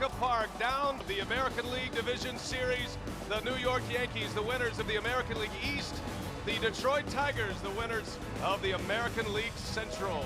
Comerica Park. Down the American League Division Series, the New York Yankees, the winners of the American League East, the Detroit Tigers, the winners of the American League Central.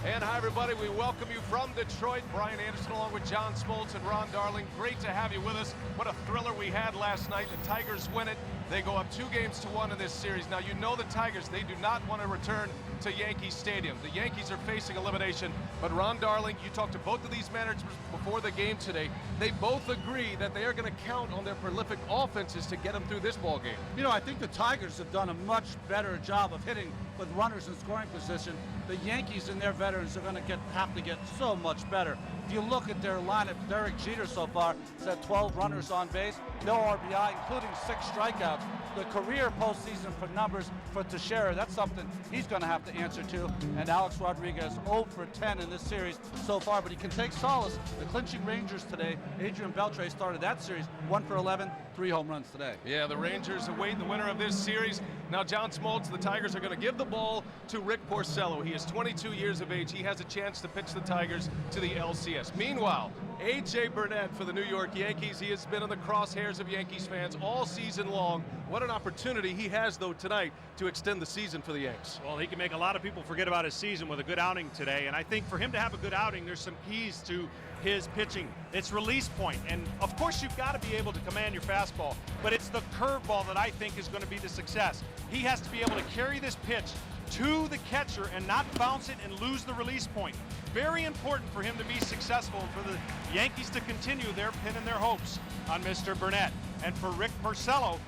And hi everybody, we welcome you from Detroit. Brian Anderson along with John Smoltz and Ron Darling. Great to have you with us. What a thriller we had last night. The Tigers win it. They go up 2-1 in this series. Now you know the Tigers, they do not want to return to Yankee Stadium. The Yankees are facing elimination, but Ron Darling, you talked to both of these managers before the game today. They both agree that they are going to count on their prolific offenses to get them through this ball game. You know, I think the Tigers have done a much better job of hitting with runners in scoring position. The Yankees and their veterans are going to have to get so much better. If you look at their lineup, Derek Jeter so far has had 12 runners on base, no RBI, including 6 strikeouts. The career postseason for numbers for Teixeira, that's something he's going to have to answer to. And Alex Rodriguez 0 for 10 in this series so far, but he can take solace. The clinching Rangers today, Adrian Beltre started that series 1 for 11, 3 home runs today. Yeah, the Rangers await the winner of this series. Now, John Smoltz, the Tigers are going to give the ball to Rick Porcello. He is 22 years of age. He has a chance to pitch the Tigers to the LCS. Meanwhile, A.J. Burnett for the New York Yankees. He has been in the crosshairs of Yankees fans all season long. What an opportunity he has, though, tonight to extend the season for the Yanks. Well, he can make a lot of people forget about his season with a good outing today. And I think for him to have a good outing, there's some keys to his pitching. It's release point. And, of course, you've got to be able to command your fastball. But it's the curveball that I think is going to be the success. He has to be able to carry this pitch to the catcher and not bounce it and lose the release point. Very important for him to be successful and for the Yankees to continue their pinning their hopes on Mr. Burnett. And for Rick Porcello,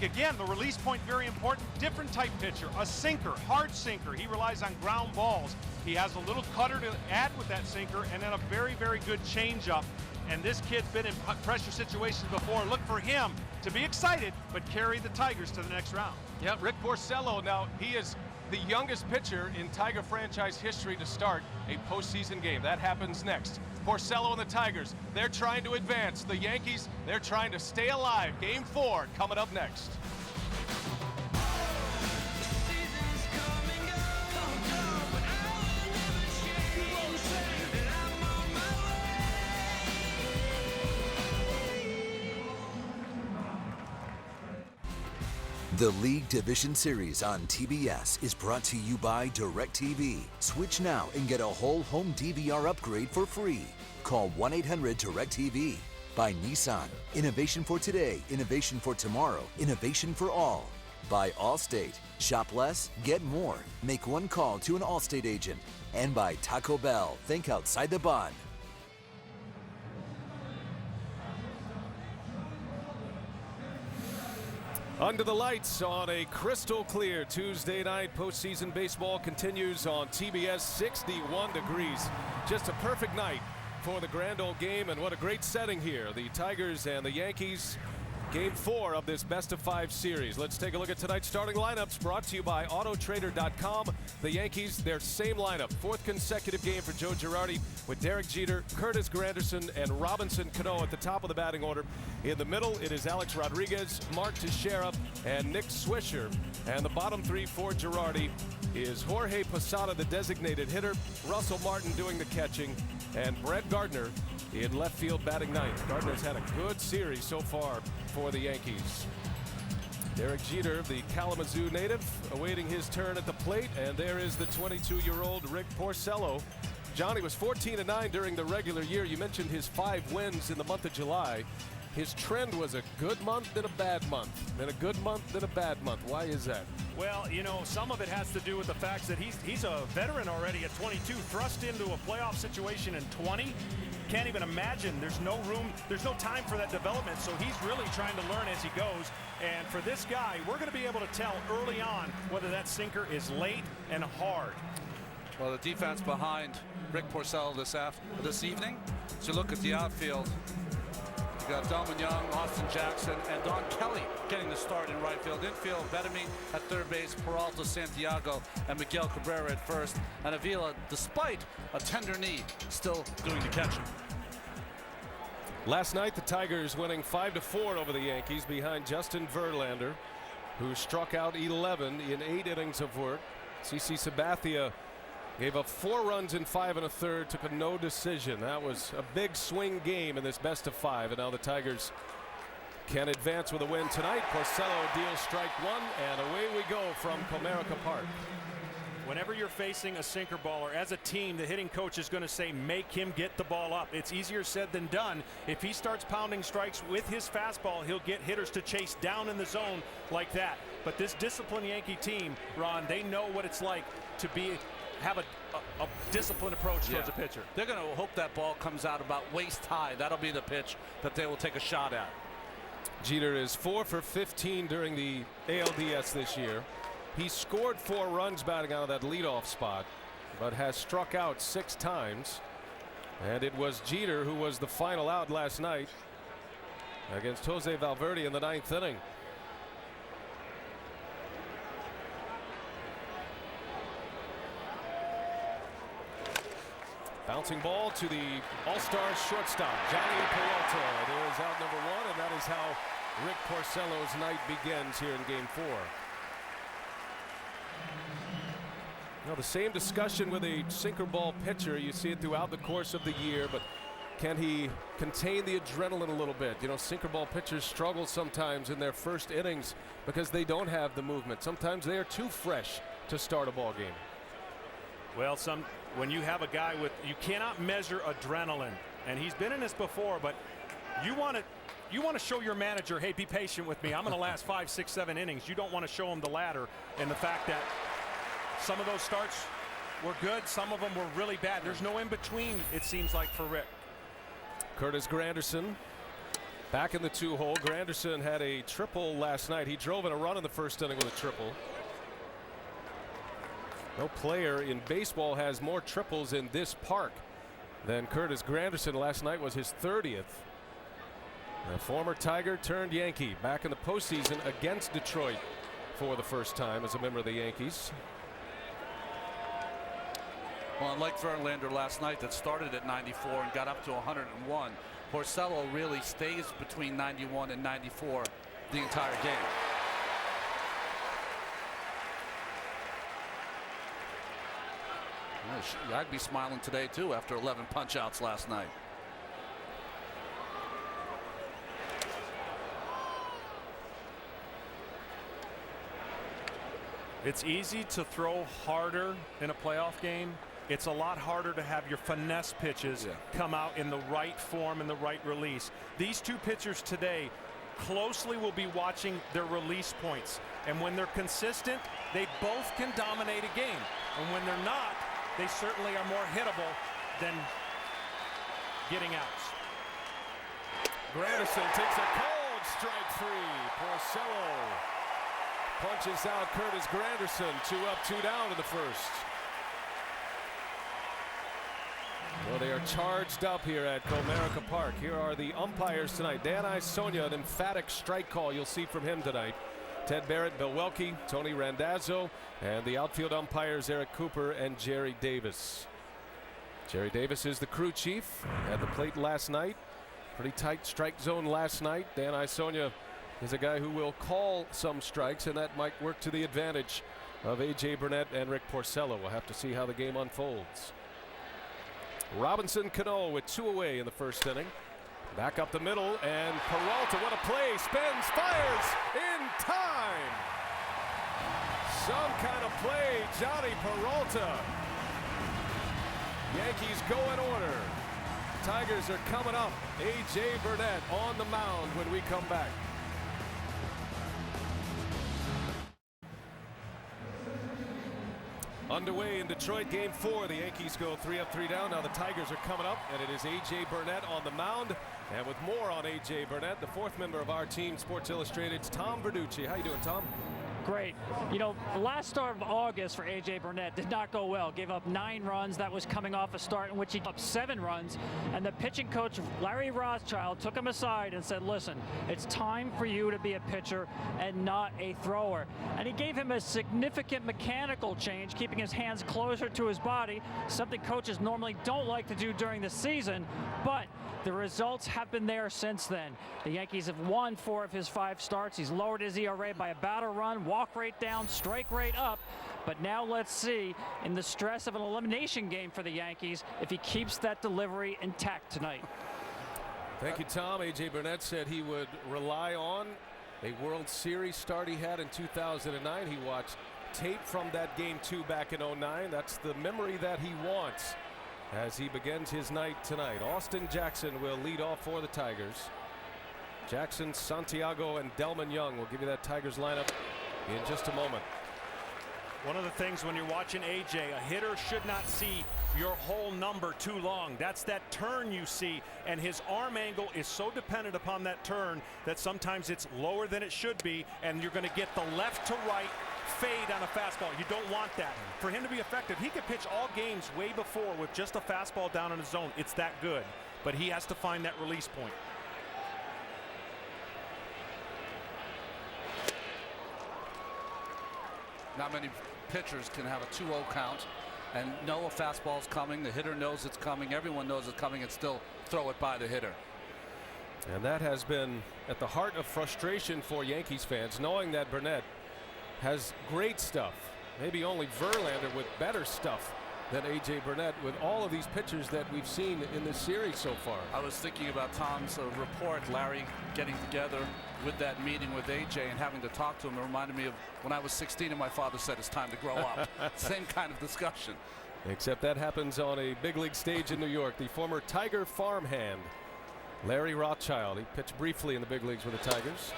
again, the release point very important. Different type pitcher, a sinker, hard sinker. He relies on ground balls. He has a little cutter to add with that sinker, and then a very, very good changeup. And this kid's been in pressure situations before. Look for him to be excited, but carry the Tigers to the next round. Yeah, Rick Porcello, now he is the youngest pitcher in Tiger franchise history to start a postseason game. That happens next. Porcello and the Tigers, they're trying to advance. The Yankees, they're trying to stay alive. Game 4 coming up next. The League Division Series on TBS is brought to you by DirecTV. Switch now and get a whole home DVR upgrade for free. Call 1-800-DirecTV. By Nissan. Innovation for today, innovation for tomorrow, innovation for all. By Allstate. Shop less, get more. Make one call to an Allstate agent. And by Taco Bell. Think outside the bun. Under the lights on a crystal clear Tuesday night. Postseason baseball continues on TBS. 61 degrees. Just a perfect night for the grand old game, and what a great setting here. The Tigers and the Yankees. Game 4 of this best-of-5 series. Let's take a look at tonight's starting lineups, brought to you by Autotrader.com. The Yankees, their same lineup. 4th consecutive game for Joe Girardi, with Derek Jeter, Curtis Granderson, and Robinson Cano at the top of the batting order. In the middle, it is Alex Rodriguez, Mark Teixeira, and Nick Swisher. And the bottom 3 for Girardi is Jorge Posada, the designated hitter, Russell Martin doing the catching, and Brett Gardner in left field batting ninth. Gardner's had a good series so far for the Yankees. Derek Jeter, the Kalamazoo native, awaiting his turn at the plate, and there is the 22-year-old Rick Porcello. Johnny was 14-9 during the regular year. You mentioned his 5 wins in the month of July. His trend was a good month, then a bad month, then a good month, then a bad month. Why is that? Well, you know, some of it has to do with the fact that he's a veteran already at 22, thrust into a playoff situation in 20. Can't even imagine. There's no room, there's no time for that development, so he's really trying to learn as he goes. And for this guy, we're going to be able to tell early on whether that sinker is late and hard. Well, the defense behind Rick Porcello this evening. So look at the outfield. You got Delman Young, Austin Jackson, and Don Kelly getting the start in right field. Infield, Bettamy at third base, Peralta, Santiago, and Miguel Cabrera at first. And Avila, despite a tender knee, still doing the catching. Last night, the Tigers winning 5-4 over the Yankees behind Justin Verlander, who struck out 11 in 8 innings of work. CC Sabathia Gave up 4 runs in 5 1/3, took a no decision. That was a big swing game in this best of 5, and now the Tigers can advance with a win tonight. Porcello deals strike 1, and away we go from Comerica Park. Whenever you're facing a sinker baller, as a team, the hitting coach is going to say, make him get the ball up. It's easier said than done. If he starts pounding strikes with his fastball, he'll get hitters to chase down in the zone like that. But this disciplined Yankee team, Ron, they know what it's like to have a disciplined approach towards a pitcher. They're going to hope that ball comes out about waist high. That'll be the pitch that they will take a shot at. Jeter is 4 for 15 during the ALDS this year. He scored 4 runs batting out of that leadoff spot, but has struck out 6 times. And it was Jeter who was the final out last night against Jose Valverde in the 9th inning. Bouncing ball to the All-Star shortstop, Johnny Peralta. There's out number 1, and that is how Rick Porcello's night begins here in Game 4. Now, the same discussion with a sinker ball pitcher. You see it throughout the course of the year, but can he contain the adrenaline a little bit? You know, sinker ball pitchers struggle sometimes in their first innings because they don't have the movement. Sometimes they are too fresh to start a ball game. Well, when you have a guy you cannot measure adrenaline, and he's been in this before, but you want to show your manager, hey, be patient with me. I'm going to last 5, 6, 7 innings. You don't want to show him the ladder, and the fact that some of those starts were good, some of them were really bad. There's no in between, it seems like, for Rick. Curtis Granderson back in the 2-hole. Granderson had a triple last night. He drove in a run in the first inning with a triple. No player in baseball has more triples in this park than Curtis Granderson. Last night was his 30th. A former Tiger turned Yankee back in the postseason against Detroit for the first time as a member of the Yankees. Well, unlike Verlander last night that started at 94 and got up to 101, Porcello really stays between 91 and 94 the entire game. I'd be smiling today too after 11 punch-outs last night. It's easy to throw harder in a playoff game. It's a lot harder to have your finesse pitches come out in the right form and the right release. These two pitchers today closely will be watching their release points. And when they're consistent, they both can dominate a game. And when they're not, they certainly are more hittable than getting outs. Granderson takes a cold strike 3. Porcello punches out Curtis Granderson. 2 up, 2 down in the first. Well, they are charged up here at Comerica Park. Here are the umpires tonight. Dan Isonia, an emphatic strike call you'll see from him tonight. Ted Barrett, Bill Welke, Tony Randazzo, and the outfield umpires Eric Cooper and Jerry Davis. Jerry Davis is the crew chief at the plate last night. Pretty tight strike zone last night. Dan Isonia is a guy who will call some strikes, and that might work to the advantage of A.J. Burnett and Rick Porcello. We'll have to see how the game unfolds. Robinson Cano with 2 away in the first inning. Back up the middle, and Peralta, what a play, spins, fires in time. Some kind of play, Johnny Peralta. Yankees go in order. Tigers are coming up. A.J. Burnett on the mound when we come back. Underway in Detroit, Game 4. The Yankees go 3 up, 3 down. Now the Tigers are coming up, and it is A.J. Burnett on the mound. And with more on A.J. Burnett, the 4th member of our team, Sports Illustrated's Tom Verducci. How you doing, Tom? Great. You know, the last start of August for A.J. Burnett did not go well. Gave up 9 runs. That was coming off a start in which he gave up 7 runs. And the pitching coach, Larry Rothschild, took him aside and said, listen, it's time for you to be a pitcher and not a thrower. And he gave him a significant mechanical change, keeping his hands closer to his body, something coaches normally don't like to do during the season. But the results have been there since then. The Yankees have won 4 of his 5 starts. He's lowered his ERA by about a run, walk rate down, strike rate up. But now let's see, in the stress of an elimination game for the Yankees, if he keeps that delivery intact tonight. Thank you, Tom. A.J. Burnett said he would rely on a World Series start he had in 2009. He watched tape from that Game 2 back in 09. That's the memory that he wants as he begins his night tonight. Austin Jackson will lead off for the Tigers. Jackson, Santiago, and Delman Young will give you that Tigers lineup in just a moment. One of the things when you're watching AJ, a hitter should not see your whole number too long. That's that turn you see, and his arm angle is so dependent upon that turn that sometimes it's lower than it should be, and you're going to get the left to right fade on a fastball. You don't want that. For him to be effective, he could pitch all games way before with just a fastball down in his zone. It's that good, but he has to find that release point. Not many pitchers can have a 2-0 count and know a fastball's coming. The hitter knows it's coming. Everyone knows it's coming and still throw it by the hitter. And that has been at the heart of frustration for Yankees fans, knowing that Burnett has great stuff. Maybe only Verlander with better stuff than A.J. Burnett with all of these pitchers that we've seen in this series so far. I was thinking about Tom's report, Larry getting together with that meeting with A.J. and having to talk to him. It reminded me of when I was 16 and my father said it's time to grow up. Same kind of discussion. Except that happens on a big league stage in New York. The former Tiger farmhand, Larry Rothschild. He pitched briefly in the big leagues with the Tigers.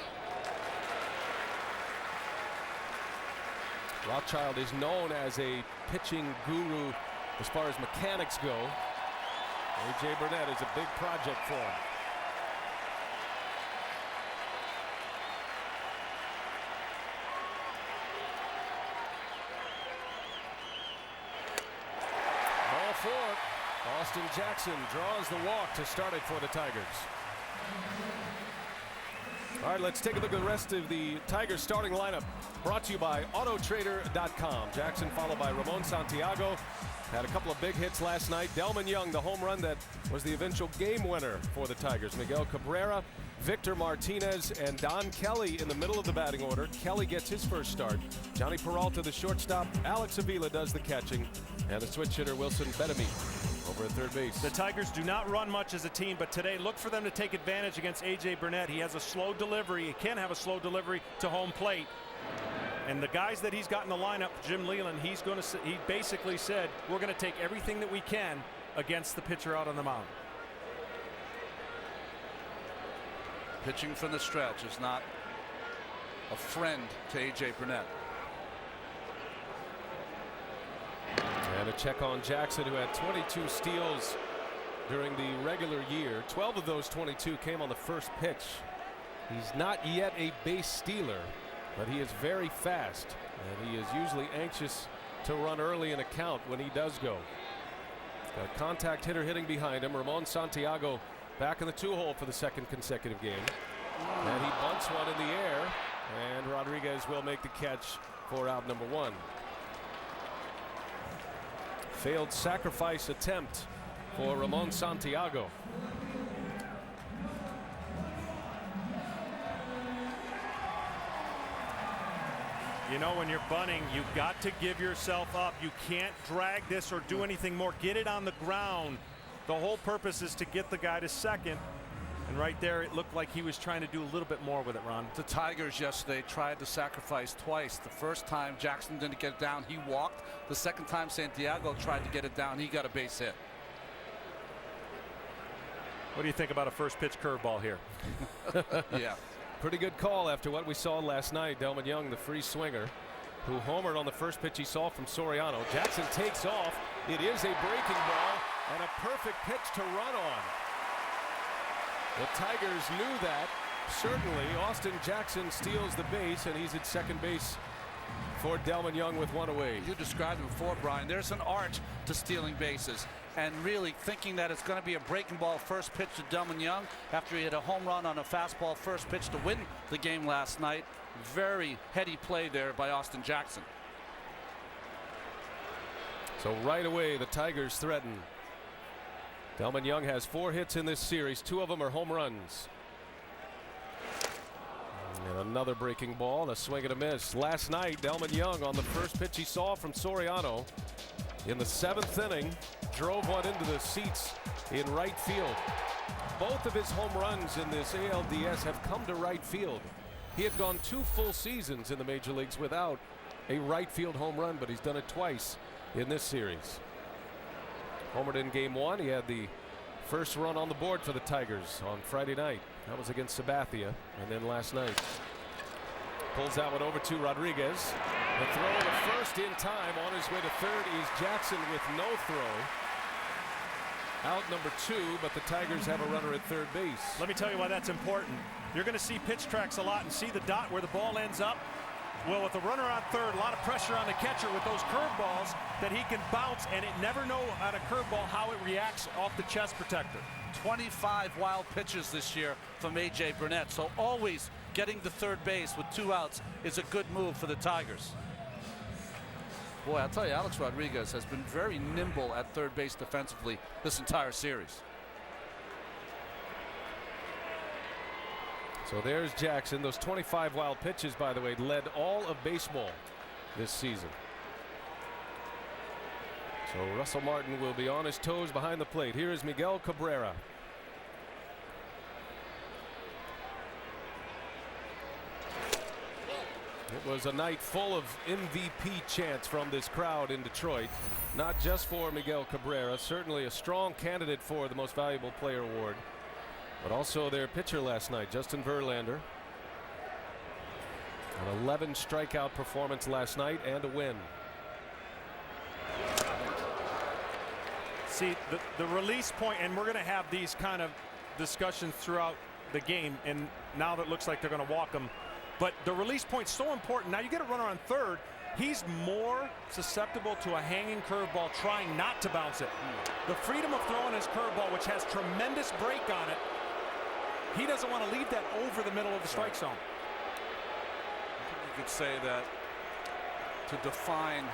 Rothschild is known as a pitching guru as far as mechanics go. A.J. Burnett is a big project for him. Ball four. Austin Jackson draws the walk to start it for the Tigers. All right, let's take a look at the rest of the Tigers starting lineup. Brought to you by Autotrader.com. Jackson followed by Ramon Santiago. Had a couple of big hits last night. Delman Young, the home run that was the eventual game winner for the Tigers. Miguel Cabrera, Victor Martinez, and Don Kelly in the middle of the batting order. Kelly gets his first start. Johnny Peralta, the shortstop. Alex Avila does the catching. And the switch hitter, Wilson Bettamy, over at third base. The Tigers do not run much as a team, but today look for them to take advantage against A.J. Burnett. He has a slow delivery. He can have a slow delivery to home plate. And the guys that he's got in the lineup, Jim Leyland, he basically said, we're going to take everything that we can against the pitcher out on the mound. Pitching from the stretch is not a friend to A.J. Burnett. And a check on Jackson, who had 22 steals during the regular year. 12 of those 22 came on the first pitch. He's not yet a base stealer, but he is very fast, and he is usually anxious to run early in a count when he does go. Got a contact hitter hitting behind him. Ramon Santiago back in the 2-hole for the second consecutive game. And he bunts one in the air, and Rodriguez will make the catch for out number one. Failed sacrifice attempt for Ramon Santiago. You know, when you're bunting, you've got to give yourself up. You can't drag this or do anything more. Get it on the ground. The whole purpose is to get the guy to second. And right there, it looked like he was trying to do a little bit more with it, Ron. The Tigers yesterday tried to sacrifice twice. The first time Jackson didn't get it down, he walked. The second time Santiago tried to get it down, he got a base hit. What do you think about a first pitch curveball here? Yeah. Pretty good call after what we saw last night. Delman Young, the free swinger, who homered on the first pitch he saw from Soriano. Jackson takes off. It is a breaking ball and a perfect pitch to run on. The Tigers knew that. Certainly, Austin Jackson steals the base, and he's at second base for Delman Young with one away. You described it before, Brian. There's an art to stealing bases. And really thinking that it's going to be a breaking ball first pitch to Delman Young after he hit a home run on a fastball first pitch to win the game last night. Very heady play there by Austin Jackson. So right away, the Tigers threaten. Delman Young has 4 hits in this series. 2 of them are home runs. And another breaking ball, a swing and a miss. Last night, Delman Young on the first pitch he saw from Soriano in the 7th inning drove one into the seats in right field. Both of his home runs in this ALDS have come to right field. He had gone 2 full seasons in the major leagues without a right field home run, but he's done it twice in this series. Homered in game 1. He had the first run on the board for the Tigers on Friday night. That was against Sabathia. And then last night, pulls that one over to Rodriguez. The throw to first in time. On his way to third is Jackson with no throw. Out number 2, but the Tigers have a runner at third base. Let me tell you why that's important. You're going to see pitch tracks a lot and see the dot where the ball ends up. Well, with the runner on third, a lot of pressure on the catcher with those curveballs that he can bounce, and it never know on a curveball how it reacts off the chest protector. 25 wild pitches this year from A.J. Burnett, so always getting to third base with 2 outs is a good move for the Tigers. Boy, I'll tell you, Alex Rodriguez has been very nimble at third base defensively this entire series. So there's Jackson. Those 25 wild pitches, by the way, led all of baseball this season. So Russell Martin will be on his toes behind the plate. Here is Miguel Cabrera. It was a night full of MVP chants from this crowd in Detroit. Not just for Miguel Cabrera, certainly a strong candidate for the Most Valuable Player award, but also their pitcher last night, Justin Verlander. An 11 strikeout performance last night and a win. See, the release point, and we're going to have these kind of discussions throughout the game, and now that it looks like they're going to walk them. But the release point is so important. Now you get a runner on third. He's more susceptible to a hanging curveball trying not to bounce it. The freedom of throwing his curveball, which has tremendous break on it, he doesn't want to leave that over the middle of the strike zone. You could say that to define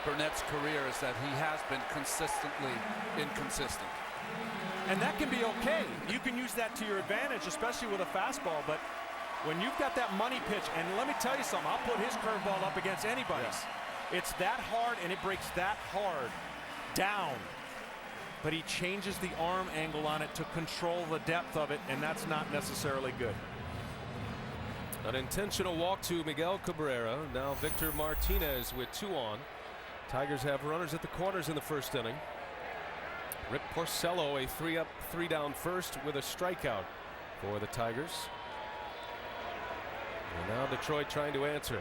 Burnett's career is that he has been consistently inconsistent. And that can be okay. You can use that to your advantage, especially with a fastball. But when you've got that money pitch, and let me tell you something, I'll put his curveball up against anybody's. Yes. It's that hard, and it breaks that hard down. But he changes the arm angle on it to control the depth of it, and that's not necessarily good. An intentional walk to Miguel Cabrera. Now Victor Martinez with 2 on. Tigers have runners at the corners in the first inning. Rick Porcello, a 3-up, 3-down first with a strikeout for the Tigers. And now Detroit trying to answer.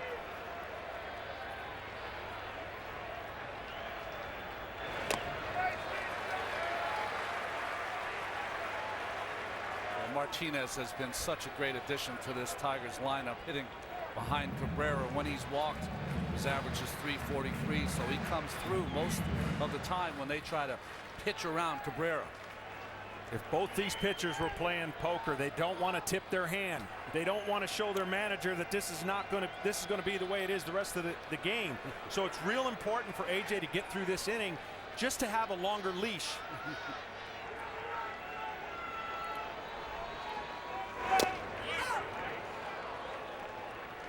Martinez has been such a great addition to this Tigers lineup, hitting behind Cabrera. When he's walked, his average is .343, so he comes through most of the time when they try to pitch around Cabrera. If both these pitchers were playing poker, they don't want to tip their hand. They don't want to show their manager that this is going to be the way it is the rest of the game. So it's real important for AJ to get through this inning just to have a longer leash.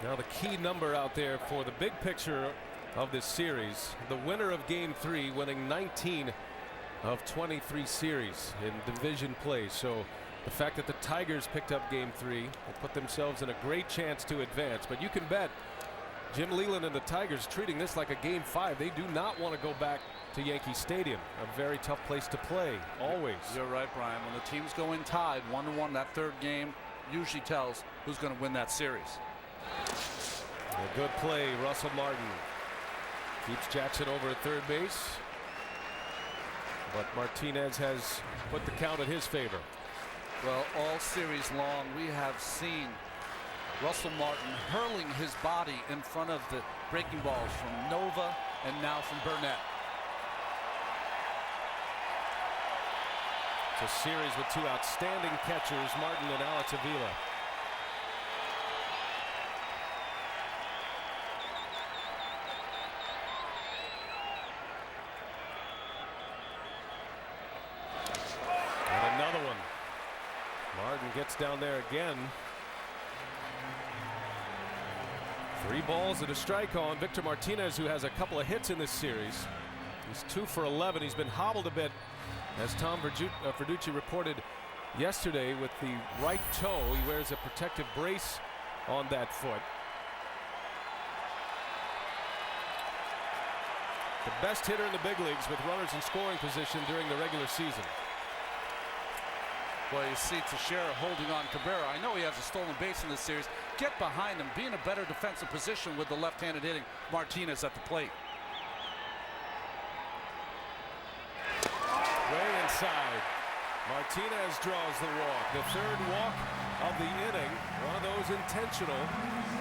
Now the key number out there for the big picture of this series, the winner of game 3 winning 19 of 23 series in division play. So the fact that the Tigers picked up game 3 will put themselves in a great chance to advance. But you can bet Jim Leyland and the Tigers treating this like a game 5. They do not want to go back to Yankee Stadium, a very tough place to play always. You're right, Brian. When the teams go in tied 1-1, that third game usually tells who's going to win that series. A good play. Russell Martin keeps Jackson over at third base, but Martinez has put the count in his favor. Well, all series long we have seen Russell Martin hurling his body in front of the breaking balls from Nova and now from Burnett. It's a series with 2 outstanding catchers, Martin and Alex Avila. And another one. Martin gets down there again. 3 balls and a strike on Victor Martinez, who has a couple of hits in this series. He's 2 for 11. He's been hobbled a bit, as Tom Verducci reported yesterday, with the right toe. He wears a protective brace on that foot. The best hitter in the big leagues with runners in scoring position during the regular season. Well, you see Teixeira holding on Cabrera. I know he has a stolen base in this series. Get behind him, be in a better defensive position with the left-handed hitting Martinez at the plate. Way inside. Martinez draws the walk. The 3rd walk of the inning. One of those intentional,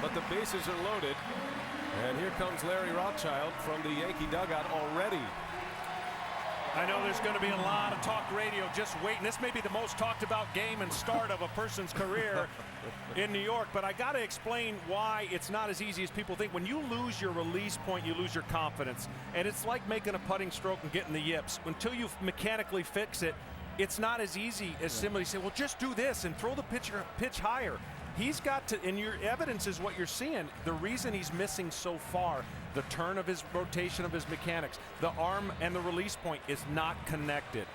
but the bases are loaded. And here comes Larry Rothschild from the Yankee dugout already. I know there's going to be a lot of talk radio just waiting. This may be the most talked about game and start of a person's career in New York, but I got to explain why it's not as easy as people think. When you lose your release point, you lose your confidence. And it's like making a putting stroke and getting the yips. Until you mechanically fix it, it's not as easy as simply say, well, just do this and throw the pitch higher. He's got to, and your evidence is what you're seeing. The reason he's missing so far, the turn of his rotation of his mechanics, the arm and the release point is not connected.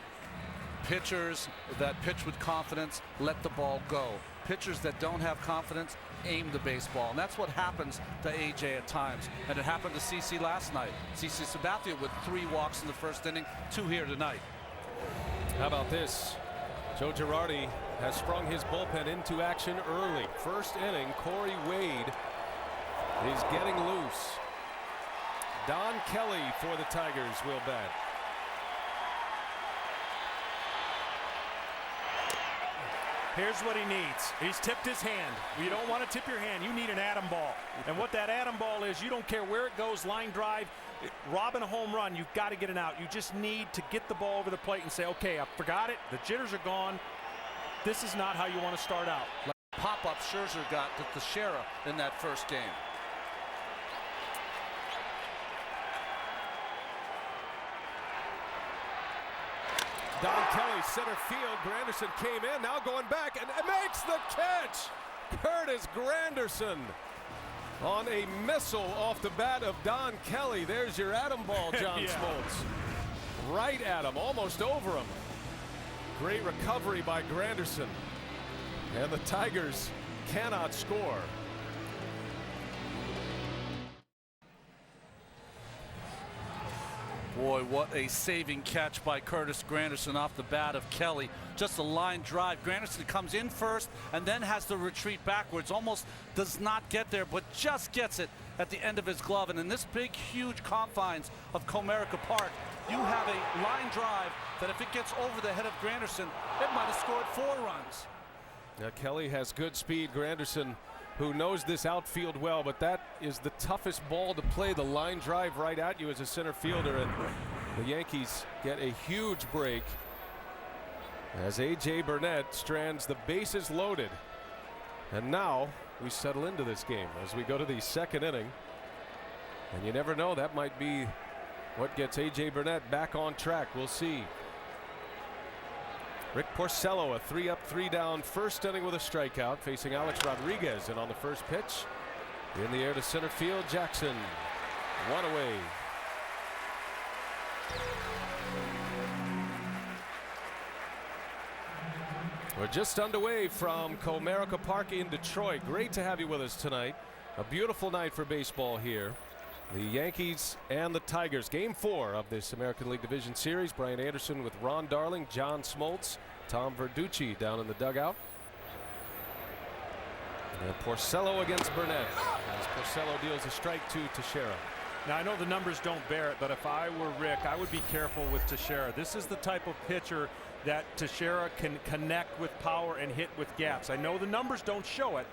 Pitchers that pitch with confidence let the ball go. Pitchers that don't have confidence aim the baseball, and that's what happens to AJ at times. And it happened to CC last night. CC Sabathia with 3 walks in the 1st inning, 2 here tonight. How about this? Joe Girardi has sprung his bullpen into action early. 1st inning, Corey Wade is getting loose. Don Kelly for the Tigers will bat. Here's what he needs. He's tipped his hand. You don't want to tip your hand. You need an atom ball. And what that atom ball is, you don't care where it goes, line drive, robbing a home run, you've got to get it out. You just need to get the ball over the plate and say, okay, I forgot it. The jitters are gone. This is not how you want to start out. Like pop-up Scherzer got to Teixeira in that 1st game. Don Kelly, center field. Granderson came in, now going back and makes the catch. Curtis Granderson on a missile off the bat of Don Kelly. There's your atom ball, John Smoltz. Right at him, almost over him. Great recovery by Granderson. And the Tigers cannot score. Boy, what a saving catch by Curtis Granderson off the bat of Kelly. Just a line drive. Granderson comes in first and then has to retreat backwards. Almost does not get there, but just gets it at the end of his glove. And in this big, huge confines of Comerica Park, you have a line drive that if it gets over the head of Granderson, it might have scored 4 runs. Now Kelly has good speed. Granderson, who knows this outfield well, but that is the toughest ball to play, the line drive right at you as a center fielder. And the Yankees get a huge break as A.J. Burnett strands the bases loaded. And now we settle into this game as we go to the 2nd inning. And you never know, that might be what gets A.J. Burnett back on track. We'll see. Rick Porcello, a 3-up, 3-down 1st inning with a strikeout, facing Alex Rodriguez. And on the first pitch, in the air to center field, Jackson. 1 away. We're just underway from Comerica Park in Detroit. Great to have you with us tonight. A beautiful night for baseball here. The Yankees and the Tigers. Game 4 of this American League Division Series. Brian Anderson with Ron Darling, John Smoltz, Tom Verducci down in the dugout. And Porcello against Burnett as Porcello deals a strike to Teixeira. Now, I know the numbers don't bear it, but if I were Rick, I would be careful with Teixeira. This is the type of pitcher that Teixeira can connect with power and hit with gaps. I know the numbers don't show it.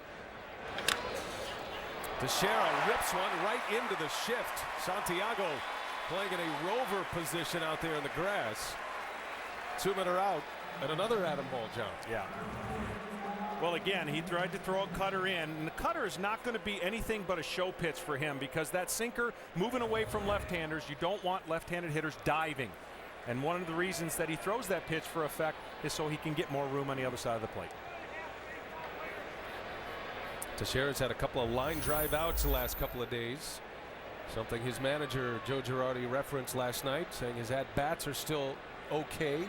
Teixeira rips one right into the shift. Santiago playing in a rover position out there in the grass. 2 men are out, and another atom ball, John. Yeah. Well, again, he tried to throw a cutter in, and the cutter is not going to be anything but a show pitch for him because that sinker moving away from left-handers, you don't want left-handed hitters diving. And one of the reasons that he throws that pitch for effect is so he can get more room on the other side of the plate. Teixeira's had a couple of line drive outs the last couple of days. Something his manager Joe Girardi referenced last night, saying his at-bats are still okay.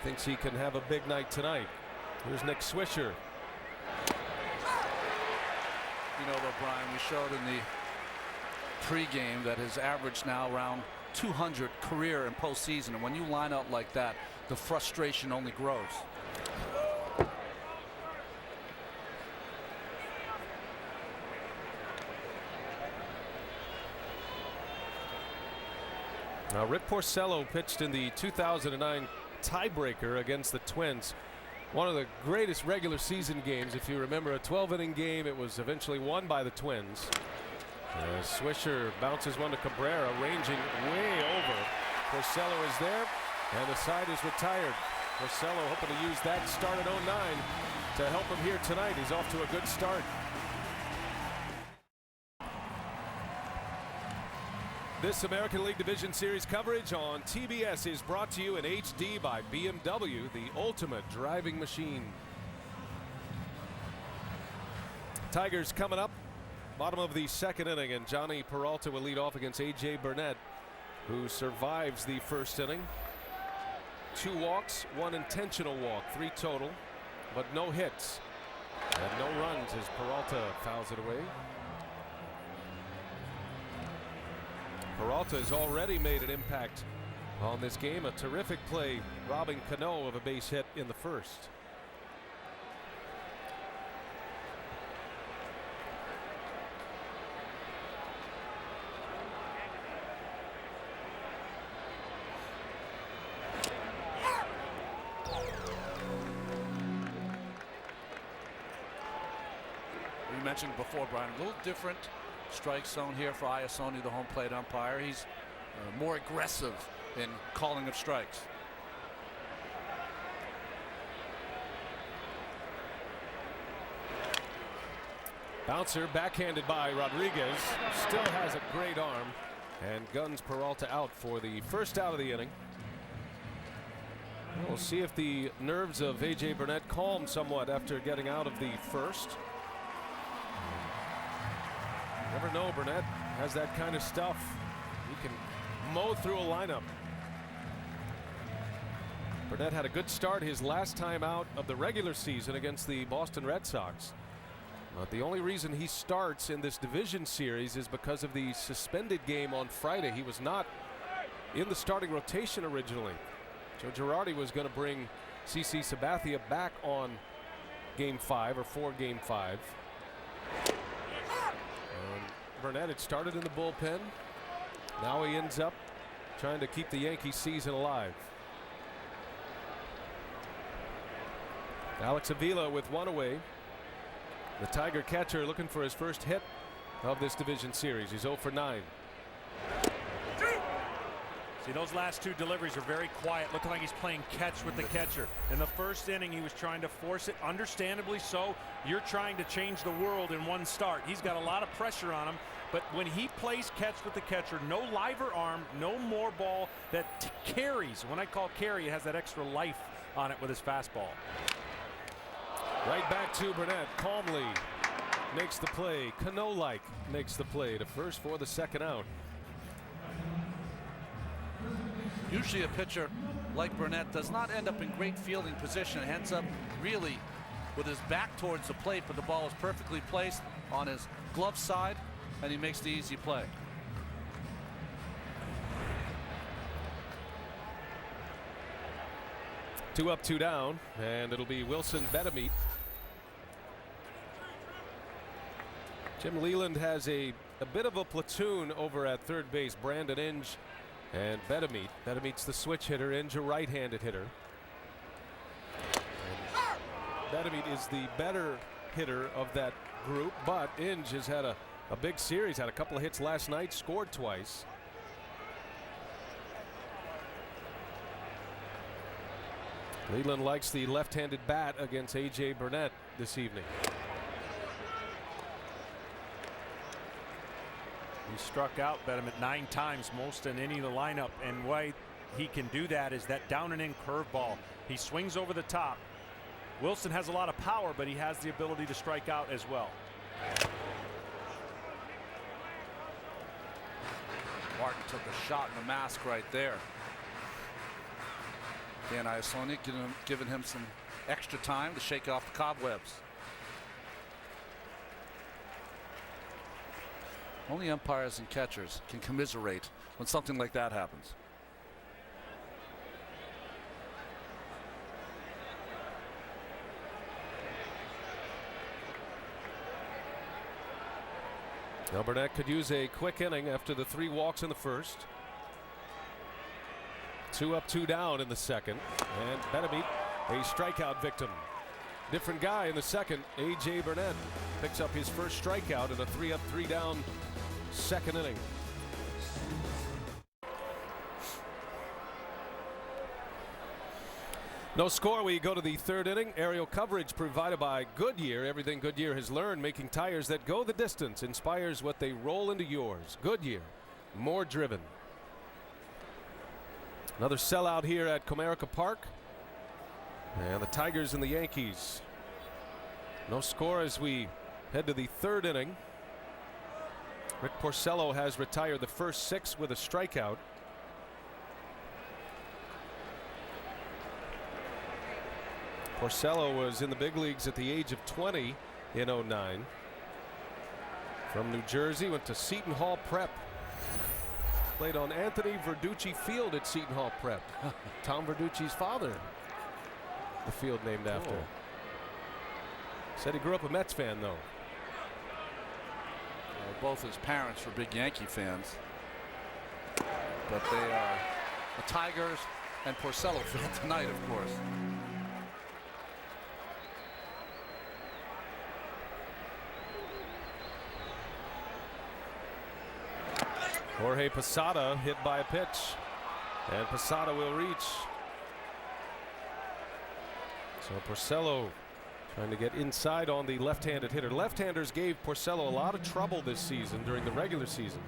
Thinks he can have a big night tonight. Here's Nick Swisher. You know, though, Brian, we showed in the pregame that his average now around 200 career and postseason, and when you line up like that, the frustration only grows. Now, Rick Porcello pitched in the 2009 tiebreaker against the Twins. One of the greatest regular season games. If you remember, a 12-inning game. It was eventually won by the Twins. Swisher bounces one to Cabrera, ranging way over. Porcello is there, and the side is retired. Porcello hoping to use that start at 09 to help him here tonight. He's off to a good start. This American League Division Series coverage on TBS is brought to you in HD by BMW, the ultimate driving machine. Tigers coming up, bottom of the second inning, and Johnny Peralta will lead off against A.J. Burnett, who survives the first inning. 2 walks, 1 intentional walk, 3 total, but no hits and no runs as Peralta fouls it away. Peralta has already made an impact on this game. A terrific play robbing Cano of a base hit in the first. We mentioned before, Brian, a little different strike zone here for Iasoni, the home plate umpire. He's more aggressive in calling of strikes. Bouncer backhanded by Rodriguez. Still has a great arm and guns Peralta out for the first out of the inning. We'll see if the nerves of A.J. Burnett calm somewhat after getting out of the first. Never know, Burnett has that kind of stuff. He can mow through a lineup. Burnett had a good start his last time out of the regular season against the Boston Red Sox. But the only reason he starts in this division series is because of the suspended game on Friday. He was not in the starting rotation originally. Joe Girardi was going to bring CC Sabathia back on game 5 or for game 5. Burnett had started in the bullpen. Now he ends up trying to keep the Yankee season alive. Alex Avila with 1 away. The Tiger catcher looking for his first hit of this division series. He's 0 for 9. See, those last 2 deliveries are very quiet, looking like he's playing catch with the catcher. In the first inning, he was trying to force it, understandably so. You're trying to change the world in one start. He's got a lot of pressure on him, but when he plays catch with the catcher, no liver arm, no more ball that carries. When I call carry, it has that extra life on it with his fastball. Right back to Burnett. Calmly makes the play. Cano-like makes the play to first for the second out. Usually a pitcher like Burnett does not end up in great fielding position. It ends up really with his back towards the plate, but the ball is perfectly placed on his glove side, and he makes the easy play. Two up, 2 down, and it'll be Wilson Betemit. Jim Leland has a bit of a platoon over at third base. Brandon Inge and Betemit. Betemit's the switch hitter, Inge a right-handed hitter. Betemit is the better hitter of that group, but Inge has had a big series, had a couple of hits last night, scored twice. Leland likes the left-handed bat against A.J. Burnett this evening. He struck out Betemit 9 times, most in any of the lineup, and why he can do that is that down and in curveball. He swings over the top. Wilson has a lot of power, but he has the ability to strike out as well. Martin took a shot in the mask right there. Dan Iasoni giving him some extra time to shake off the cobwebs. Only umpires and catchers can commiserate when something like that happens. Now Burnett could use a quick inning after the 3 walks in the first. 2 up, 2 down in the second. And Benabeat, a strikeout victim. Different guy in the second. A.J. Burnett picks up his first strikeout in a 3 up, 3 down second inning. No score. We go to the third inning. Aerial coverage provided by Goodyear. Everything Goodyear has learned, making tires that go the distance, inspires what they roll into yours. Goodyear, more driven. Another sellout here at Comerica Park. And the Tigers and the Yankees. No score as we head to the third inning. Rick Porcello has retired the first 6 with a strikeout. Porcello was in the big leagues at the age of 20 in '09. From New Jersey, went to Seton Hall Prep. Played on Anthony Verducci Field at Seton Hall Prep. Tom Verducci's father, the field named after. Cool. Said he grew up a Mets fan, though. Both his parents were big Yankee fans. But they are the Tigers and Porcello fan tonight, of course. Jorge Posada hit by a pitch, and Posada will reach. So Porcello trying to get inside on the left-handed hitter. Left-handers gave Porcello a lot of trouble this season during the regular season.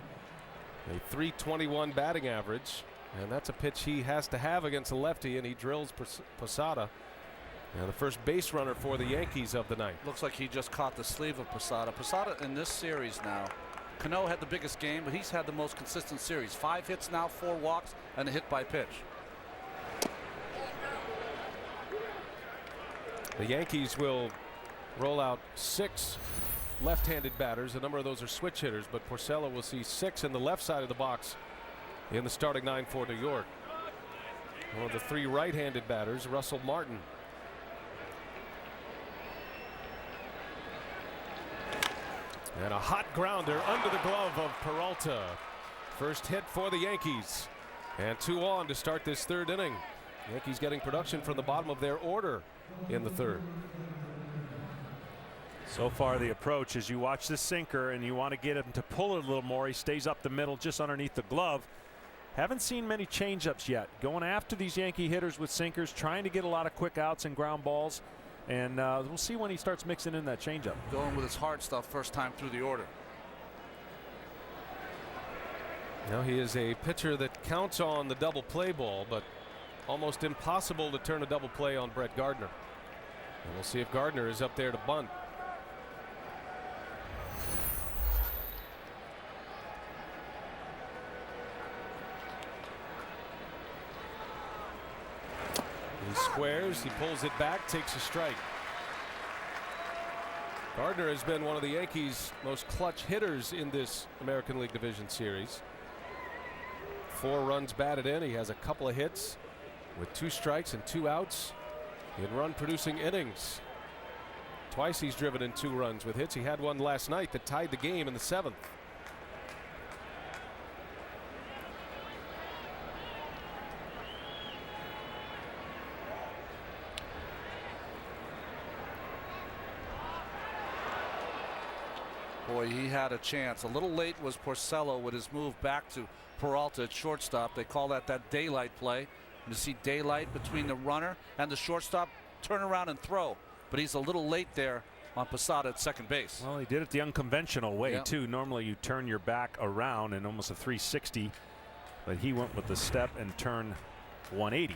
A .321 batting average, and that's a pitch he has to have against a lefty, and he drills Posada. And the first base runner for the Yankees of the night. Looks like he just caught the sleeve of Posada. Posada in this series now. Cano had the biggest game, but he's had the most consistent series. 5 hits now, 4 walks, and a hit by pitch. The Yankees will roll out 6 left-handed batters. A number of those are switch hitters, but Porcello will see 6 in the left side of the box in the starting 9 for New York. One of the 3 right-handed batters, Russell Martin. And a hot grounder under the glove of Peralta. First hit for the Yankees. And 2 on to start this third inning. Yankees getting production from the bottom of their order in the third. So far the approach is you watch this sinker and you want to get him to pull it a little more. He stays up the middle just underneath the glove. Haven't seen many changeups yet. Going after these Yankee hitters with sinkers, trying to get a lot of quick outs and ground balls. And we'll see when he starts mixing in that changeup. Going with his hard stuff first time through the order. Now he is a pitcher that counts on the double play ball, but almost impossible to turn a double play on Brett Gardner. And we'll see if Gardner is up there to bunt. He squares, he pulls it back, takes a strike. Gardner has been one of the Yankees' most clutch hitters in this American League Division Series. 4 runs batted in. He has a couple of hits with 2 strikes and 2 outs in run-producing innings. Twice he's driven in 2 runs with hits. He had one last night that tied the game in the 7th. Boy, he had a chance. A little late was Porcello with his move back to Peralta at shortstop. They call that daylight play. And to see daylight between the runner and the shortstop, turn around and throw. But he's a little late there on Posada at second base. Well, he did it the unconventional way, yeah, too. Normally you turn your back around in almost a 360, but he went with the step and turned 180.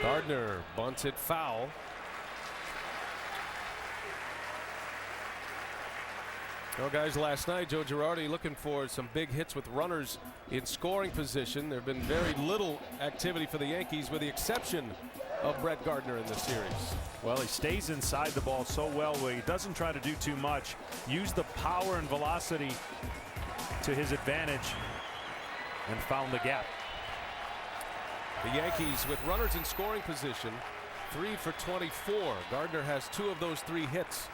Gardner bunts it foul. Well, guys, last night, Joe Girardi looking for some big hits with runners in scoring position. There have been very little activity for the Yankees with the exception of Brett Gardner in the series. Well, he stays inside the ball so well where he doesn't try to do too much. Use the power and velocity to his advantage and found the gap. The Yankees with runners in scoring position, 3 for 24. Gardner has 2 of those 3 hits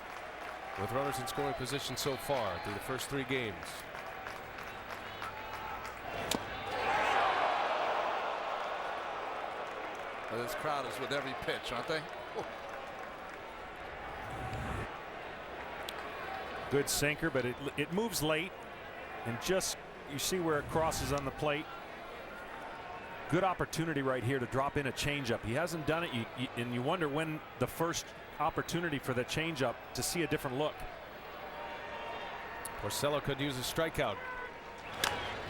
with runners in scoring position so far through the first 3 games. Well, this crowd is with every pitch, aren't they? Oh. Good sinker, but it moves late, and just you see where it crosses on the plate. Good opportunity right here to drop in a changeup. He hasn't done it, and you wonder when the first opportunity for the changeup to see a different look. Porcello could use a strikeout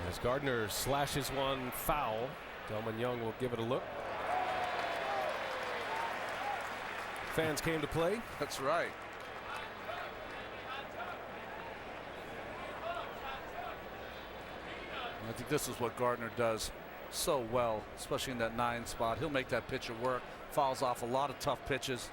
as Gardner slashes one foul. Delman Young will give it a look. Fans came to play. That's right. I think this is what Gardner does so well, especially in that 9 spot. He'll make that pitcher work, fouls off a lot of tough pitches.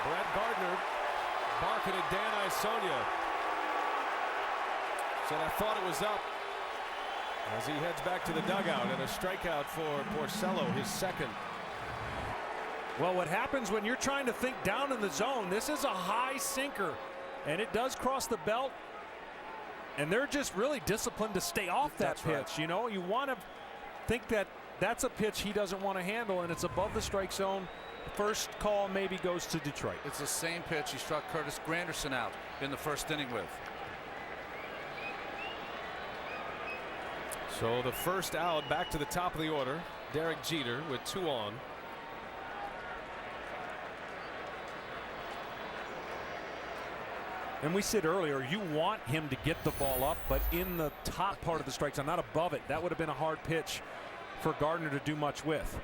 Brett Gardner barking at Dan Isonia. Said, I thought it was up, as he heads back to the dugout, and a strikeout for Porcello, his second. Well, what happens when you're trying to think down in the zone, this is a high sinker, and it does cross the belt, and they're just really disciplined to stay off that pitch. Right. You know, you want to think that that's a pitch he doesn't want to handle, and it's above the strike zone. First call maybe goes to Detroit. It's the same pitch he struck Curtis Granderson out in the first inning with. So the first out, back to the top of the order. Derek Jeter with 2 on. And we said earlier, you want him to get the ball up, but in the top part of the strike zone, not above it. That would have been a hard pitch for Gardner to do much with.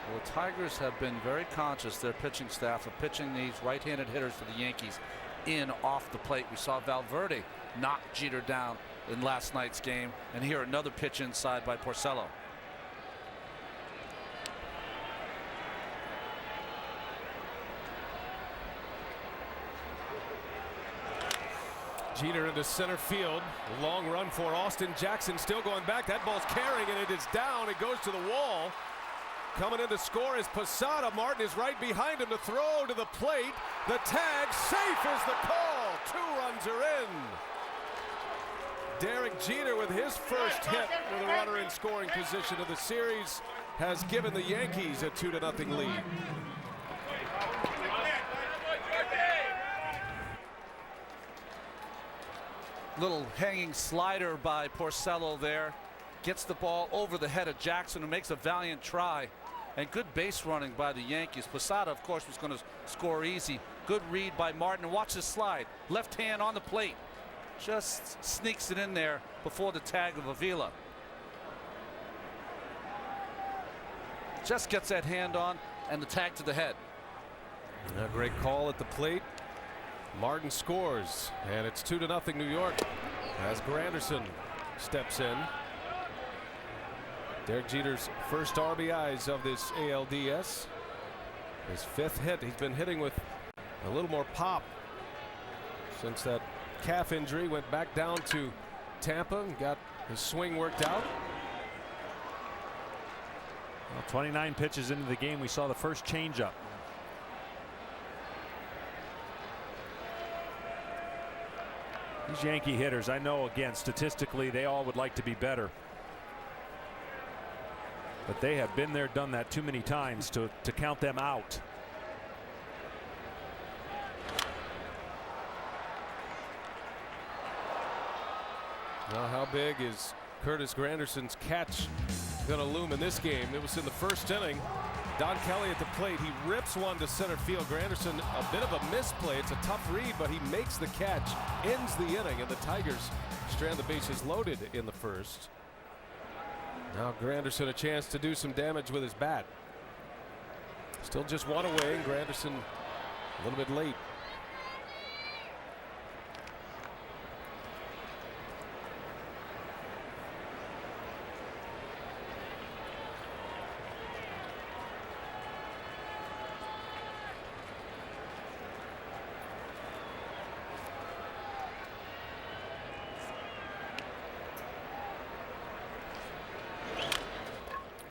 Well, the Tigers have been very conscious, their pitching staff, of pitching these right-handed hitters for the Yankees in off the plate. We saw Valverde knock Jeter down in last night's game, and here another pitch inside by Porcello. Jeter into center field. A long run for Austin Jackson, still going back. That ball's carrying, and it is down. It goes to the wall. Coming in to score is Posada. Martin is right behind him to throw to the plate. The tag, safe is the call. 2 runs are in. Derek Jeter, with his first hit with a runner in scoring position of the series, has given the Yankees a 2-0 lead. Little hanging slider by Porcello there. Gets the ball over the head of Jackson, who makes a valiant try. And good base running by the Yankees. Posada, of course, was going to score easy. Good read by Martin. Watch this slide. Left hand on the plate. Just sneaks it in there before the tag of Avila. Just gets that hand on, and the tag to the head. A great call at the plate. Martin scores, and it's 2-0 New York as Granderson steps in. Derek Jeter's first RBIs of this ALDS. His 5th hit. He's been hitting with a little more pop since that calf injury. Went back down to Tampa and got his swing worked out. Well, 29 pitches into the game, we saw the first changeup. These Yankee hitters, I know, again, statistically, they all would like to be better. But they have been there, done that too many times to count them out. Now, how big is Curtis Granderson's catch going to loom in this game? It was in the first inning. Don Kelly at the plate. He rips one to center field. Granderson, a bit of a misplay. It's a tough read, but he makes the catch, ends the inning, and the Tigers strand the bases loaded in the first. Now Granderson a chance to do some damage with his bat. Still just one away, and Granderson a little bit late.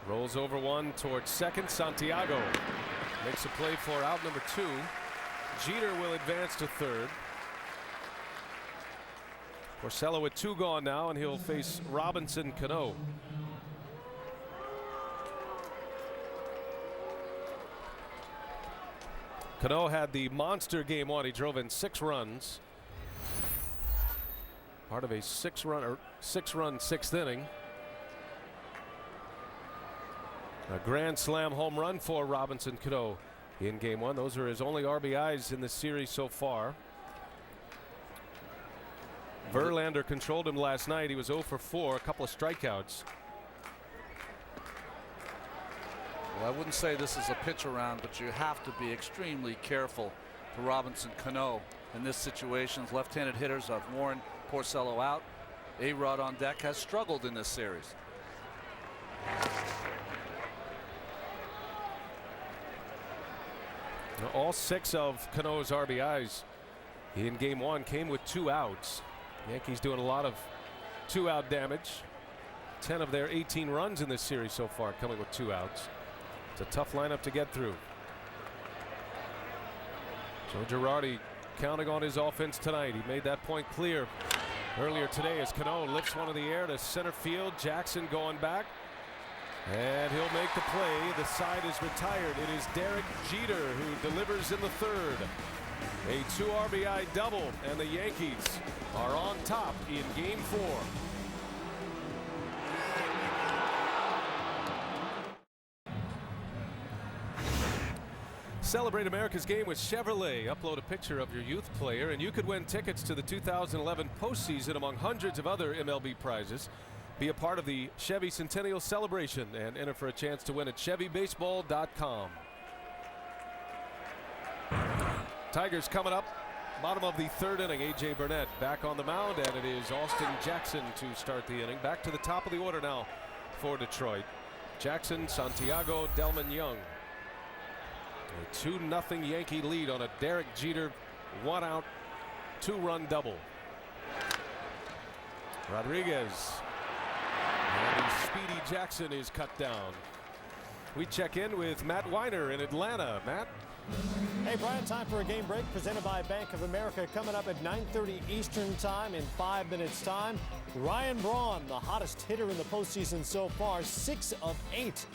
Rolls over one towards second. Santiago makes a play for out number 2. Jeter will advance to third. Porcello with 2 gone now, and he'll face Robinson Cano. Cano had the monster game 1. He drove in 6 runs. Part of a 6-run 6th inning. A grand slam home run for Robinson Cano in game 1. Those are his only RBIs in this series so far. Verlander controlled him last night. He was 0 for 4, a couple of strikeouts. Well, I wouldn't say this is a pitch around, but you have to be extremely careful for Robinson Cano in this situation. Left-handed hitters have worn Porcello out. A-Rod on deck has struggled in this series. All 6 of Cano's RBIs in game 1 came with 2 outs. Yankees doing a lot of 2-out damage. 10 of their 18 runs in this series so far coming with 2 outs. It's a tough lineup to get through. Joe Girardi counting on his offense tonight. He made that point clear earlier today as Cano lifts one in the air to center field. Jackson going back. And he'll make the play. The side is retired. It is Derek Jeter who delivers in the third. A 2 RBI double, and the Yankees are on top in game 4. Celebrate America's game with Chevrolet. Upload a picture of your youth player, and you could win tickets to the 2011 postseason among hundreds of other MLB prizes. Be a part of the Chevy Centennial Celebration and enter for a chance to win at ChevyBaseball.com. Tigers coming up. Bottom of the 3rd inning. A.J. Burnett back on the mound, and it is Austin Jackson to start the inning. Back to the top of the order now for Detroit. Jackson, Santiago, Delman Young. A 2-0 Yankee lead on a Derek Jeter 1-out 2-run double. Rodriguez. And Speedy Jackson is cut down. We check in with Matt Weiner in Atlanta. Matt? Hey, Brian, time for a game break presented by Bank of America. Coming up at 9:30 Eastern time in 5 minutes time. Ryan Braun, the hottest hitter in the postseason so far, 6 of 8.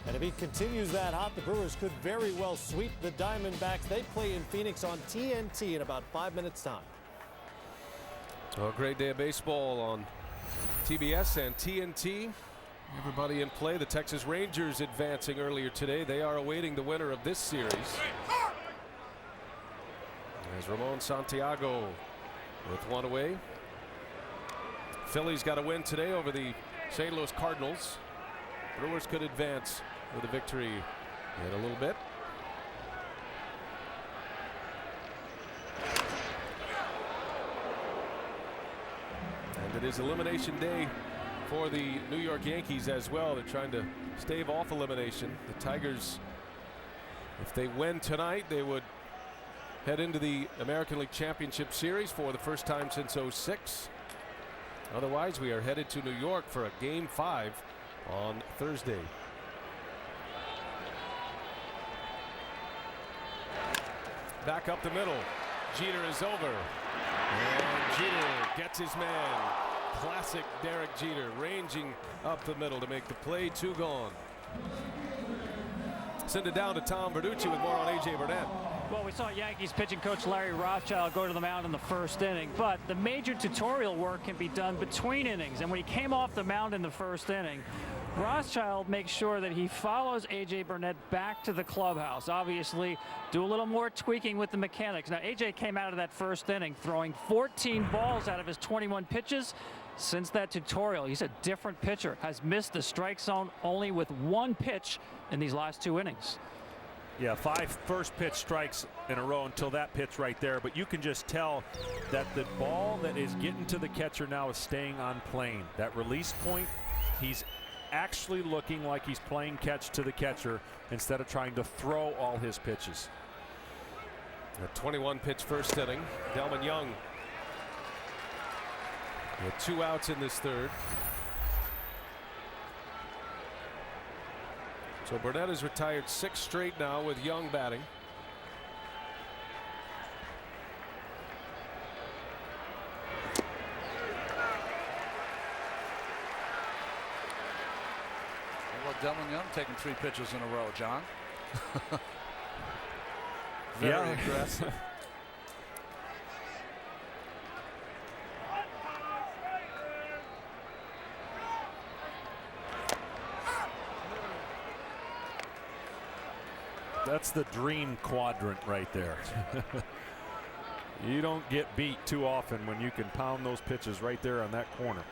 And if he continues that hot, the Brewers could very well sweep the Diamondbacks. They play in Phoenix on TNT in about 5 minutes time. Well, a great day of baseball on TBS and TNT. Everybody in play. The Texas Rangers advancing earlier today. They are awaiting the winner of this series. As Ramon Santiago with 1 away. Phillies got a win today over the St. Louis Cardinals. Brewers could advance with a victory in a little bit. And it is elimination day for the New York Yankees as well. They're trying to stave off elimination. The Tigers, if they win tonight, they would head into the American League Championship Series for the first time since '06. Otherwise, we are headed to New York for a Game 5 on Thursday. Back up the middle. Jeter is over. And Jeter gets his man. Classic Derek Jeter ranging up the middle to make the play. 2 gone. Send it down to Tom Verducci with more on A.J. Burnett. Well, we saw Yankees pitching coach Larry Rothschild go to the mound in the first inning, but the major tutorial work can be done between innings. And when he came off the mound in the first inning, Rothschild makes sure that he follows A.J. Burnett back to the clubhouse. Obviously, do a little more tweaking with the mechanics. Now, A.J. came out of that first inning throwing 14 balls out of his 21 pitches. Since that tutorial, he's a different pitcher, has missed the strike zone only with one pitch in these last 2 innings. Yeah, 5 first pitch strikes in a row until that pitch right there. But you can just tell that the ball that is getting to the catcher now is staying on plane. That release point, he's actually looking like he's playing catch to the catcher instead of trying to throw all his pitches. A 21 pitch first inning. Delman Young with 2 outs in this third. So Burnett has retired 6 straight now with Young batting. Well, Delman Young taking 3 pitches in a row, John. Very aggressive. That's the dream quadrant right there. You don't get beat too often when you can pound those pitches right there on that corner.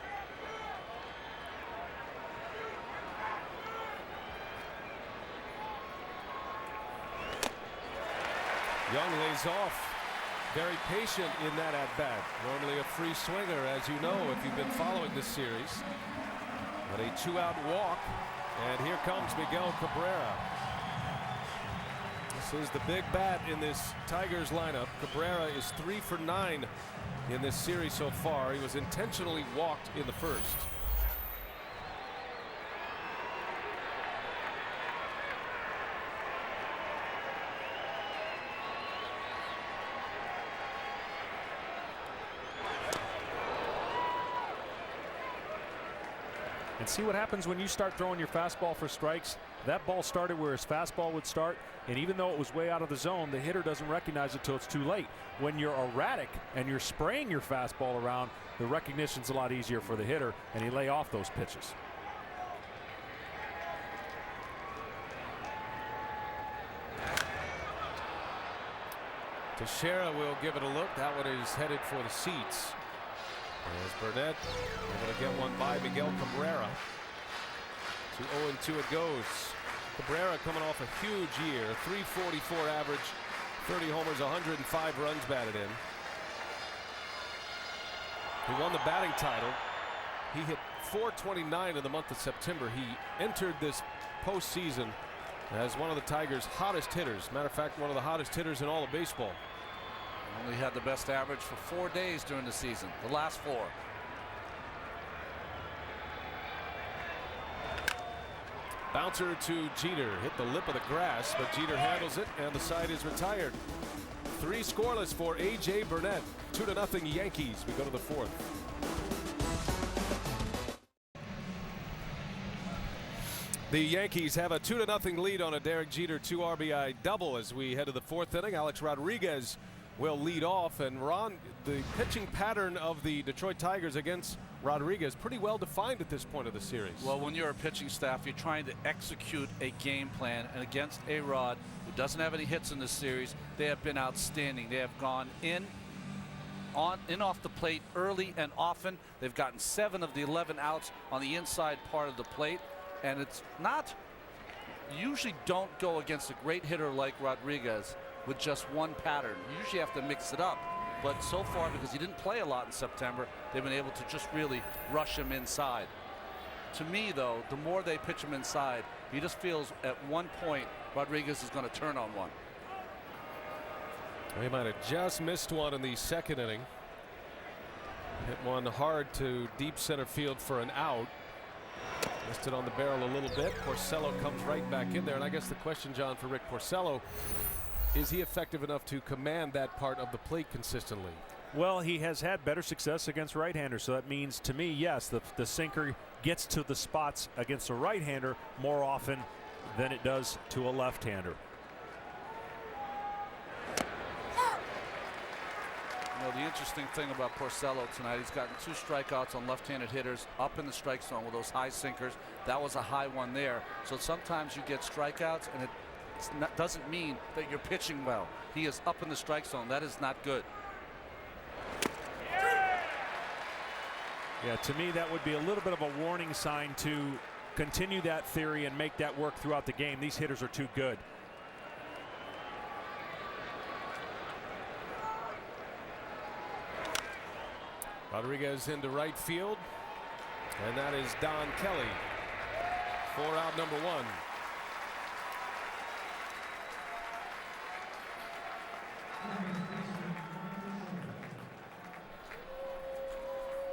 Young lays off. Very patient in that at-bat. Normally a free swinger, as you know, if you've been following this series. But a 2-out walk, and here comes Miguel Cabrera. This is the big bat in this Tigers lineup. Cabrera is 3 for 9 in this series so far. He was intentionally walked in the first. And see what happens when you start throwing your fastball for strikes. That ball started where his fastball would start, and even though it was way out of the zone, the hitter doesn't recognize it till it's too late. When you're erratic and you're spraying your fastball around, the recognition's a lot easier for the hitter, and he lay off those pitches. Teixeira will give it a look. That one is headed for the seats. As Burnett able to get one by Miguel Cabrera. To 0-2 it goes. Cabrera coming off a huge year. 344 average, 30 homers, 105 runs batted in. He won the batting title. He hit .429 in the month of September. He entered this postseason as one of the Tigers' hottest hitters. Matter of fact, one of the hottest hitters in all of baseball. Only had the best average for 4 days during the season, the last 4. Bouncer to Jeter, hit the lip of the grass, but Jeter handles it, and the side is retired. 3 scoreless for A.J. Burnett. 2-0 Yankees. We go to the 4th. The Yankees have a 2-0 lead on a Derek Jeter 2 RBI double as we head to the 4th inning. Alex Rodriguez will lead off, and Ron, the pitching pattern of the Detroit Tigers against Rodriguez pretty well defined at this point of the series. Well, when you're a pitching staff, you're trying to execute a game plan, and against A-Rod, who doesn't have any hits in this series, they have been outstanding. They have gone in off the plate early and often. They've gotten 7 of the 11 outs on the inside part of the plate, and it's not, you usually don't go against a great hitter like Rodriguez with just one pattern. You usually have to mix it up. But so far, because he didn't play a lot in September, they've been able to just really rush him inside. To me, though, the more they pitch him inside, he just feels at one point Rodriguez is going to turn on one. He might have just missed one in the 2nd inning. Hit one hard to deep center field for an out. Missed it on the barrel a little bit. Porcello comes right back in there. And I guess the question, John, for Rick Porcello, is he effective enough to command that part of the plate consistently? Well, he has had better success against right-handers, so that means to me, yes, the sinker gets to the spots against a right-hander more often than it does to a left-hander. You know, the interesting thing about Porcello tonight, he's gotten 2 strikeouts on left-handed hitters up in the strike zone with those high sinkers. That was a high one there. So sometimes you get strikeouts, and it doesn't mean that you're pitching well. He is up in the strike zone. That is not good. Yeah, to me, that would be a little bit of a warning sign to continue that theory and make that work throughout the game. These hitters are too good. Rodriguez into right field, and that is Don Kelly for out number 1.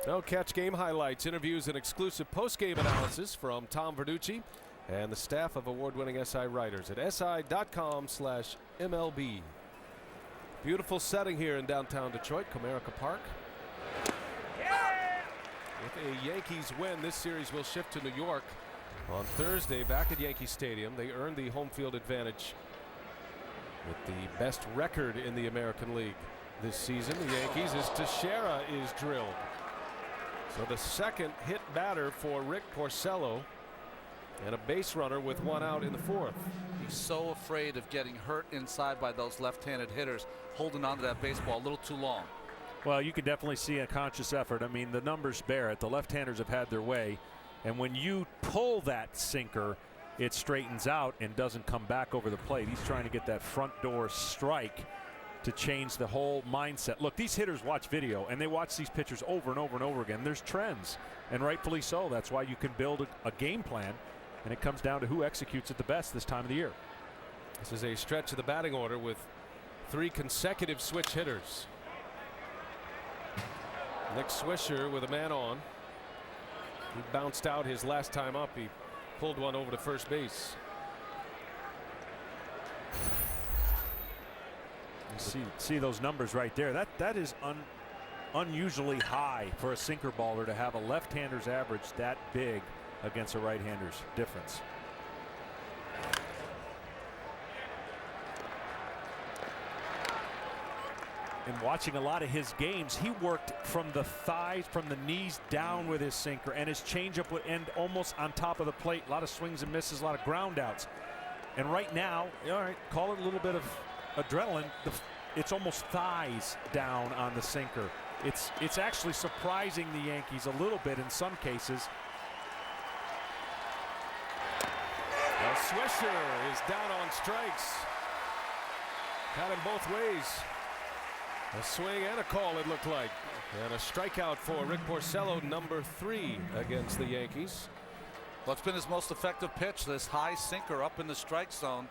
No catch game highlights, interviews, and exclusive post-game analysis from Tom Verducci and the staff of award-winning SI writers at si.com/MLB. Beautiful setting here in downtown Detroit, Comerica Park. With a Yankees win, this series will shift to New York on Thursday back at Yankee Stadium. They earned the home field advantage with the best record in the American League this season. The Yankees, as Teixeira is drilled. So the second hit batter for Rick Porcello, and a base runner with 1 out in the 4th. He's so afraid of getting hurt inside by those left-handed hitters, holding onto that baseball a little too long. Well, you can definitely see a conscious effort. I mean, the numbers bear it. The left-handers have had their way, and when you pull that sinker, it straightens out and doesn't come back over the plate. He's trying to get that front door strike to change the whole mindset. Look, these hitters watch video, and they watch these pitchers over and over and over again. There's trends, and rightfully so. That's why you can build a game plan, and it comes down to who executes it the best this time of the year. This is a stretch of the batting order with 3 consecutive switch hitters. Nick Swisher with a man on. He bounced out his last time up. He pulled one over to first base. See those numbers right there. That is unusually high for a sinker baller to have a left-hander's average that big against a right-hander's difference. And watching a lot of his games, he worked from the thighs, from the knees down with his sinker, and his changeup would end almost on top of the plate. A lot of swings and misses, a lot of ground outs. And right now, all right, call it a little bit of adrenaline. It's almost thighs down on the sinker. It's actually surprising the Yankees a little bit in some cases. Well, Swisher is down on strikes. Had him both ways. A swing and a call, it looked like. And a strikeout for Rick Porcello, number 3 against the Yankees. Well, it's been his most effective pitch, this high sinker up in the strike zone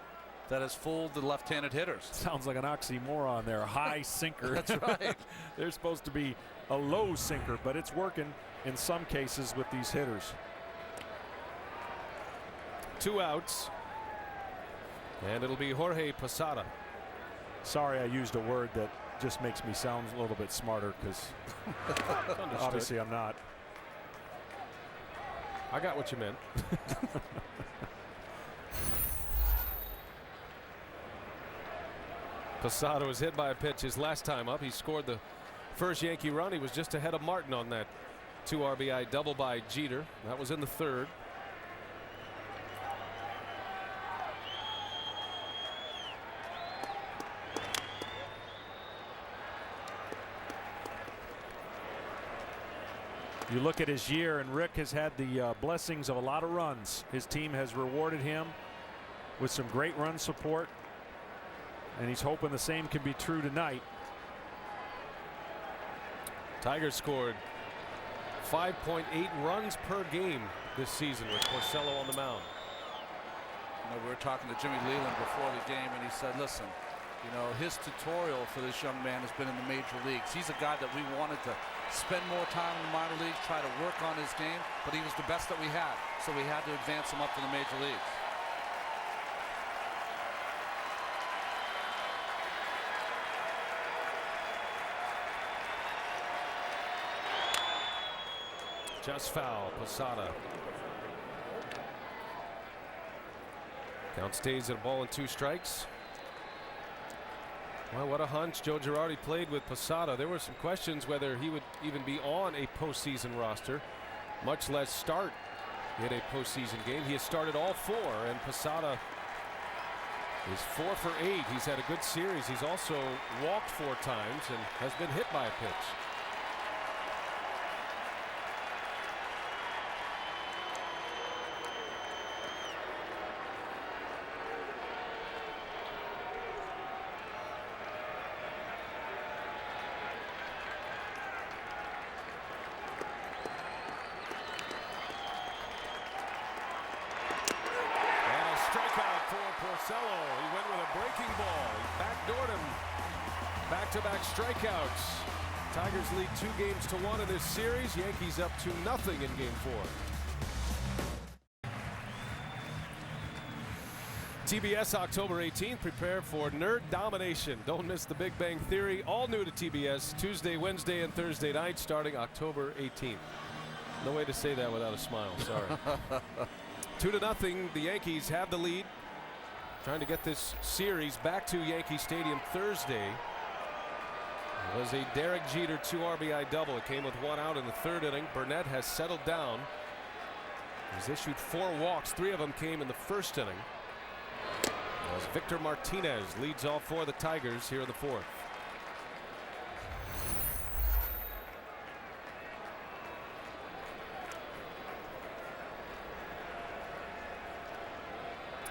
that has fooled the left-handed hitters. Sounds like an oxymoron there. High sinker. That's right. There's supposed to be a low sinker, but it's working in some cases with these hitters. 2 outs. And it'll be Jorge Posada. Sorry I used a word that just makes me sound a little bit smarter, because obviously I'm not. I got what you meant. Posada was hit by a pitch his last time up. He scored the first Yankee run. He was just ahead of Martin on that 2 RBI double by Jeter. That was in the 3rd. You look at his year, and Rick has had the blessings of a lot of runs. His team has rewarded him with some great run support, and he's hoping the same can be true tonight. Tigers scored 5.8 runs per game this season with Porcello on the mound. You know, we were talking to Jimmy Leland before the game, and he said, listen, you know, his tutorial for this young man has been in the major leagues. He's a guy that we wanted to spend more time in the minor leagues, try to work on his game, but he was the best that we had, so we had to advance him up to the major leagues. Just foul, Posada. Count stays at a ball and 2 strikes. Well, what a hunch. Joe Girardi played with Posada. There were some questions whether he would even be on a postseason roster, much less start in a postseason game. He has started all 4, and Posada is 4 for 8. He's had a good series. He's also walked 4 times and has been hit by a pitch. He went with a breaking ball. He backdoored him. Back-to-back strikeouts. Tigers lead 2-1 in this series. Yankees up 2-0 in Game 4. TBS October 18th. Prepare for nerd domination. Don't miss The Big Bang Theory. All new to TBS Tuesday, Wednesday, and Thursday night starting October 18th. No way to say that without a smile. Sorry. 2-0. The Yankees have the lead. Trying to get this series back to Yankee Stadium Thursday. It was a Derek Jeter 2 RBI double. It came with 1 out in the 3rd inning. Burnett has settled down. He's issued 4 walks. 3 of them came in the 1st inning. As Victor Martinez leads all 4 of the Tigers here in the 4th.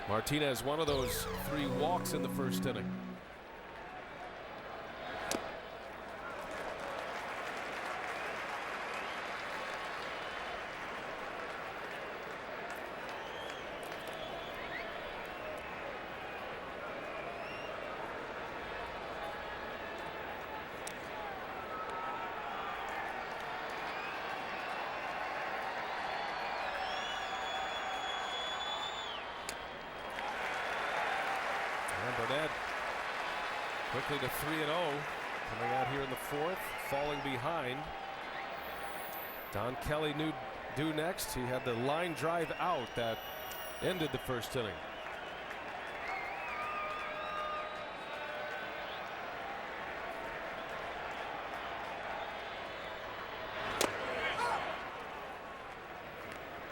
Martinez, one of those 3 walks in the 1st inning. Burnett quickly to 3-0, coming out here in the 4th, falling behind. Don Kelly knew due next. He had the line drive out that ended the 1st inning.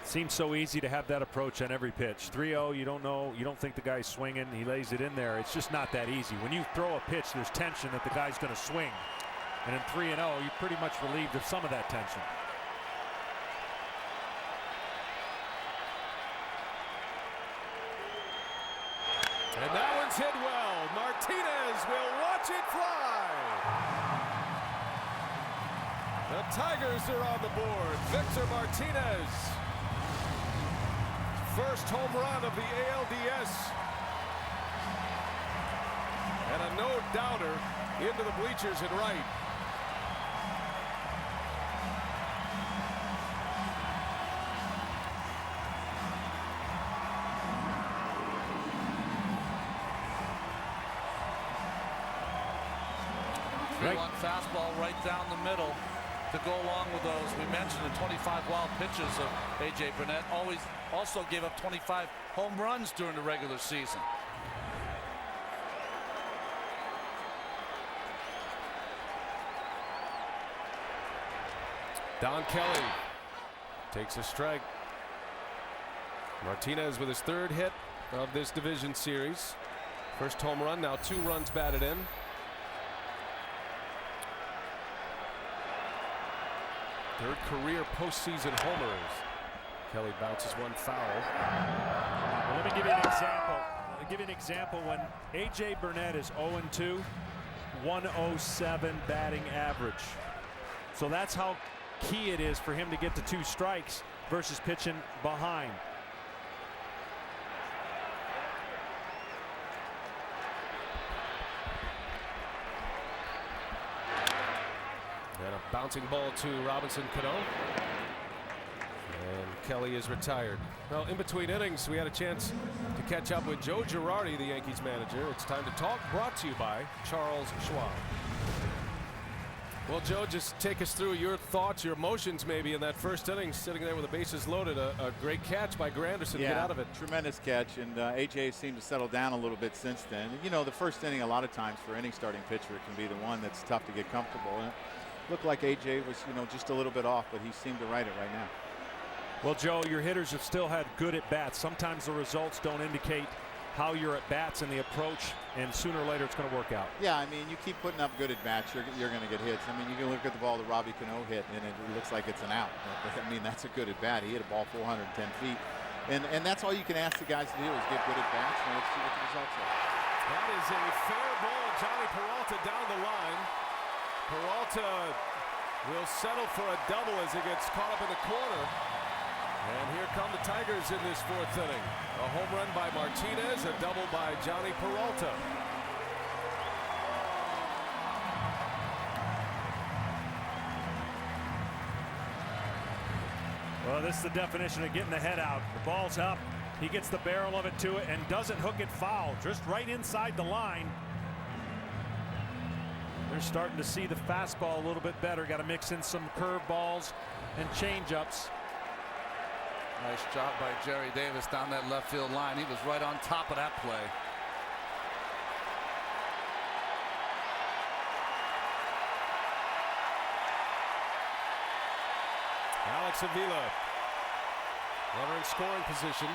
Seems so easy to have that approach on every pitch. 3-0, you don't know, you don't think the guy's swinging. He lays it in there. It's just not that easy. When you throw a pitch, there's tension that the guy's going to swing. And in 3-0, you're pretty much relieved of some of that tension. And that one's hit well. Martinez will watch it fly. The Tigers are on the board. Victor Martinez. First home run of the ALDS. And a no-doubter into the bleachers at right. One fastball right down the middle to go along with those. We mentioned the 25 wild pitches of A.J. Burnett. Also gave up 25 home runs during the regular season. Don Kelly takes a strike. Martinez with his 3rd hit of this division series. First home run, now 2 runs batted in. Third career postseason homers. Kelly bounces one foul. Well, let me give you an example. I'll give you an example. When A.J. Burnett is 0-2, 107 batting average. So that's how key it is for him to get to 2 strikes versus pitching behind. And a bouncing ball to Robinson Cano. And Kelly is retired. Well, in between innings, we had a chance to catch up with Joe Girardi, the Yankees manager. It's time to talk, brought to you by Charles Schwab. Well, Joe, just take us through your thoughts, your emotions maybe in that first inning, sitting there with the bases loaded. A great catch by Granderson to get out of it. Tremendous catch, and A.J. seemed to settle down a little bit since then. You know, the first inning a lot of times for any starting pitcher can be the one that's tough to get comfortable. And it looked like A.J. was, you know, just a little bit off, but he seemed to right it right now. Well, Joe, your hitters have still had good at-bats. Sometimes the results don't indicate how your at-bats and the approach, and sooner or later it's going to work out. Yeah, I mean, you keep putting up good at-bats, you're going to get hits. I mean, you can look at the ball that Robbie Cano hit, and it looks like it's an out. I mean, that's a good at-bat. He hit a ball 410 feet. And that's all you can ask the guys to do is get good at-bats, and let's see what the results are. That is a fair ball. Johnny Peralta down the line. Peralta will settle for a double as he gets caught up in the corner. And here come the Tigers in this fourth inning. A home run by Martinez, a double by Johnny Peralta. Well, this is the definition of getting the head out. The ball's up. He gets the barrel of it to it and doesn't hook it foul. Just right inside the line. They're starting to see the fastball a little bit better. Got to mix in some curveballs and changeups. Nice job by Jerry Davis down that left field line. He was right on top of that play. Alex Avila, runner in scoring position.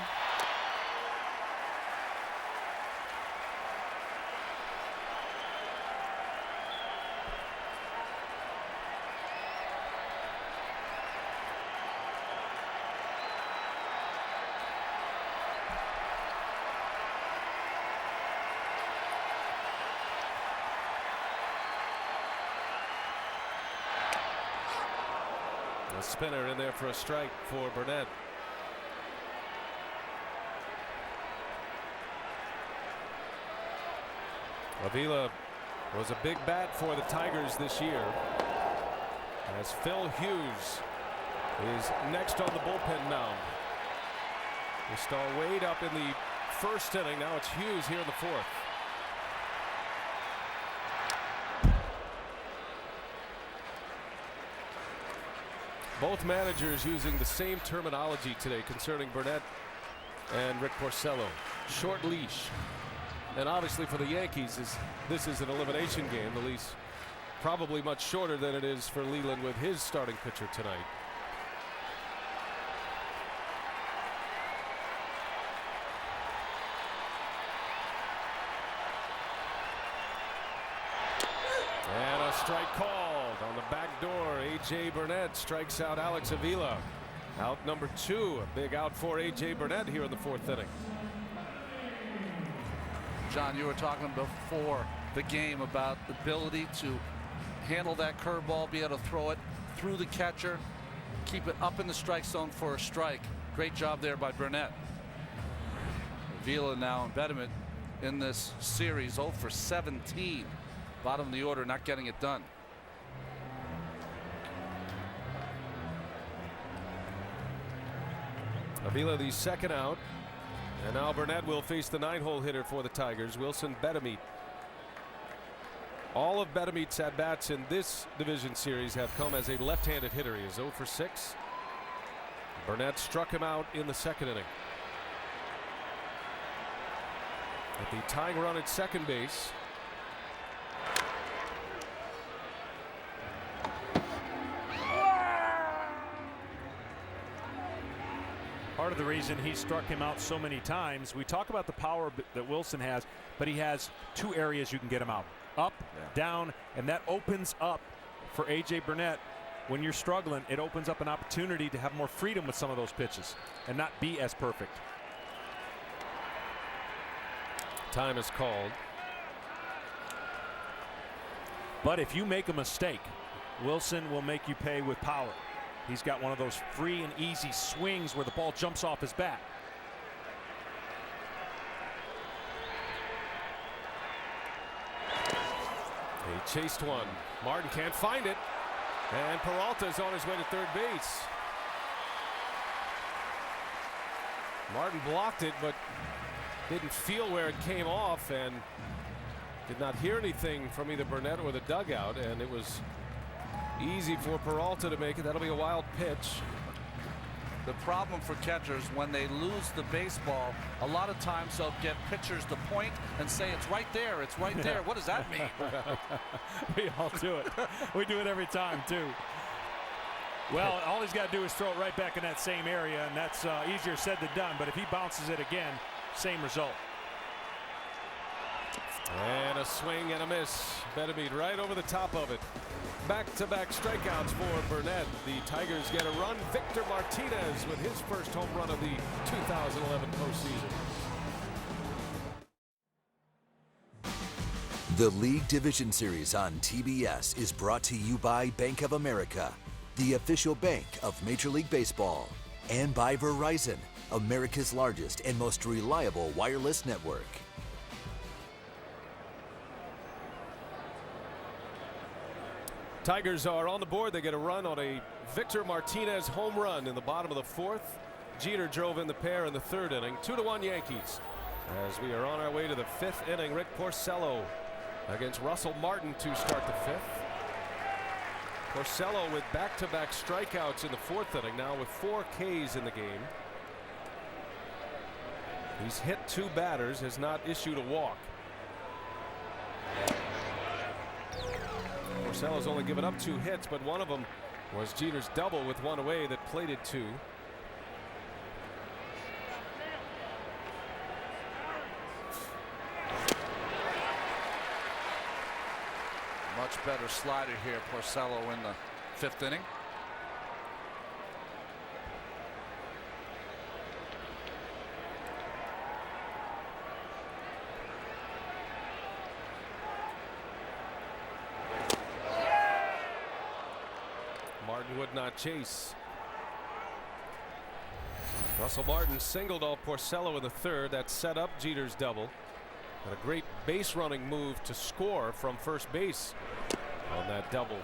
A spinner in there for a strike for Burnett. Avila was a big bat for the Tigers this year, as Phil Hughes is next on the bullpen mound. We start Wade up in the first inning. Now it's Hughes here in the fourth. Both managers using the same terminology today concerning Burnett and Rick Porcello. Short leash. And obviously for the Yankees, this is an elimination game. The leash probably much shorter than it is for Leland with his starting pitcher tonight. And a strike called on the back door. A.J. Burnett strikes out Alex Avila. Out number 2. A big out for A.J. Burnett here in the fourth inning. John, you were talking before the game about the ability to handle that curveball, be able to throw it through the catcher, keep it up in the strike zone for a strike. Great job there by Burnett. Avila now impediment in this series, 0 for 17. Bottom of the order, not getting it done. Avila the second out. And now Burnett will face the 9-hole hitter for the Tigers, Wilson Betemit. All of Betemit's at-bats in this division series have come as a left-handed hitter. He is 0 for 6. Burnett struck him out in the second inning. At the tying run at second base. Part of the reason he struck him out so many times, we talk about the power that Wilson has, but he has 2 areas you can get him out. Up, down, and that opens up for A.J. Burnett. When you're struggling, it opens up an opportunity to have more freedom with some of those pitches and not be as perfect. Time is called. But if you make a mistake, Wilson will make you pay with power. He's got one of those free and easy swings where the ball jumps off his bat. He chased one. Martin can't find it. And Peralta's on his way to third base. Martin blocked it, but didn't feel where it came off and did not hear anything from either Burnett or the dugout. And it was Easy for Peralta to make it. That'll be a wild pitch. The problem for catchers, when they lose the baseball, a lot of times they'll get pitchers to point and say, it's right there, it's right there. What does that mean? We all do it. We do it every time, too. Well, all he's got to do is throw it right back in that same area, and that's easier said than done. But if he bounces it again, same result. And a swing and a miss. Betemeed right over the top of it. Back-to-back strikeouts for Burnett. The Tigers get a run. Victor Martinez with his first home run of the 2011 postseason. The League Division Series on TBS is brought to you by Bank of America, the official bank of Major League Baseball, and by Verizon, America's largest and most reliable wireless network. Tigers are on the board. They get a run on a Victor Martinez home run in the bottom of the fourth. Jeter drove in the pair in the third inning. 2-1 Yankees. As we are on our way to the fifth inning, Rick Porcello against Russell Martin to start the fifth. Porcello with back-to-back strikeouts in the fourth inning, now with 4 Ks in the game. He's hit 2 batters, has not issued a walk. Porcello's only given up 2 hits, but one of them was Jeter's double with 1 away that plated 2. Much better slider here, Porcello, in the fifth inning. Martin would not chase. Russell Martin singled off Porcello in the third. That set up Jeter's double. And a great base running move to score from first base on that double.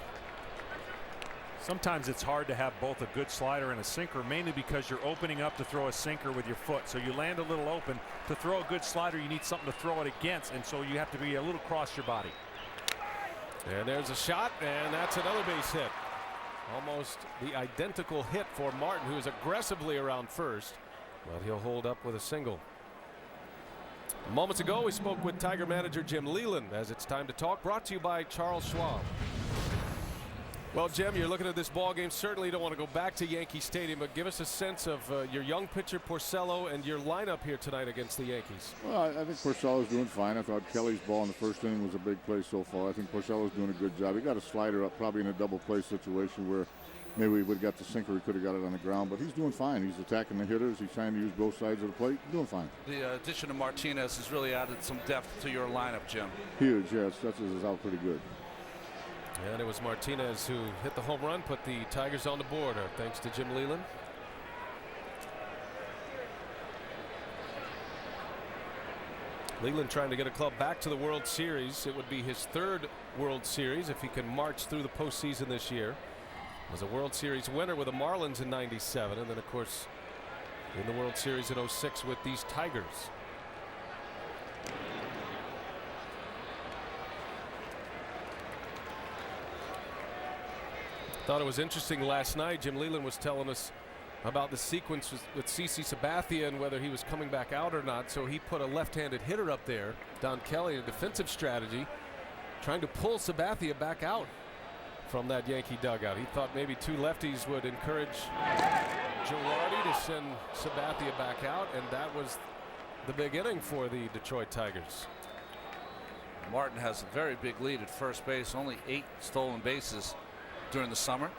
Sometimes it's hard to have both a good slider and a sinker, mainly because you're opening up to throw a sinker with your foot. So you land a little open. To throw a good slider, you need something to throw it against, and so you have to be a little cross your body. And there's a shot, and that's another base hit. Almost the identical hit for Martin, who is aggressively around first, but he'll hold up with a single. Moments ago, we spoke with Tiger manager Jim Leyland, as it's time to talk, brought to you by Charles Schwab. Well, Jim, you're looking at this ball game. Certainly don't want to go back to Yankee Stadium, but give us a sense of your young pitcher Porcello and your lineup here tonight against the Yankees. Well, I think Porcello's doing fine. I thought Kelly's ball in the first inning was a big play so far. I think Porcello's doing a good job. He got a slider up probably in a double play situation where maybe we would have got the sinker. He could have got it on the ground, but he's doing fine. He's attacking the hitters. He's trying to use both sides of the plate. He's doing fine. The addition of Martinez has really added some depth to your lineup, Jim. Huge, yes. That's out pretty good. And it was Martinez who hit the home run, put the Tigers on the board, thanks to Jim Leyland. Leyland trying to get a club back to the World Series. It would be his 3rd World Series if he can march through the postseason this year. Was a World Series winner with the Marlins in '97, and then of course in the World Series in '06 with these Tigers. Thought it was interesting last night. Jim Leyland was telling us about the sequence with CC Sabathia and whether he was coming back out or not. So he put a left-handed hitter up there, Don Kelly, a defensive strategy, trying to pull Sabathia back out from that Yankee dugout. He thought maybe 2 lefties would encourage Girardi to send Sabathia back out, and that was the big inning for the Detroit Tigers. Martin has a very big lead at first base, only 8 stolen bases during the summer.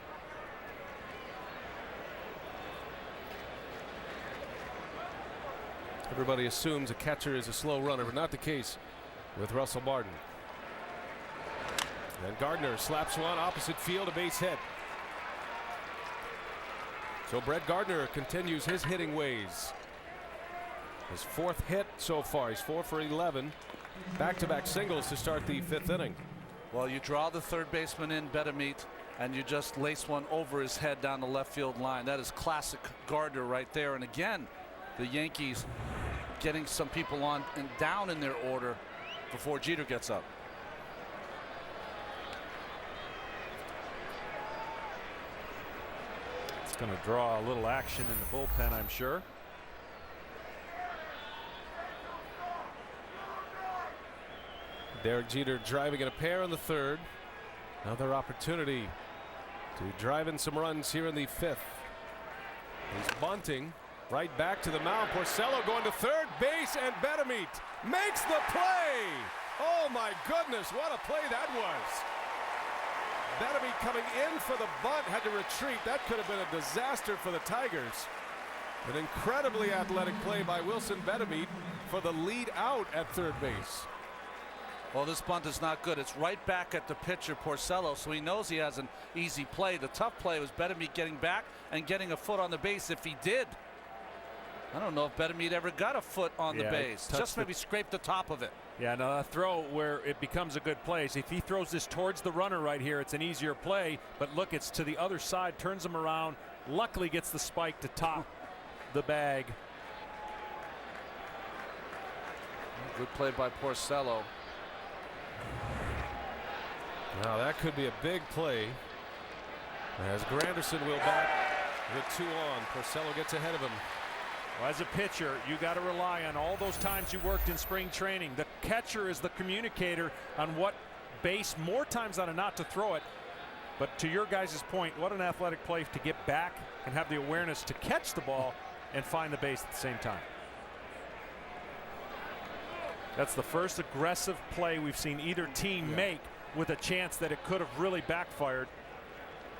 Everybody assumes a catcher is a slow runner, but not the case with Russell Martin. And Gardner slaps one opposite field, a base hit. So Brett Gardner continues his hitting ways. His 4th hit so far. He's 4 for 11. Back-to-back singles to start the 5th inning. Well, you draw the third baseman in, Betemeed, and you just lace one over his head down the left field line. That is classic Gardner right there. And again, the Yankees getting some people on and down in their order before Jeter gets up. going to draw a little action in the bullpen, I'm sure. Derek Jeter driving in a pair in the third. Another opportunity to drive in some runs here in the fifth. He's bunting right back to the mound. Porcello going to third base, and Betemit makes the play. Oh my goodness, what a play that was. Betemit coming in for the bunt, had to retreat. That could have been a disaster for the Tigers. An incredibly athletic play by Wilson Betemit for the lead out at third base. Well, this bunt is not good. It's right back at the pitcher, Porcello, so he knows he has an easy play. The tough play was Betemit getting back and getting a foot on the base. If he did, I don't know if Betemit ever got a foot on the base. Just maybe scraped the top of it. Yeah, now a throw where it becomes a good play. If he throws this towards the runner right here, it's an easier play. But look, it's to the other side, turns him around, luckily gets the spike to top the bag. Good play by Porcello. Now that could be a big play as Granderson will bat with 2 on. Porcello gets ahead of him. Well, as a pitcher, you got to rely on all those times you worked in spring training. The catcher is the communicator on what base, more times than not to throw it. But to your guys' point, what an athletic play to get back and have the awareness to catch the ball and find the base at the same time. That's the first aggressive play we've seen either team make with a chance that it could have really backfired.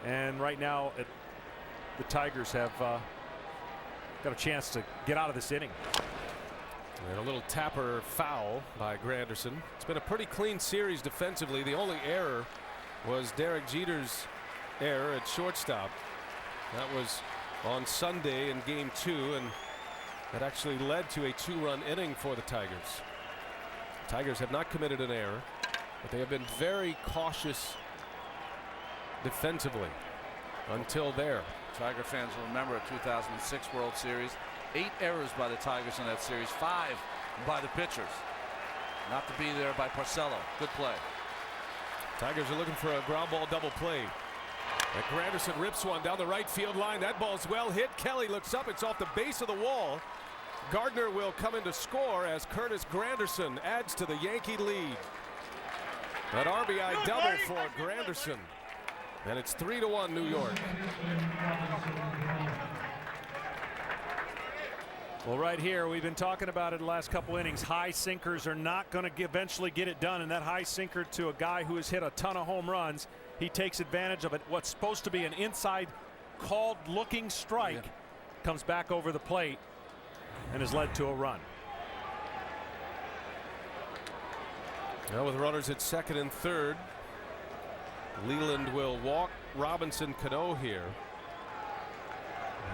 And right now the Tigers have got a chance to get out of this inning. And a little tapper foul by Granderson. It's been a pretty clean series defensively. The only error was Derek Jeter's error at shortstop. That was on Sunday in game 2, and that actually led to a 2-run inning for the Tigers. Tigers have not committed an error, but they have been very cautious defensively until there. Tiger fans will remember a 2006 World Series. 8 errors by the Tigers in that series, 5 by the pitchers. Not to be there by Porcello. Good play. Tigers are looking for a ground ball double play. And Granderson rips one down the right field line. That ball's well hit. Kelly looks up. It's off the base of the wall. Gardner will come in to score as Curtis Granderson adds to the Yankee lead. An RBI double for Granderson. And it's 3-1 New York. Well, right here, we've been talking about it the last couple innings. High sinkers are not going to eventually get it done, and that high sinker to a guy who has hit a ton of home runs, he takes advantage of it. What's supposed to be an inside called looking strike comes back over the plate and has led to a run. Now with runners at second and third, Leland will walk Robinson Cano here.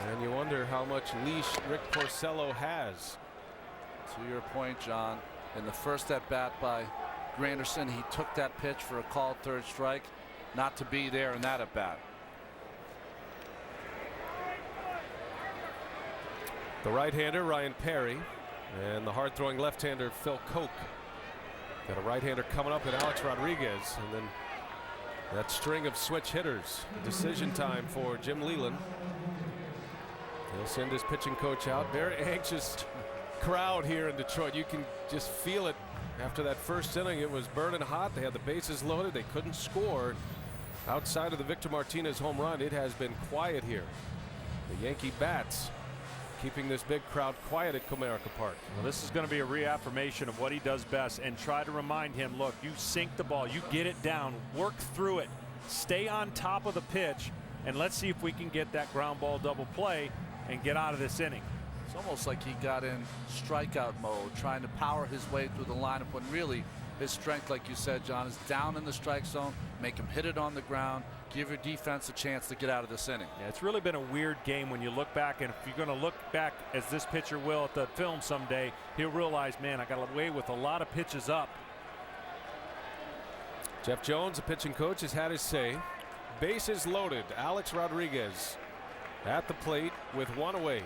And you wonder how much leash Rick Porcello has. To your point, John, in the first at bat by Granderson, he took that pitch for a called third strike, not to be there in that at bat. The right-hander Ryan Perry and the hard-throwing left-hander Phil Koch. Got a right-hander coming up in Alex Rodriguez, and then that string of switch hitters. Decision time for Jim Leland. He'll send his pitching coach out. Very anxious crowd here in Detroit. You can just feel it after that first inning. It was burning hot. They had the bases loaded. They couldn't score. Outside of the Victor Martinez home run, it has been quiet here. The Yankee bats keeping this big crowd quiet at Comerica Park. Well, this is going to be a reaffirmation of what he does best, and try to remind him, look, you sink the ball, you get it down, work through it, stay on top of the pitch, and let's see if we can get that ground ball double play and get out of this inning. It's almost like he got in strikeout mode, trying to power his way through the lineup, when really his strength, like you said, John, is down in the strike zone. Make him hit it on the ground, give your defense a chance to get out of this inning. Yeah, it's really been a weird game when you look back, and if you're going to look back, as this pitcher will at the film someday, he'll realize, man, I got away with a lot of pitches up. Jeff Jones, the pitching coach, has had his say. Bases loaded. Alex Rodriguez at the plate with one away.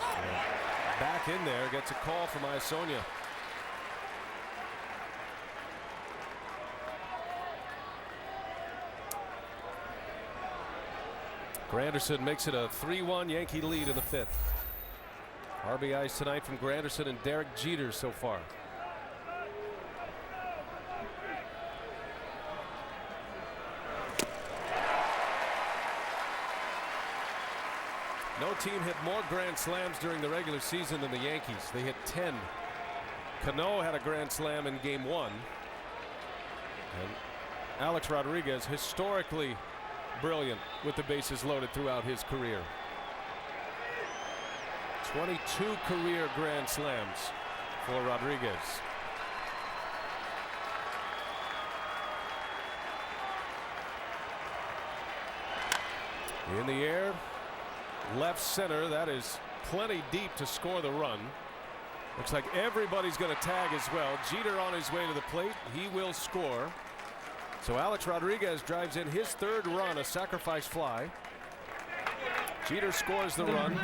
And back in there, gets a call from Iasonia. Granderson makes it a 3-1 Yankee lead in the 5th. RBIs tonight from Granderson and Derek Jeter so far. No team hit more grand slams during the regular season than the Yankees. They hit 10. Cano had a grand slam in game 1. And Alex Rodriguez, historically brilliant with the bases loaded throughout his career. 22 career grand slams for Rodriguez. In the air, left center. That is plenty deep to score the run. Looks like everybody's going to tag as well. Jeter on his way to the plate. He will score. So Alex Rodriguez drives in his 3rd run, a sacrifice fly. Jeter scores the run.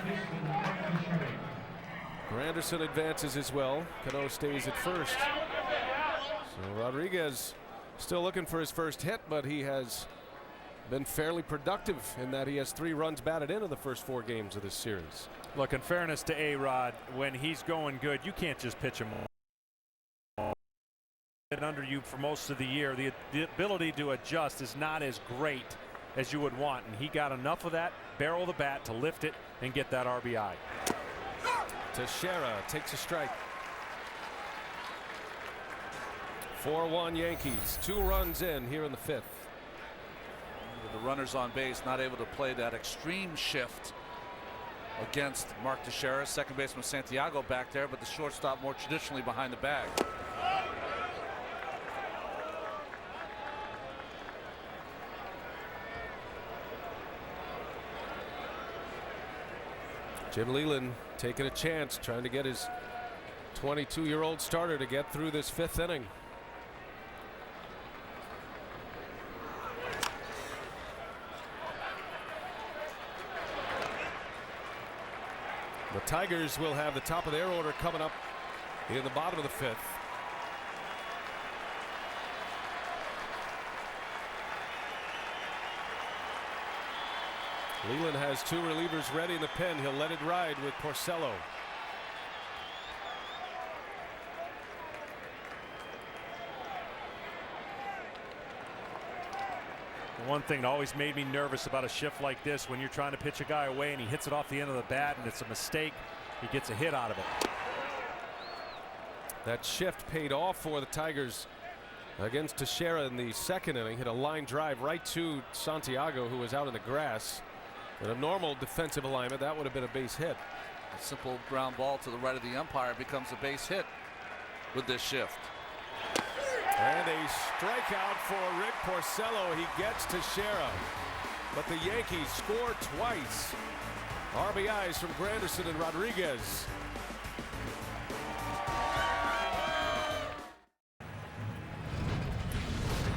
Granderson advances as well. Cano stays at first. So Rodriguez still looking for his first hit, but he has been fairly productive in that he has 3 runs batted in the first 4 games of this series. Look, in fairness to A-Rod, when he's going good, you can't just pitch him under you for most of the year. The ability to adjust is not as great as you would want, and he got enough of that barrel of the bat to lift it and get that RBI. Teixeira takes a strike. 4-1 Yankees. 2 runs in here in the 5th. The runners on base not able to play that extreme shift against Mark Teixeira. Second baseman Santiago back there, but the shortstop more traditionally behind the bag. Jim Leland taking a chance, trying to get his 22-year-old starter to get through this 5th inning. The Tigers will have the top of their order coming up in the bottom of the 5th. Leland has 2 relievers ready in the pen. He'll let it ride with Porcello. One thing that always made me nervous about a shift like this, when you're trying to pitch a guy away and he hits it off the end of the bat and it's a mistake, he gets a hit out of it. That shift paid off for the Tigers against Teixeira in the 2nd inning. Hit a line drive right to Santiago, who was out in the grass. In a normal defensive alignment, that would have been a base hit. A simple ground ball to the right of the umpire becomes a base hit with this shift. And a strikeout for Rick Porcello. He gets Teixeira, but the Yankees score twice. RBIs from Granderson and Rodriguez.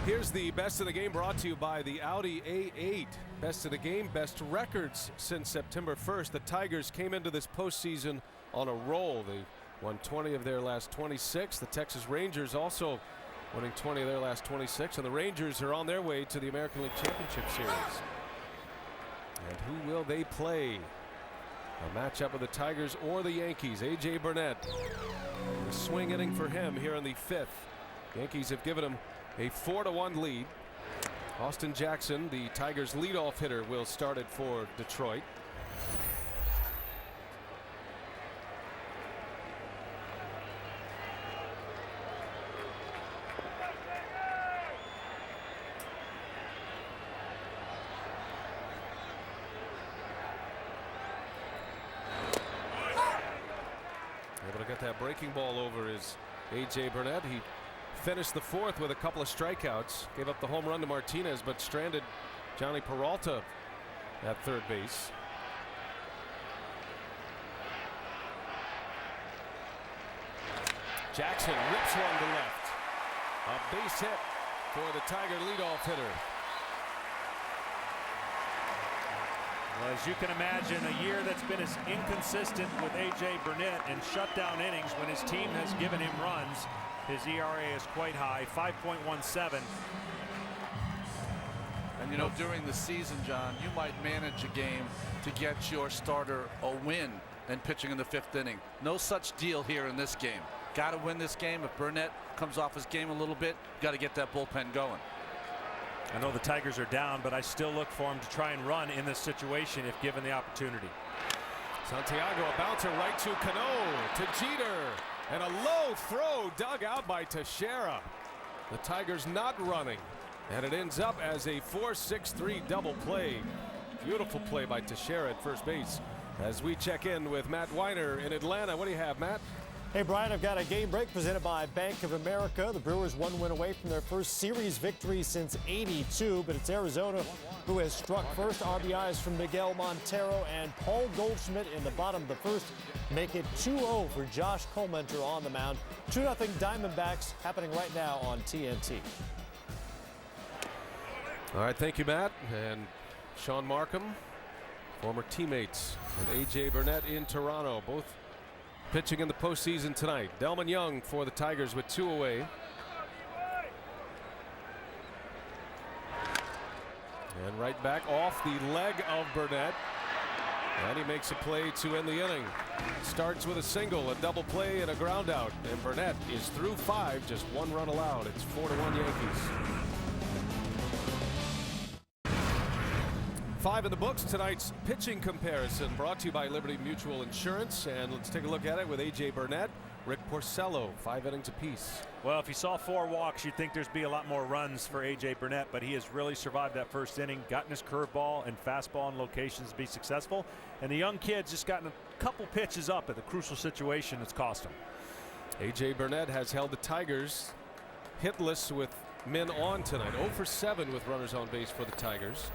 Here's the best of the game, brought to you by the Audi A8. Best of the game, best records since September 1st. The Tigers came into this postseason on a roll. They won 20 of their last 26. The Texas Rangers also winning 20 of their last 26. And the Rangers are on their way to the American League Championship Series. And who will they play? A matchup of the Tigers or the Yankees. A.J. Burnett. A swing inning for him here in the 5th. Yankees have given him a 4-1 lead. Austin Jackson, the Tigers leadoff hitter, will start it for Detroit. Able to get that breaking ball over is A.J. Burnett. He finished the 4th with a couple of strikeouts. Gave up the home run to Martinez, but stranded Johnny Peralta at 3rd base. Jackson rips one to left. A base hit for the Tiger leadoff hitter. Well, as you can imagine, a year that's been as inconsistent with A.J. Burnett in shutdown innings when his team has given him runs. His ERA is quite high, 5.17. And you know, during the season, John, you might manage a game to get your starter a win and pitching in the 5th inning. No such deal here in this game. Got to win this game. If Burnett comes off his game a little bit, got to get that bullpen going. I know the Tigers are down, but I still look for him to try and run in this situation if given the opportunity. Santiago, a bouncer right to Cano, to Jeter, and a low throw dug out by Teixeira. The Tigers not running, and it ends up as a 4-6-3 double play. Beautiful play by Teixeira at first base. As we check in with Matt Weiner in Atlanta. What do you have, Matt? Hey, Brian, I've got a game break presented by Bank of America. The Brewers 1 win away from their first series victory since '82, but it's Arizona who has struck first. RBIs from Miguel Montero and Paul Goldschmidt in the bottom of the first make it 2-0 for Josh Collmenter on the mound. 2-0 Diamondbacks happening right now on TNT. All right, thank you, Matt. And Sean Markham, former teammates with A.J. Burnett in Toronto, both pitching in the postseason tonight. Delman Young for the Tigers with 2 away. And right back off the leg of Burnett. And he makes a play to end the inning. Starts with a single, a double play, and a ground out. And Burnett is through 5, just 1 run allowed. It's 4-1 Yankees. 5 in the books. Tonight's pitching comparison brought to you by Liberty Mutual Insurance. And let's take a look at it with A.J. Burnett, Rick Porcello, 5 innings apiece. Well, if you saw 4 walks, you'd think there'd be a lot more runs for A.J. Burnett, but he has really survived that first inning, gotten his curveball and fastball in locations to be successful. And the young kid's just gotten a couple pitches up at the crucial situation that's cost him. A.J. Burnett has held the Tigers hitless with men on tonight. 0 for 7 with runners on base for the Tigers.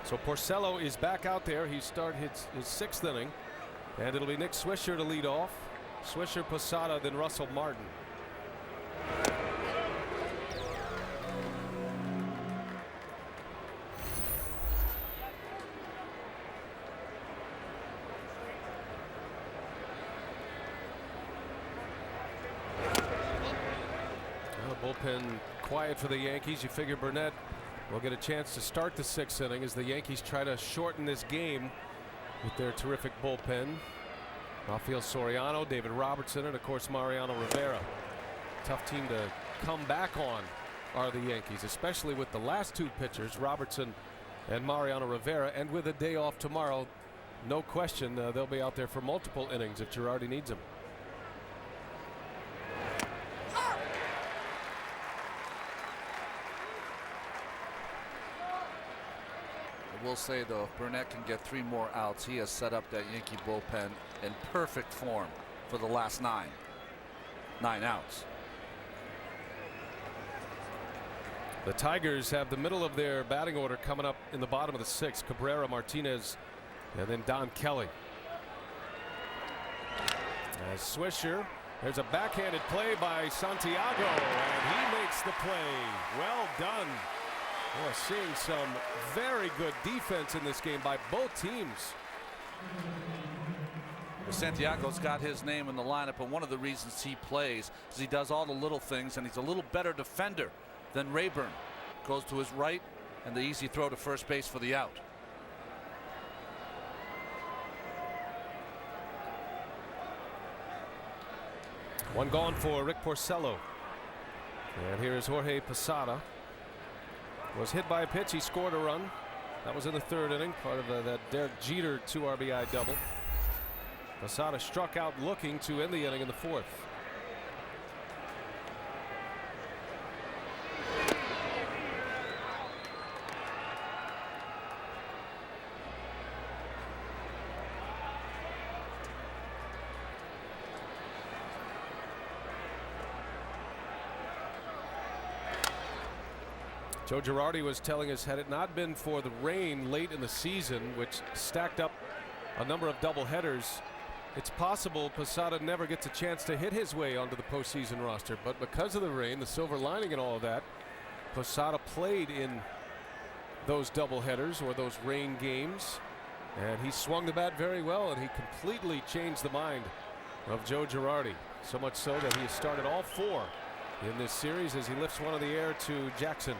So Porcello is back out there. He started his 6th inning, and it'll be Nick Swisher to lead off. Swisher, Posada, then Russell Martin. Well, the bullpen quiet for the Yankees. You figure Burnett will get a chance to start the 6th inning as the Yankees try to shorten this game with their terrific bullpen. Rafael Soriano, David Robertson, and of course Mariano Rivera. Tough team to come back on are the Yankees, especially with the last 2 pitchers, Robertson and Mariano Rivera. And with a day off tomorrow, no question they'll be out there for multiple innings if Girardi needs them. I will say, though, if Burnett can get 3 more outs, he has set up that Yankee bullpen in perfect form for the last 9 outs. The Tigers have the middle of their batting order coming up in the bottom of the 6th. Cabrera, Martinez, and then Don Kelly. As Swisher, there's a backhanded play by Santiago, and he makes the play. Well done. Well, seeing some very good defense in this game by both teams. Well, Santiago's got his name in the lineup, and one of the reasons he plays is he does all the little things, and he's a little better defender than Rayburn. Goes to his right, and the easy throw to first base for the out. One gone for Rick Porcello. And here is Jorge Posada. Was hit by a pitch. He scored a run. That was in the 3rd inning, part of that Derek Jeter 2 RBI double. Posada struck out looking to end the inning in the 4th. Joe Girardi was telling us, had it not been for the rain late in the season, which stacked up a number of doubleheaders, it's possible Posada never gets a chance to hit his way onto the postseason roster. But because of the rain, the silver lining and all of that, Posada played in those doubleheaders or those rain games, and he swung the bat very well, and he completely changed the mind of Joe Girardi. So much so that he has started all 4 in this series as he lifts one in the air to Jackson.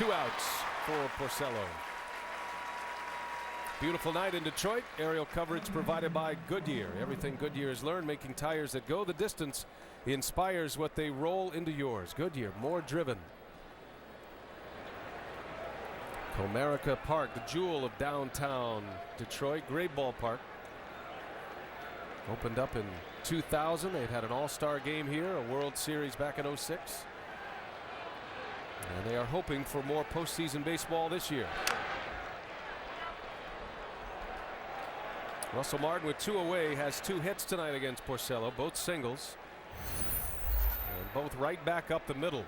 2 outs for Porcello. Beautiful night in Detroit. Aerial coverage provided by Goodyear. Everything Goodyear has learned, making tires that go the distance, inspires what they roll into yours. Goodyear, more driven. Comerica Park, the jewel of downtown Detroit. Great ballpark. Opened up in 2000. They've had an all-star game here, a World Series back in '06. And they are hoping for more postseason baseball this year. Russell Martin with 2 away has 2 hits tonight against Porcello, both singles. And both right back up the middle.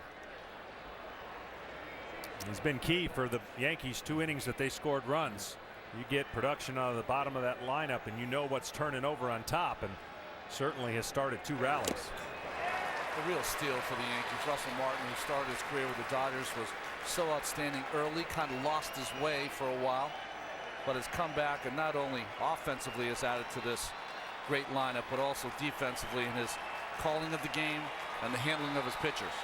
He's been key for the Yankees, 2 innings that they scored runs. You get production out of the bottom of that lineup and you know what's turning over on top, and certainly has started 2 rallies. A real steal for the Yankees. Russell Martin, who started his career with the Dodgers, was so outstanding early, kind of lost his way for a while, but has come back and not only offensively has added to this great lineup, but also defensively in his calling of the game and the handling of his pitchers.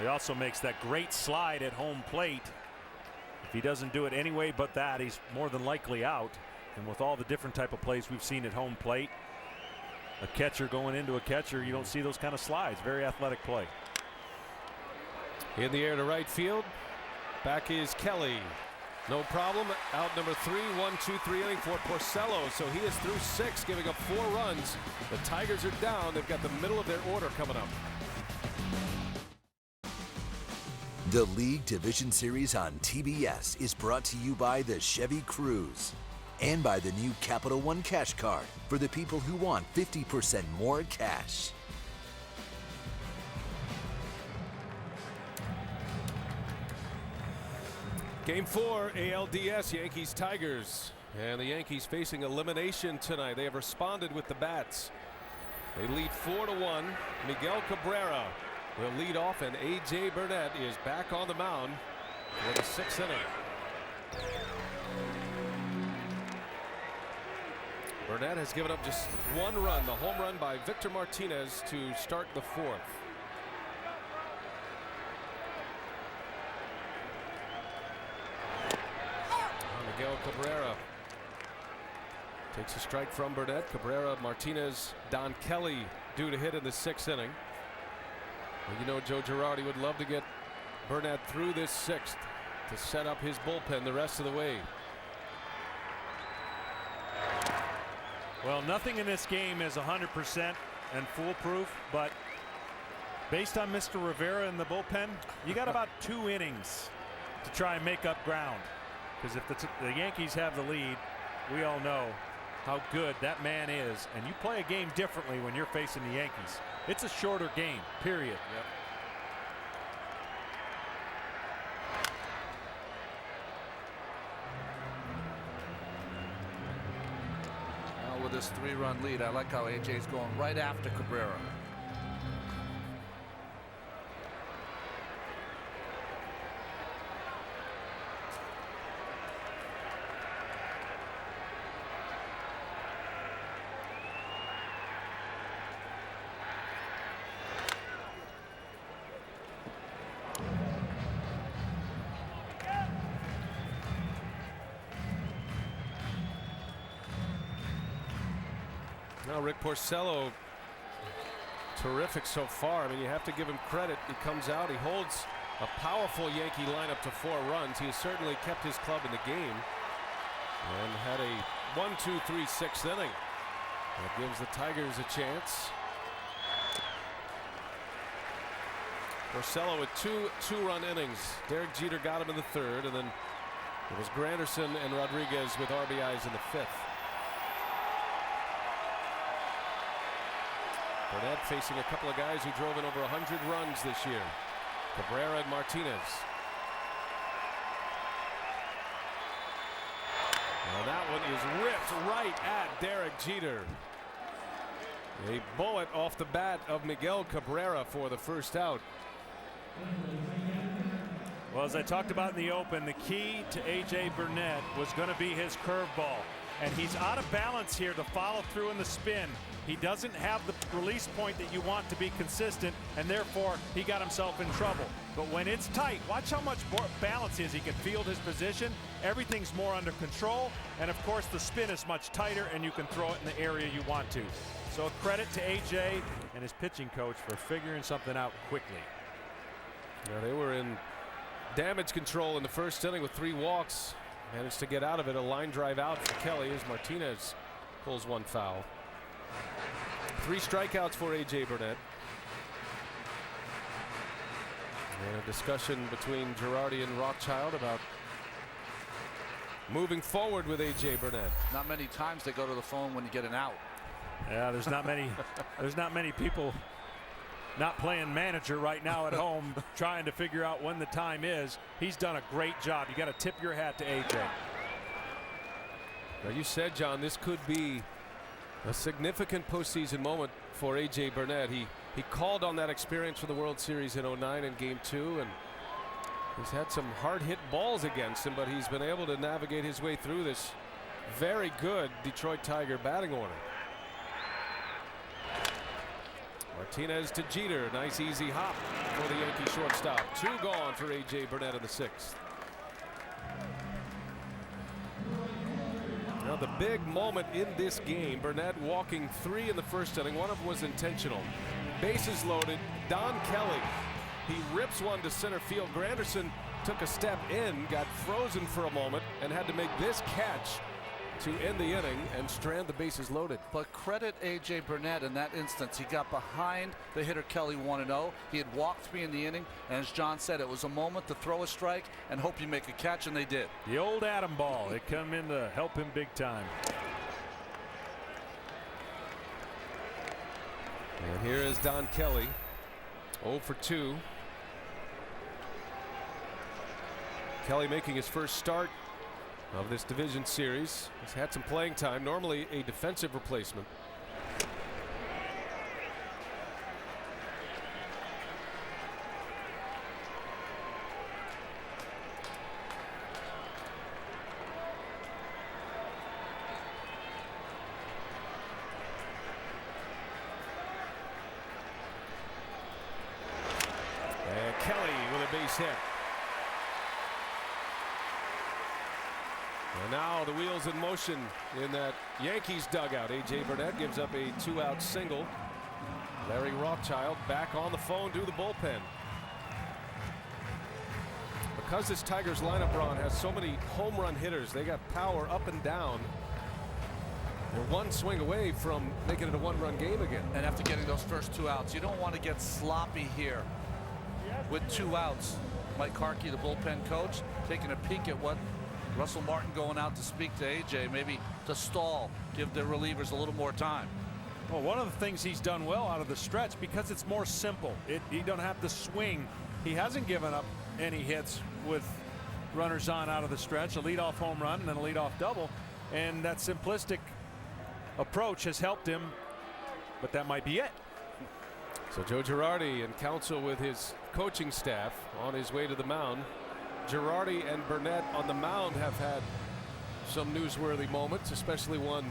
He also makes that great slide at home plate. If he doesn't do it anyway but that, he's more than likely out. And with all the different type of plays we've seen at home plate, a catcher going into a catcher, you don't see those kind of slides. Very athletic play. In the air to right field. Back is Kelly. No problem. Out number 3, 1-2-3 inning for Porcello. So he is through 6, giving up 4 runs. The Tigers are down. They've got the middle of their order coming up. The League Division Series on TBS is brought to you by the Chevy Cruze and by the new Capital One Cash Card for the people who want 50% more cash. Game 4, ALDS, Yankees Tigers. And the Yankees facing elimination tonight. They have responded with the bats. They lead 4-1. Miguel Cabrera will lead off, and A.J. Burnett is back on the mound for the 6th inning. Burnett has given up just 1 run, the home run by Victor Martinez to start the 4th. Miguel Cabrera takes a strike from Burnett. Cabrera, Martinez, Don Kelly due to hit in the 6th inning. Well, you know, Joe Girardi would love to get Burnett through this 6th to set up his bullpen the rest of the way. Well, nothing in this game is 100% and foolproof, but based on Mr. Rivera in the bullpen, you got about 2 innings to try and make up ground. Because if the Yankees have the lead, we all know how good that man is, and you play a game differently when you're facing the Yankees. It's a shorter game, period. Yep. Now with this 3-run lead, I like how AJ's going right after Cabrera. Now Rick Porcello, terrific so far. I mean, you have to give him credit. He comes out, he holds a powerful Yankee lineup to 4 runs. He has certainly kept his club in the game and had a 1-2-3 6th inning. That gives the Tigers a chance. Porcello with 2 2-run innings. Derek Jeter got him in the 3rd, and then it was Granderson and Rodriguez with RBIs in the 5th. Burnett facing a couple of guys who drove in over 100 runs this year. Cabrera and Martinez. Well, that one is ripped right at Derek Jeter. A bullet off the bat of Miguel Cabrera for the first out. Well, as I talked about in the open, the key to A.J. Burnett was going to be his curveball. and he's out of balance here to follow through in the spin. He doesn't have the release point that you want to be consistent, and therefore he got himself in trouble. But when it's tight, watch how much more balance is. He can field his position. Everything's more under control, and of course the spin is much tighter, and you can throw it in the area you want to. So credit to AJ and his pitching coach for figuring something out quickly. Yeah, they were in damage control in the first inning with 3 walks. Managed to get out of it. A line drive out for Kelly as Martinez pulls 1 foul. 3 strikeouts for AJ Burnett. And a discussion between Girardi and Rothschild about moving forward with AJ Burnett. Not many times they go to the phone when you get an out. Yeah, there's not many. There's not many people not playing manager right now at home trying to figure out when the time is. He's done a great job. You got to tip your hat to AJ. Now you said, John, this could be a significant postseason moment for AJ Burnett. He called on that experience for the World Series in '09 in Game 2, and he's had some hard hit balls against him, but he's been able to navigate his way through this very good Detroit Tiger batting order. Martinez to Jeter. Nice easy hop for the Yankee shortstop. 2 gone for AJ Burnett in the 6th. Now the big moment in this game, Burnett walking 3 in the first inning. One of them was intentional. Bases loaded. Don Kelly. He rips one to center field. Granderson took a step in, got frozen for a moment, and had to make this catch to end the inning and strand the bases loaded. But credit AJ Burnett in that instance. He got behind the hitter Kelly 1-0. He had walked 3 in the inning, and as John said, it was a moment to throw a strike and hope you make a catch, and they did. The old Adam ball. It come in to help him big time. And here is Don Kelly, 0 for 2. Kelly making his first start of this division series. He's had some playing time, normally a defensive replacement. And Kelly with a base hit. And now the wheels in motion in that Yankees dugout. AJ Burnett gives up a 2-out single. Larry Rothschild back on the phone to the bullpen. Because this Tigers lineup, Ron, has so many home run hitters, they got power up and down. They're 1 swing away from making it a 1-run game again. And after getting those first 2 outs, you don't want to get sloppy here with 2 outs. Mike Harkey, the bullpen coach, taking a peek at what Russell Martin going out to speak to AJ, maybe to stall, give their relievers a little more time. Well, one of the things he's done well out of the stretch, because it's more simple. He don't have to swing. He hasn't given up any hits with runners on out of the stretch. A leadoff home run and then a leadoff double. And that simplistic approach has helped him, but that might be it. So Joe Girardi in council with his coaching staff on his way to the mound. Girardi and Burnett on the mound have had some newsworthy moments, especially one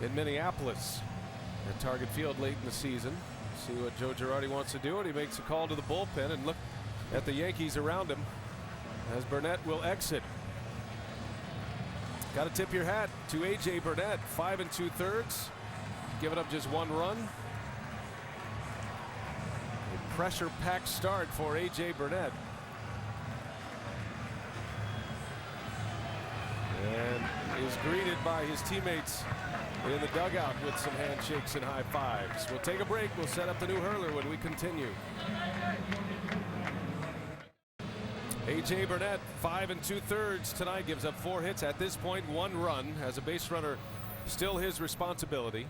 in Minneapolis at Target Field late in the season. See what Joe Girardi wants to do, and he makes a call to the bullpen and look at the Yankees around him as Burnett will exit. Got to tip your hat to AJ Burnett, 5 2/3, giving up just 1 run. A pressure-packed start for AJ Burnett. And is greeted by his teammates in the dugout with some handshakes and high fives. We'll take a break. We'll set up the new hurler when we continue. AJ Burnett, 5 2/3 tonight, gives up 4 hits. At this point, 1 run. As a base runner, still his responsibility.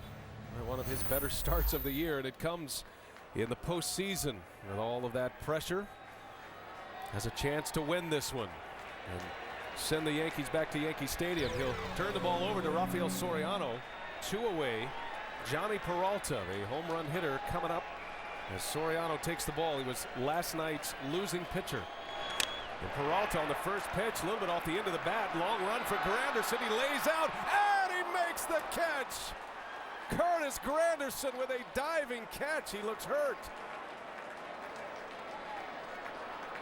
One of his better starts of the year, and it comes in the postseason with all of that pressure. Has a chance to win this one and send the Yankees back to Yankee Stadium. He'll turn the ball over to Rafael Soriano. 2 away. Johnny Peralta, a home run hitter, coming up as Soriano takes the ball. He was last night's losing pitcher. And Peralta on the first pitch, a little bit off the end of the bat. Long run for Granderson. He lays out, and he the catch. Curtis Granderson with a diving catch. He looks hurt.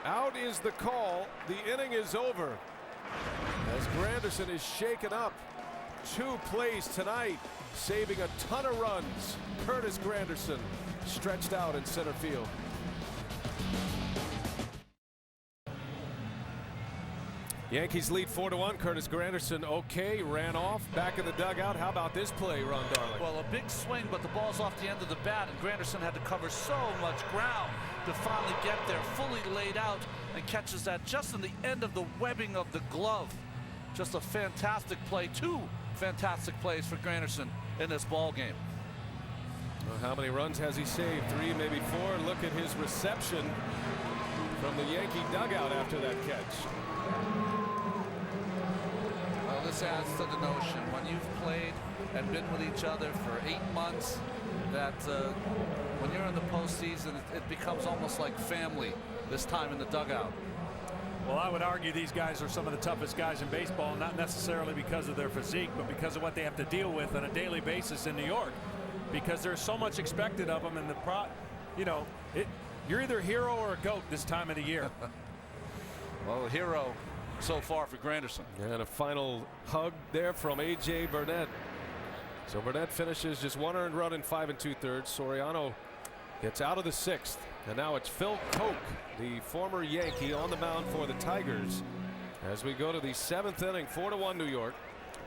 Out is the call. The inning is over as Granderson is shaken up. 2 plays tonight, saving a ton of runs. Curtis Granderson stretched out in center field. Yankees lead 4-1. Curtis Granderson, okay, ran off, back in the dugout. How about this play, Ron Darling? Well, a big swing, but the ball's off the end of the bat, and Granderson had to cover so much ground to finally get there, fully laid out, and catches that just in the end of the webbing of the glove. Just a fantastic play. 2 fantastic plays for Granderson in this ball game. Well, how many runs has he saved? 3, maybe 4. Look at his reception from the Yankee dugout after that catch. Well, this adds to the notion when you've played and been with each other for 8 months that when you're in the postseason, it becomes almost like family this time in the dugout. Well, I would argue these guys are some of the toughest guys in baseball, not necessarily because of their physique, but because of what they have to deal with on a daily basis in New York. Because there's so much expected of them, and you're either a hero or a goat this time of the year. Well, a hero so far for Granderson. And a final hug there from A.J. Burnett. So Burnett finishes just 1 earned run in 5 2/3. Soriano gets out of the 6th. And now it's Phil Koch, the former Yankee, on the mound for the Tigers as we go to the 7th inning. 4-1 New York.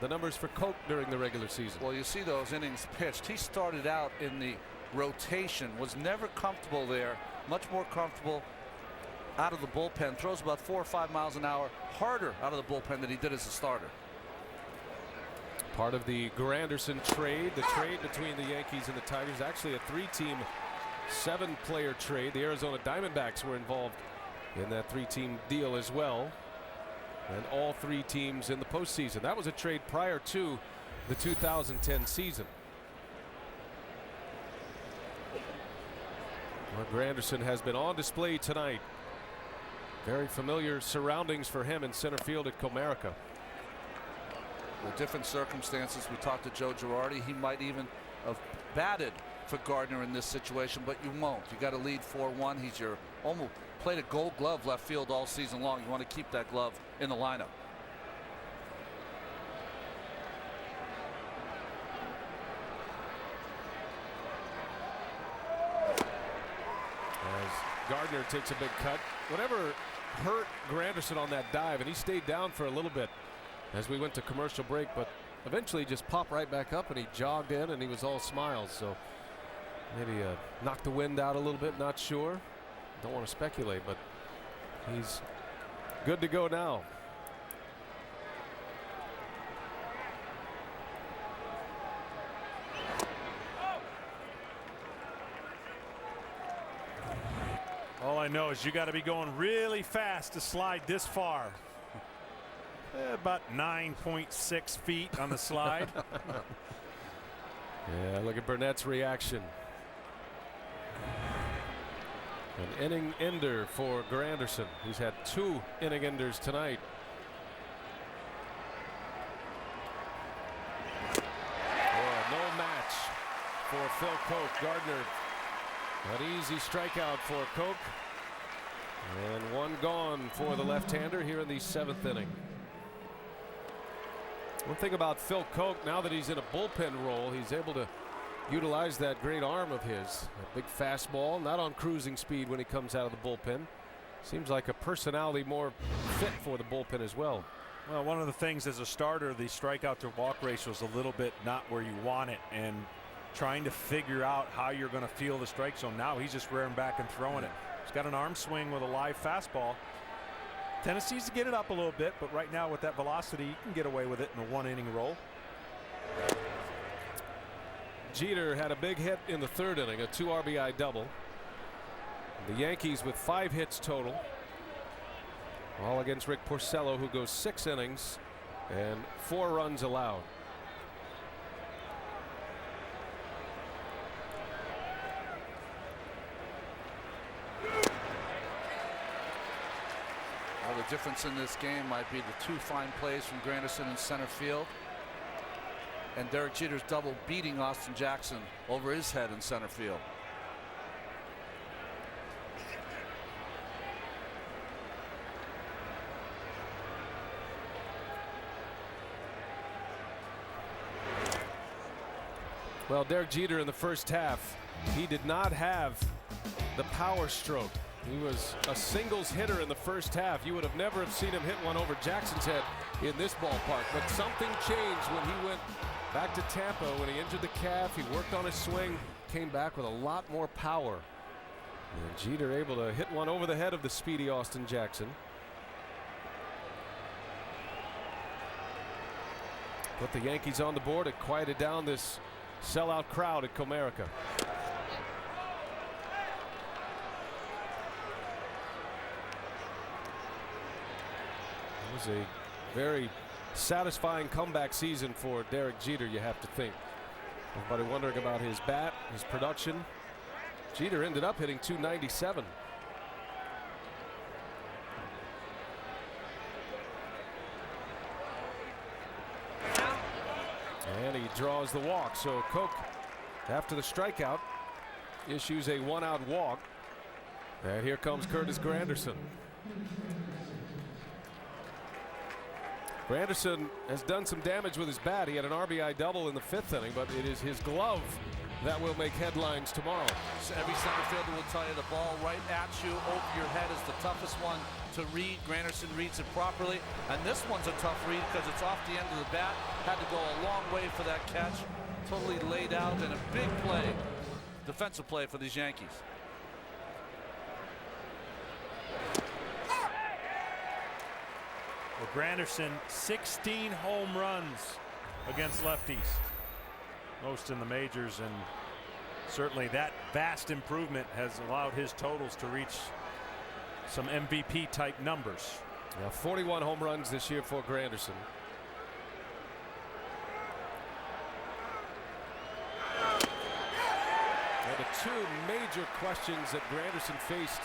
The numbers for Koch during the regular season. Well, you see those innings pitched. He started out in the rotation, was never comfortable there, much more comfortable out of the bullpen. Throws about 4 or 5 miles an hour harder out of the bullpen than he did as a starter. Part of the Granderson trade, the trade between the Yankees and the Tigers, actually a 3-team 7-player trade. The Arizona Diamondbacks were involved in that 3-team deal as well, and all 3 teams in the postseason. That was a trade prior to the 2010 season. Well, Granderson has been on display tonight. Very familiar surroundings for him in center field at Comerica. With different circumstances, we talked to Joe Girardi. He might even have batted for Gardner in this situation, but you won't. You got to lead 4-1. He's your almost played a Gold Glove left field all season long. You want to keep that glove in the lineup. As Gardner takes a big cut. Whatever hurt Granderson on that dive, and he stayed down for a little bit as we went to commercial break, but eventually just popped right back up, and he jogged in, and he was all smiles. So maybe knocked the wind out a little bit, not sure. Don't want to speculate, but he's good to go now. All I know is you got to be going really fast to slide this far. About 9.6 feet on the slide. Yeah, look at Burnett's reaction. An inning ender for Granderson. He's had 2 inning enders tonight. Oh, no match for Phil Koch. Gardner, an easy strikeout for Koch. And 1 gone for the left-hander here in the 7th inning. One thing about Phil Koch, now that he's in a bullpen role, he's able to utilize that great arm of his. A big fastball, not on cruising speed when he comes out of the bullpen. Seems like a personality more fit for the bullpen as well. Well, one of the things as a starter, the strikeout to walk ratio is a little bit not where you want it, and trying to figure out how you're going to feel the strike zone. Now he's just rearing back and throwing it. He's got an arm swing with a live fastball. Tennessee's to get it up a little bit, but right now with that velocity, you can get away with it in a 1-inning roll. Jeter had a big hit in the 3rd inning, a 2 RBI double. The Yankees with 5 hits total, all against Rick Porcello, who goes 6 innings and 4 runs allowed. Well, the difference in this game might be the 2 fine plays from Granderson in center field. and Derek Jeter's double beating Austin Jackson over his head in center field. Well, Derek Jeter in the first half, he did not have the power stroke. He was a singles hitter in the first half. You would have never have seen him hit one over Jackson's head in this ballpark. But something changed when he went back to Tampa. When he injured the calf, he worked on his swing, came back with a lot more power. And Jeter able to hit one over the head of the speedy Austin Jackson. Put the Yankees on the board. It quieted down this sellout crowd at Comerica. It was a very satisfying comeback season for Derek Jeter, you have to think. Everybody wondering about his bat, his production. Jeter ended up hitting .297. And he draws the walk. So Koch, after the strikeout, issues a one-out walk. And here comes Curtis Granderson. Granderson has done some damage with his bat. He had an RBI double in the 5th inning, but it is his glove that will make headlines tomorrow. So every center fielder will tell you the ball right at you, over your head, is the toughest one to read. Granderson reads it properly, and this one's a tough read because it's off the end of the bat. Had to go a long way for that catch. Totally laid out, and a big play, defensive play for these Yankees. Well, Granderson, 16 home runs against lefties, most in the majors, and certainly that vast improvement has allowed his totals to reach some MVP type numbers. Now 41 home runs this year for Granderson. Now the two major questions that Granderson faced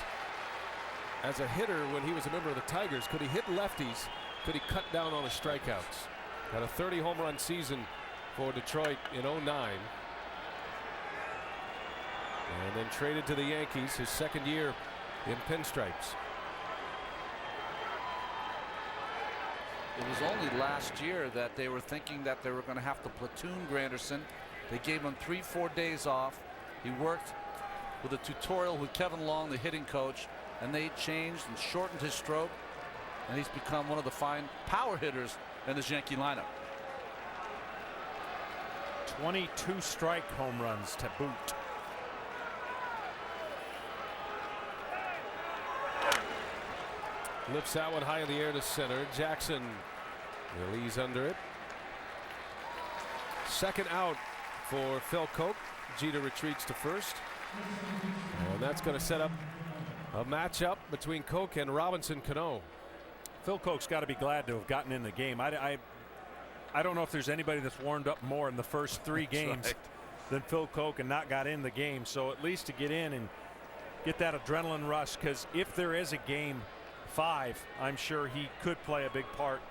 as a hitter when he was a member of the Tigers: could he hit lefties? Could he cut down on his strikeouts? Had a 30 home run season for Detroit in '09. And then traded to the Yankees his second year in pinstripes. It was only last year that they were thinking that they were going to have to platoon Granderson. They gave him 3-4 days off. He worked with a tutorial with Kevin Long, the hitting coach, and they changed and shortened his stroke, and he's become one of the fine power hitters in this Yankee lineup. 22 strike home runs to boot. Lifts that one high in the air to center. Jackson release under it. Second out for Phil Koch. Jeter retreats to first, and that's going to set up a matchup between Koch and Robinson Cano. Phil Koch's got to be glad to have gotten in the game. I don't know if there's anybody that's warmed up more in the first 3 games than Phil Koch and not got in the game. So at least to get in and get that adrenaline rush, because if there is a game 5, I'm sure he could play a big part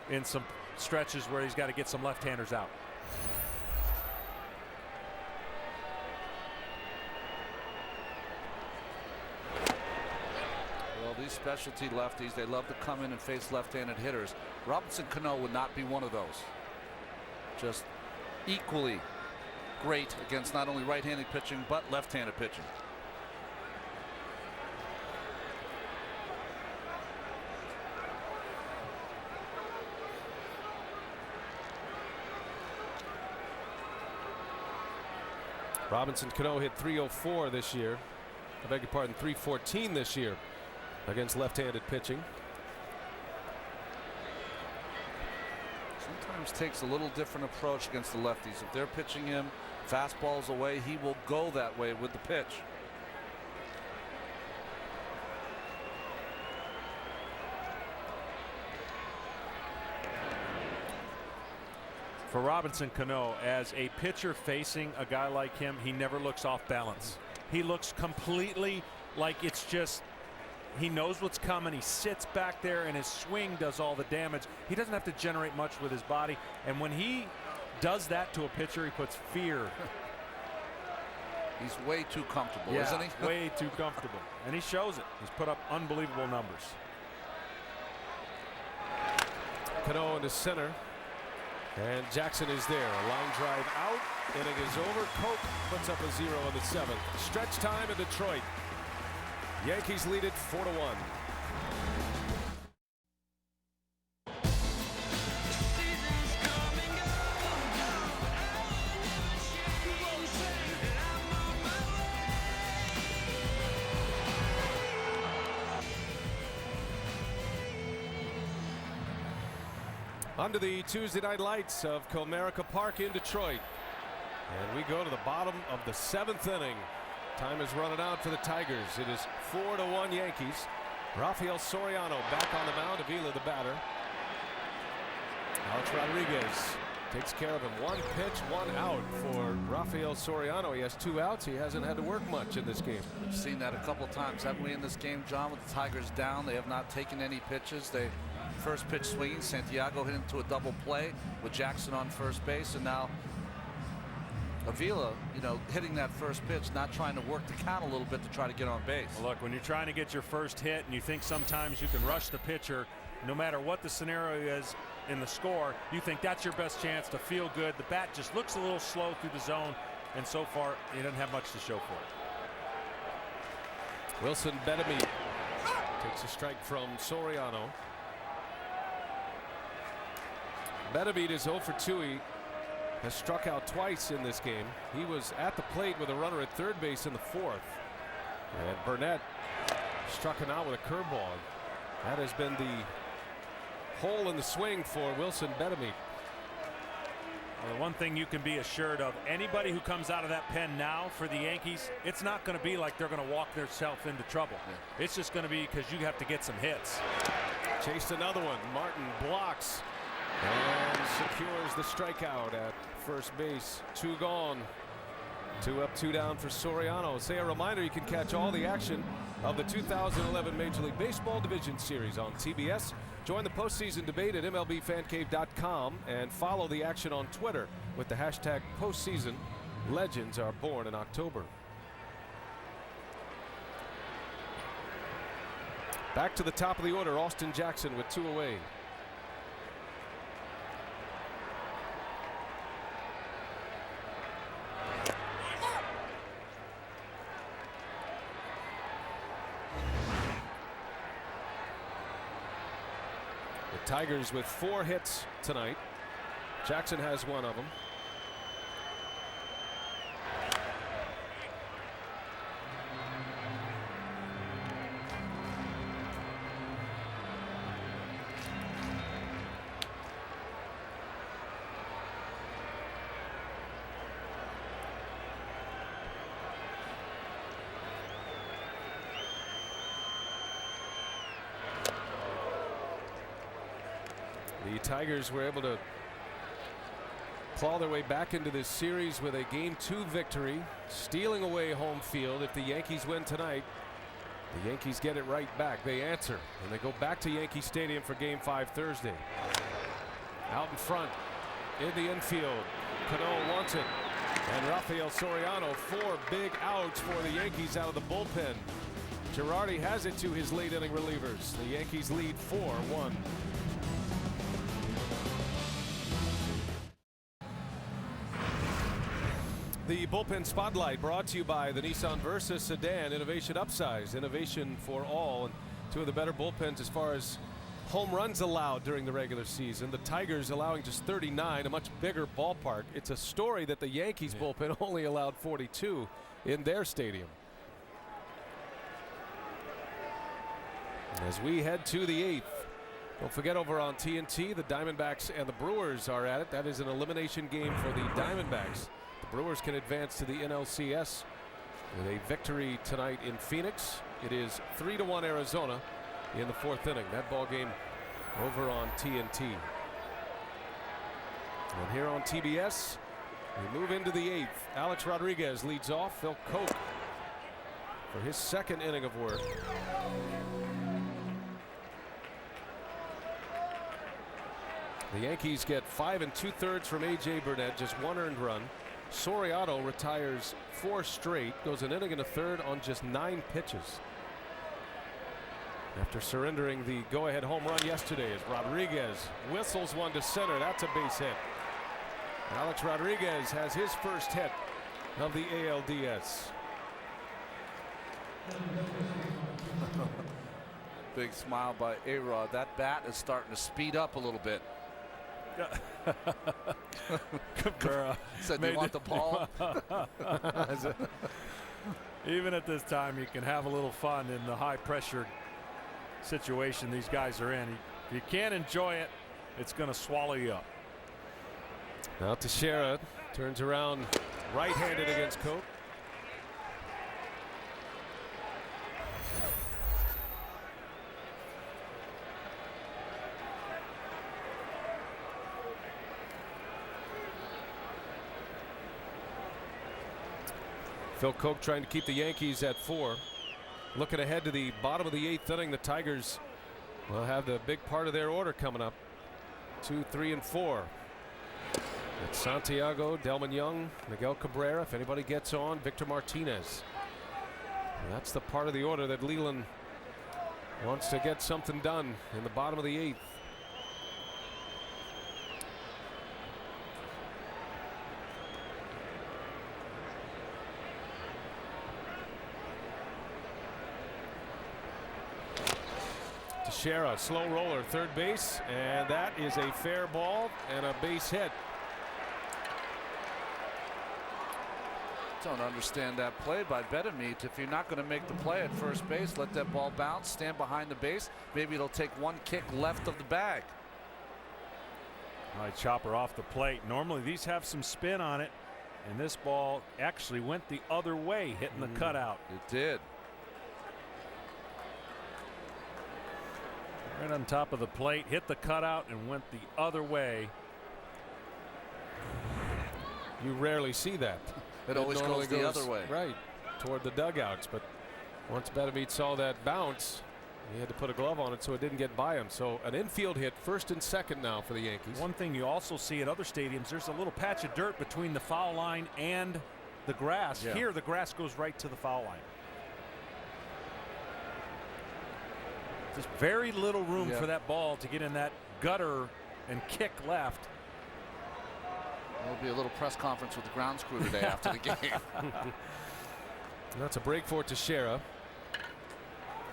in some stretches where he's got to get some left-handers out. Well, these specialty lefties, they love to come in and face left-handed hitters. Robinson Cano would not be one of those. Just equally great against not only right-handed pitching but left-handed pitching. Robinson Cano hit .304 this year. I beg your pardon, .314 this year against left-handed pitching. Sometimes takes a little different approach against the lefties. If they're pitching him fastballs away, he will go that way with the pitch. For Robinson Cano, as a pitcher facing a guy like him, he never looks off balance. He looks completely like it's just, he knows what's coming. He sits back there and his swing does all the damage. He doesn't have to generate much with his body. And when he does that to a pitcher, he puts fear. He's way too comfortable, Yeah, isn't he? way too comfortable. And he shows it. He's put up unbelievable numbers. Cano into center. And Jackson is there. A line drive out. Inning is over. Koch puts up a 0 in the 7th. Stretch time in Detroit. Yankees lead it 4-1. Under the Tuesday night lights of Comerica Park in Detroit. And we go to the bottom of the 7th inning. Time is running out for the Tigers. It is 4-1 Yankees. Rafael Soriano back on the mound. Avila the batter. Alex Rodriguez takes care of him. 1 pitch, 1 out for Rafael Soriano. He has 2 outs. He hasn't had to work much in this game. We've seen that a couple times, haven't we, in this game, John? With the Tigers down, they have not taken any pitches. They first pitch swinging. Santiago hit into a double play with Jackson on first base, and now Avila, hitting that first pitch, not trying to work the count a little bit to try to get on base. Well, look, when you're trying to get your first hit and you think sometimes you can rush the pitcher, no matter what the scenario is in the score, you think that's your best chance to feel good. The bat just looks a little slow through the zone, and so far he doesn't have much to show for it. Wilson Betemit takes a strike from Soriano. Betemit is 0 for 2. He has struck out twice in this game. He was at the plate with a runner at third base in the 4th. And Burnett struck him out with a curveball. That has been the hole in the swing for Wilson Betemit. Well, the one thing you can be assured of, anybody who comes out of that pen now for the Yankees, it's not going to be like they're going to walk themselves into trouble. Yeah. It's just going to be because you have to get some hits. Chased another one. Martin blocks and secures the strikeout at first base. 2 gone. 2 up, 2 down for Soriano. Say a reminder, you can catch all the action of the 2011 Major League Baseball Division Series on TBS. Join the postseason debate at MLBFancave.com and follow the action on Twitter with the hashtag postseason. Legends are born in October. Back to the top of the order, Austin Jackson with 2 away. Tigers with 4 hits tonight. Jackson has 1 of them. The Tigers were able to claw their way back into this series with a Game 2 victory, stealing away home field. If the Yankees win tonight, the Yankees get it right back. They answer, and they go back to Yankee Stadium for Game 5 Thursday. Out in front, in the infield, Cano wants it, and Rafael Soriano, 4 big outs for the Yankees out of the bullpen. Girardi has it to his late inning relievers. The Yankees lead 4-1. The bullpen spotlight brought to you by the Nissan Versa sedan. Innovation upsize, innovation for all, and 2 of the better bullpens as far as home runs allowed during the regular season. The Tigers allowing just 39, a much bigger ballpark. It's a story that the Yankees bullpen only allowed 42 in their stadium. As we head to the 8th, don't forget over on TNT, the Diamondbacks and the Brewers are at it. That is an elimination game for the Diamondbacks. The Brewers can advance to the NLCS with a victory tonight in Phoenix. It is 3-1 Arizona in the 4th inning. That ball game over on TNT. And here on TBS, we move into the 8th. Alex Rodriguez leads off. Phil Koch for his 2nd inning of work. The Yankees get 5 2/3 from A.J. Burnett, just 1 earned run. Soriano retires 4 straight, goes an inning and a third on just 9 pitches. After surrendering the go-ahead home run yesterday, as Rodriguez whistles one to center, that's a base hit. Alex Rodriguez has his first hit of the ALDS. Big smile by A-Rod. That bat is starting to speed up a little bit. Cabrera said, "You want the ball?" Even at this time, you can have a little fun in the high-pressure situation these guys are in. If you can't enjoy it, it's going to swallow you up. Now Teixeira turns around right-handed against Coke. Phil Coke trying to keep the Yankees at 4. Looking ahead to the bottom of the 8th inning, the Tigers will have the big part of their order coming up. 2, 3, and 4. It's Santiago, Delman Young, Miguel Cabrera. If anybody gets on, Victor Martinez. And that's the part of the order that Leland wants to get something done in the bottom of the 8th. Teixeira, slow roller, third base, and that is a fair ball and a base hit. Don't understand that play by Bedemeat. If you're not going to make the play at first base, let that ball bounce, stand behind the base. Maybe it'll take 1 kick left of the bag. All right, chopper off the plate. Normally these have some spin on it, and this ball actually went the other way, hitting the cutout. It did. Right on top of the plate, hit the cutout and went the other way. You rarely see that. It always goes the other way. Right, toward the dugouts. But once Bedemeat saw that bounce, he had to put a glove on it so it didn't get by him. So an infield hit, first and second now for the Yankees. One thing you also see at other stadiums, there's a little patch of dirt between the foul line and the grass. Yeah. Here, the grass goes right to the foul line. Just very little room for that ball to get in that gutter and kick left. There'll be a little press conference with the grounds crew today after the game. That's a break for Teixeira.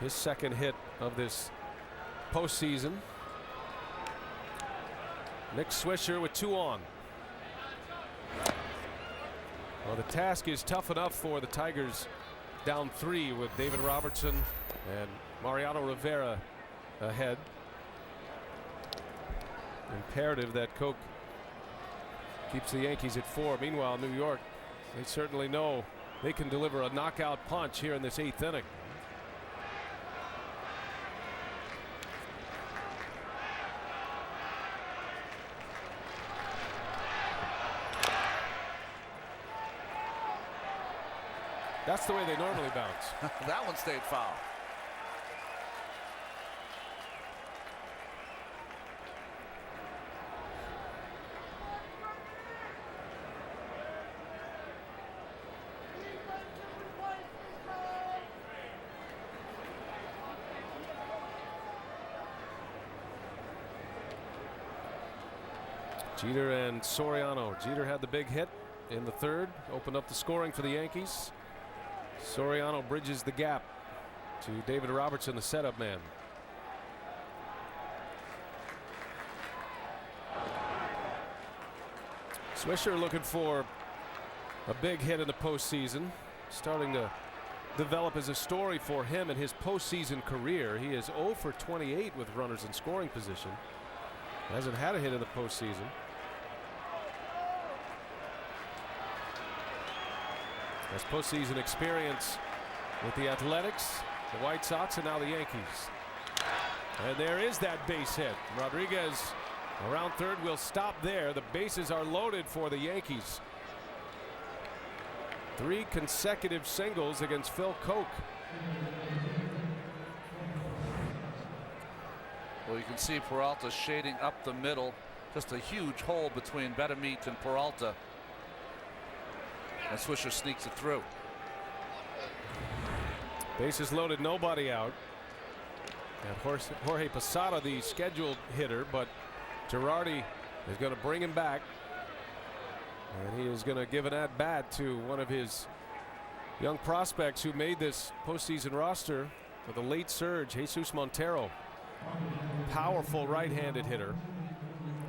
His second hit of this postseason. Nick Swisher with 2 on. Well, the task is tough enough for the Tigers down 3 with David Robertson and Mariano Rivera ahead. Imperative that Coke keeps the Yankees at 4. Meanwhile, New York, they certainly know they can deliver a knockout punch here in this 8th inning. That's the way they normally bounce. That one stayed foul. Jeter and Soriano. Jeter had the big hit in the 3rd, opened up the scoring for the Yankees. Soriano bridges the gap to David Robertson, the setup man. Swisher looking for a big hit in the postseason, starting to develop as a story for him in his postseason career. He is 0 for 28 with runners in scoring position. Hasn't had a hit in the postseason. Has postseason experience with the Athletics, the White Sox, and now the Yankees. And there is that base hit. Rodriguez around third will stop there. The bases are loaded for the Yankees. 3 consecutive singles against Phil Coke. Well, you can see Peralta shading up the middle. Just a huge hole between Betemit and Peralta. And Swisher sneaks it through. Bases loaded, nobody out. And Jorge Posada, the scheduled hitter, but Girardi is going to bring him back. And he is going to give an at-bat to one of his young prospects who made this postseason roster with a late surge, Jesus Montero. Powerful right-handed hitter.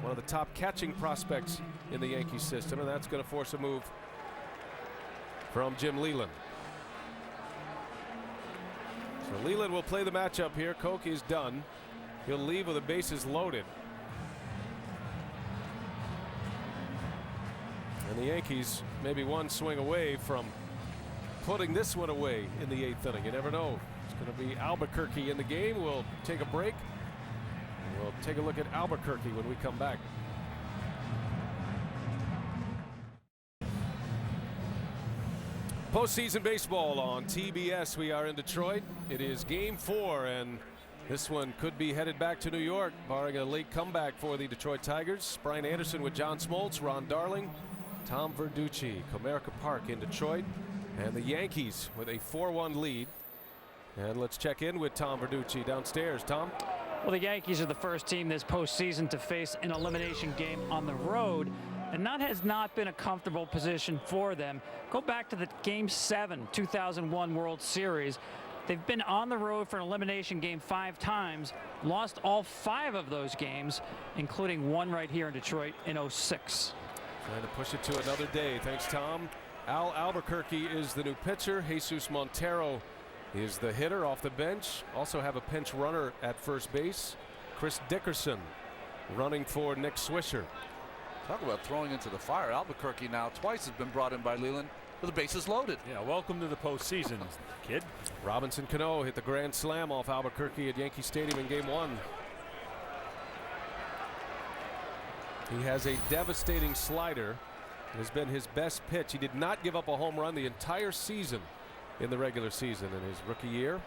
One of the top catching prospects in the Yankees system, and that's going to force a move from Jim Leyland. So Leyland will play the matchup here. Koch is done. He'll leave with the bases loaded. And the Yankees maybe one swing away from putting this one away in the 8th inning. You never know. It's going to be Albuquerque in the game. We'll take a break. We'll take a look at Albuquerque when we come back. Postseason baseball on TBS. We are in Detroit. It is game 4, and this one could be headed back to New York, barring a late comeback for the Detroit Tigers. Brian Anderson with John Smoltz, Ron Darling, Tom Verducci, Comerica Park in Detroit, and the Yankees with a 4-1 lead. And let's check in with Tom Verducci downstairs. Tom? Well, the Yankees are the first team this postseason to face an elimination game on the road, and that has not been a comfortable position for them. Go back to the Game 7 2001 World Series. They've been on the road for an elimination game 5 times, lost all 5 of those games, including one right here in Detroit in '06. Trying to push it to another day. Thanks, Tom. Al Albuquerque is the new pitcher. Jesus Montero is the hitter off the bench. Also have a pinch runner at first base. Chris Dickerson running for Nick Swisher. Talk about throwing into the fire. Albuquerque now twice has been brought in by Leyland with the bases loaded. Yeah, welcome to the postseason, kid. Robinson Cano hit the grand slam off Albuquerque at Yankee Stadium in game 1. He has a devastating slider. It has been his best pitch. He did not give up a home run the entire season in the regular season in his rookie year.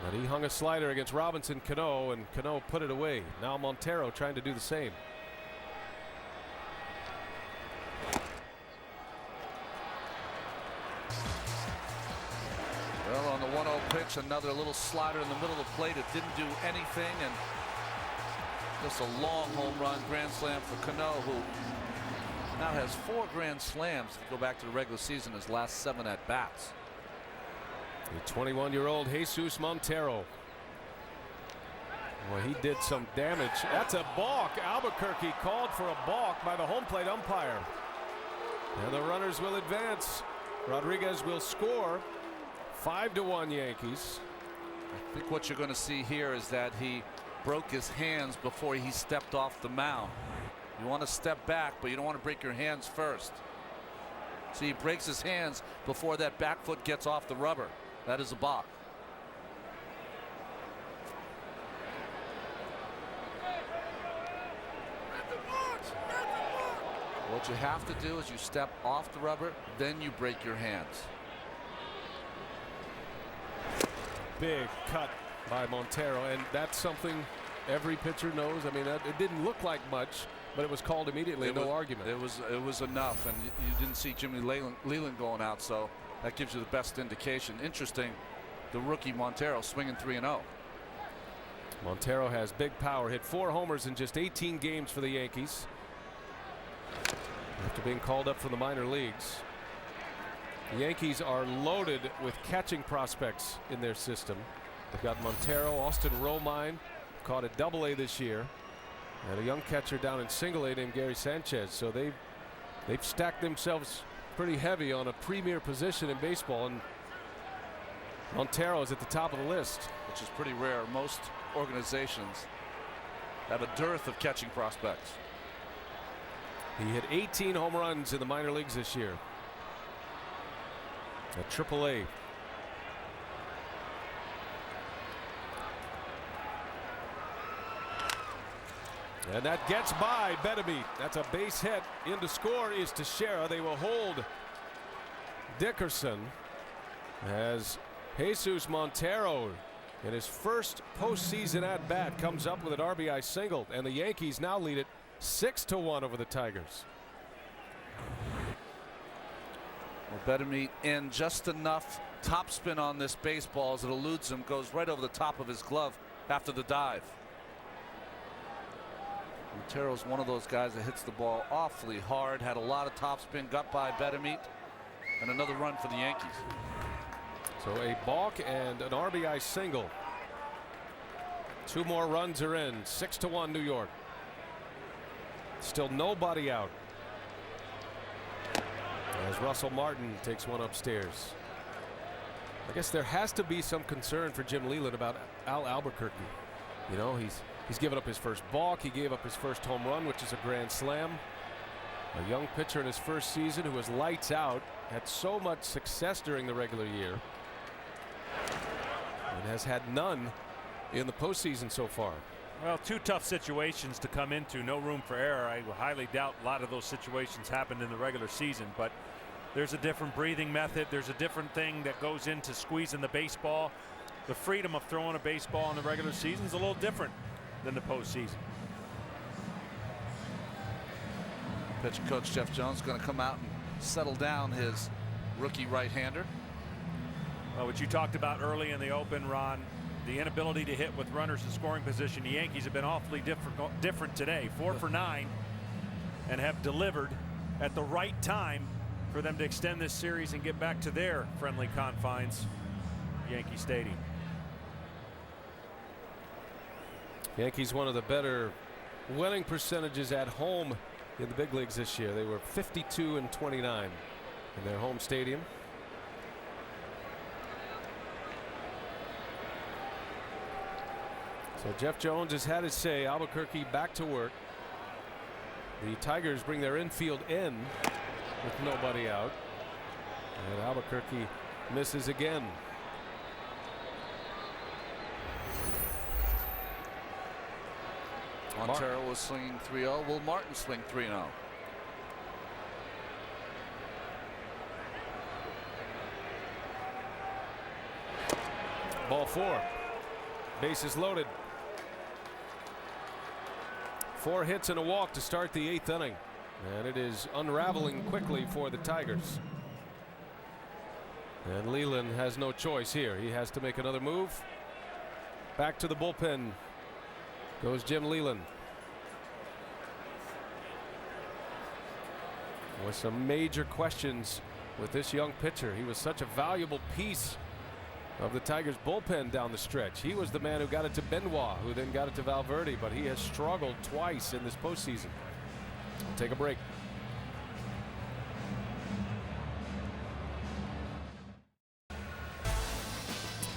And he hung a slider against Robinson Cano, and Cano put it away. Now Montero trying to do the same. Well, on the 1-0 pitch, another little slider in the middle of the plate. It didn't do anything, and just a long home run grand slam for Cano, who now has 4 grand slams to go back to the regular season, his last 7 at bats. The 21-year-old Jesus Montero. Well, he did some damage. That's a balk. Albuquerque called for a balk by the home plate umpire. And the runners will advance. Rodriguez will score. 5-1 Yankees. I think what you're going to see here is that he broke his hands before he stepped off the mound. You want to step back, but you don't want to break your hands first. So he breaks his hands before that back foot gets off the rubber. That is a balk. What you have to do is you step off the rubber, then you break your hands. Big cut by Montero, and that's something every pitcher knows. I mean, it didn't look like much, but it was called immediately. No argument. It was enough, and you didn't see Jimmy Leyland going out, so that gives you the best indication. Interesting, the rookie Montero swinging 3-0. Montero has big power. Hit 4 homers in just 18 games for the Yankees after being called up from the minor leagues. The Yankees are loaded with catching prospects in their system. They've got Montero, Austin Romine, caught at Double-A this year, and a young catcher down in Single-A named Gary Sanchez. So they've stacked themselves pretty heavy on a premier position in baseball, and Montero is at the top of the list, which is pretty rare. Most organizations have a dearth of catching prospects. He hit 18 home runs in the minor leagues this year at Triple-A. And that gets by Betemit. That's a base hit. In to score is Teixeira. They will hold Dickerson as Jesus Montero in his first postseason at bat comes up with an RBI single, and the Yankees now lead it 6-1 over the Tigers. Well, Bettermeat in just enough topspin on this baseball as it eludes him, goes right over the top of his glove after the dive. Montero's one of those guys that hits the ball awfully hard, had a lot of topspin, got by Bettermeat, and another run for the Yankees. So a balk and an RBI single. 2 more runs are in. 6-1 New York. Still nobody out as Russell Martin takes one upstairs. I guess there has to be some concern for Jim Leyland about Al Albuquerque. You know, he's given up his first balk. He gave up his first home run, which is a grand slam. A young pitcher in his first season who was lights out, had so much success during the regular year, and has had none in the postseason so far. Well, 2 tough situations to come into. No room for error. I highly doubt a lot of those situations happened in the regular season, but there's a different breathing method. There's a different thing that goes into squeezing the baseball. The freedom of throwing a baseball in the regular season is a little different than the postseason. Pitching coach Jeff Jones going to come out and settle down his rookie right-hander. Well, what you talked about early in the open, Ron, the inability to hit with runners in scoring position. The Yankees have been awfully different today. 4 for 9, and have delivered at the right time for them to extend this series and get back to their friendly confines, Yankee Stadium. Yankees one of the better winning percentages at home in the big leagues this year. They were 52-29 in their home stadium. So Jeff Jones has had his say. Albuquerque back to work. The Tigers bring their infield in with nobody out, and Albuquerque misses again. Montero was swinging 3-0. Will Martin swing 3-0? Ball 4. Bases loaded. 4 hits and a walk to start the 8th inning, and it is unraveling quickly for the Tigers. And Leyland has no choice here. He has to make another move. Back to the bullpen goes Jim Leyland. With some major questions with this young pitcher. He was such a valuable piece of the Tigers bullpen down the stretch. He was the man who got it to Benoit, who then got it to Valverde, but he has struggled twice in this postseason. We'll take a break.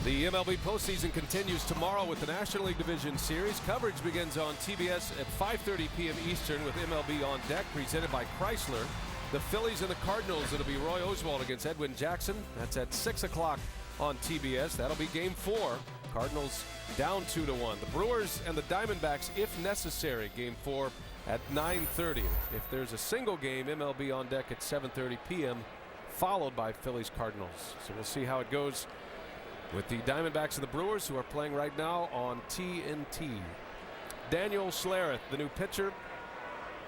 The MLB postseason continues tomorrow with the National League Division Series. Coverage begins on TBS at 5:30 p.m. Eastern with MLB On Deck, presented by Chrysler. The Phillies and the Cardinals, it'll be Roy Oswalt against Edwin Jackson. That's at 6 o'clock on TBS. That'll be game 4. Cardinals down 2-1. The Brewers and the Diamondbacks, if necessary, game 4 at 9:30. If there's a single game, MLB On Deck at 7:30 p.m., followed by Phillies Cardinals. So we'll see how it goes with the Diamondbacks and the Brewers, who are playing right now on TNT. Daniel Schlereth, the new pitcher.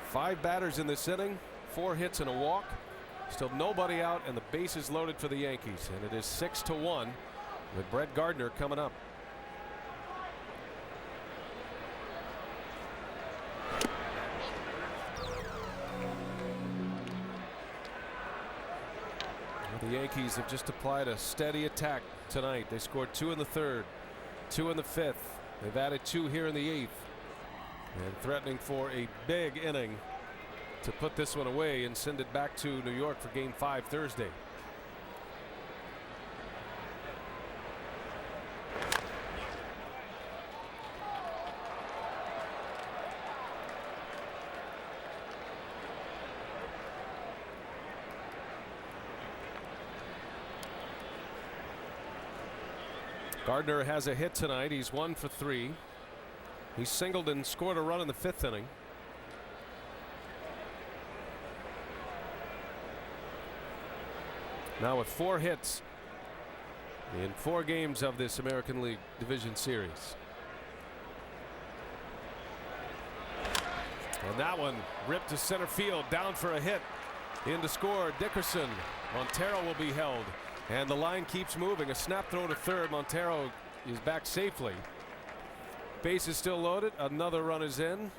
5 batters in this inning, 4 hits and a walk. Still nobody out, and the bases loaded for the Yankees, and it is 6-1 with Brett Gardner coming up. The Yankees have just applied a steady attack tonight. They scored 2 in the 3rd, 2 in the 5th. They've added 2 here in the 8th, and threatening for a big inning to put this one away and send it back to New York for game 5 Thursday. Gardner has a hit tonight. He's 1 for 3. He singled and scored a run in the 5th inning. Now with 4 hits, in 4 games of this American League Division Series. And that one ripped to center field, down for a hit. In to score, Dickerson. Montero will be held, and the line keeps moving. A snap throw to third. Montero is back safely. Base is still loaded. Another run is in,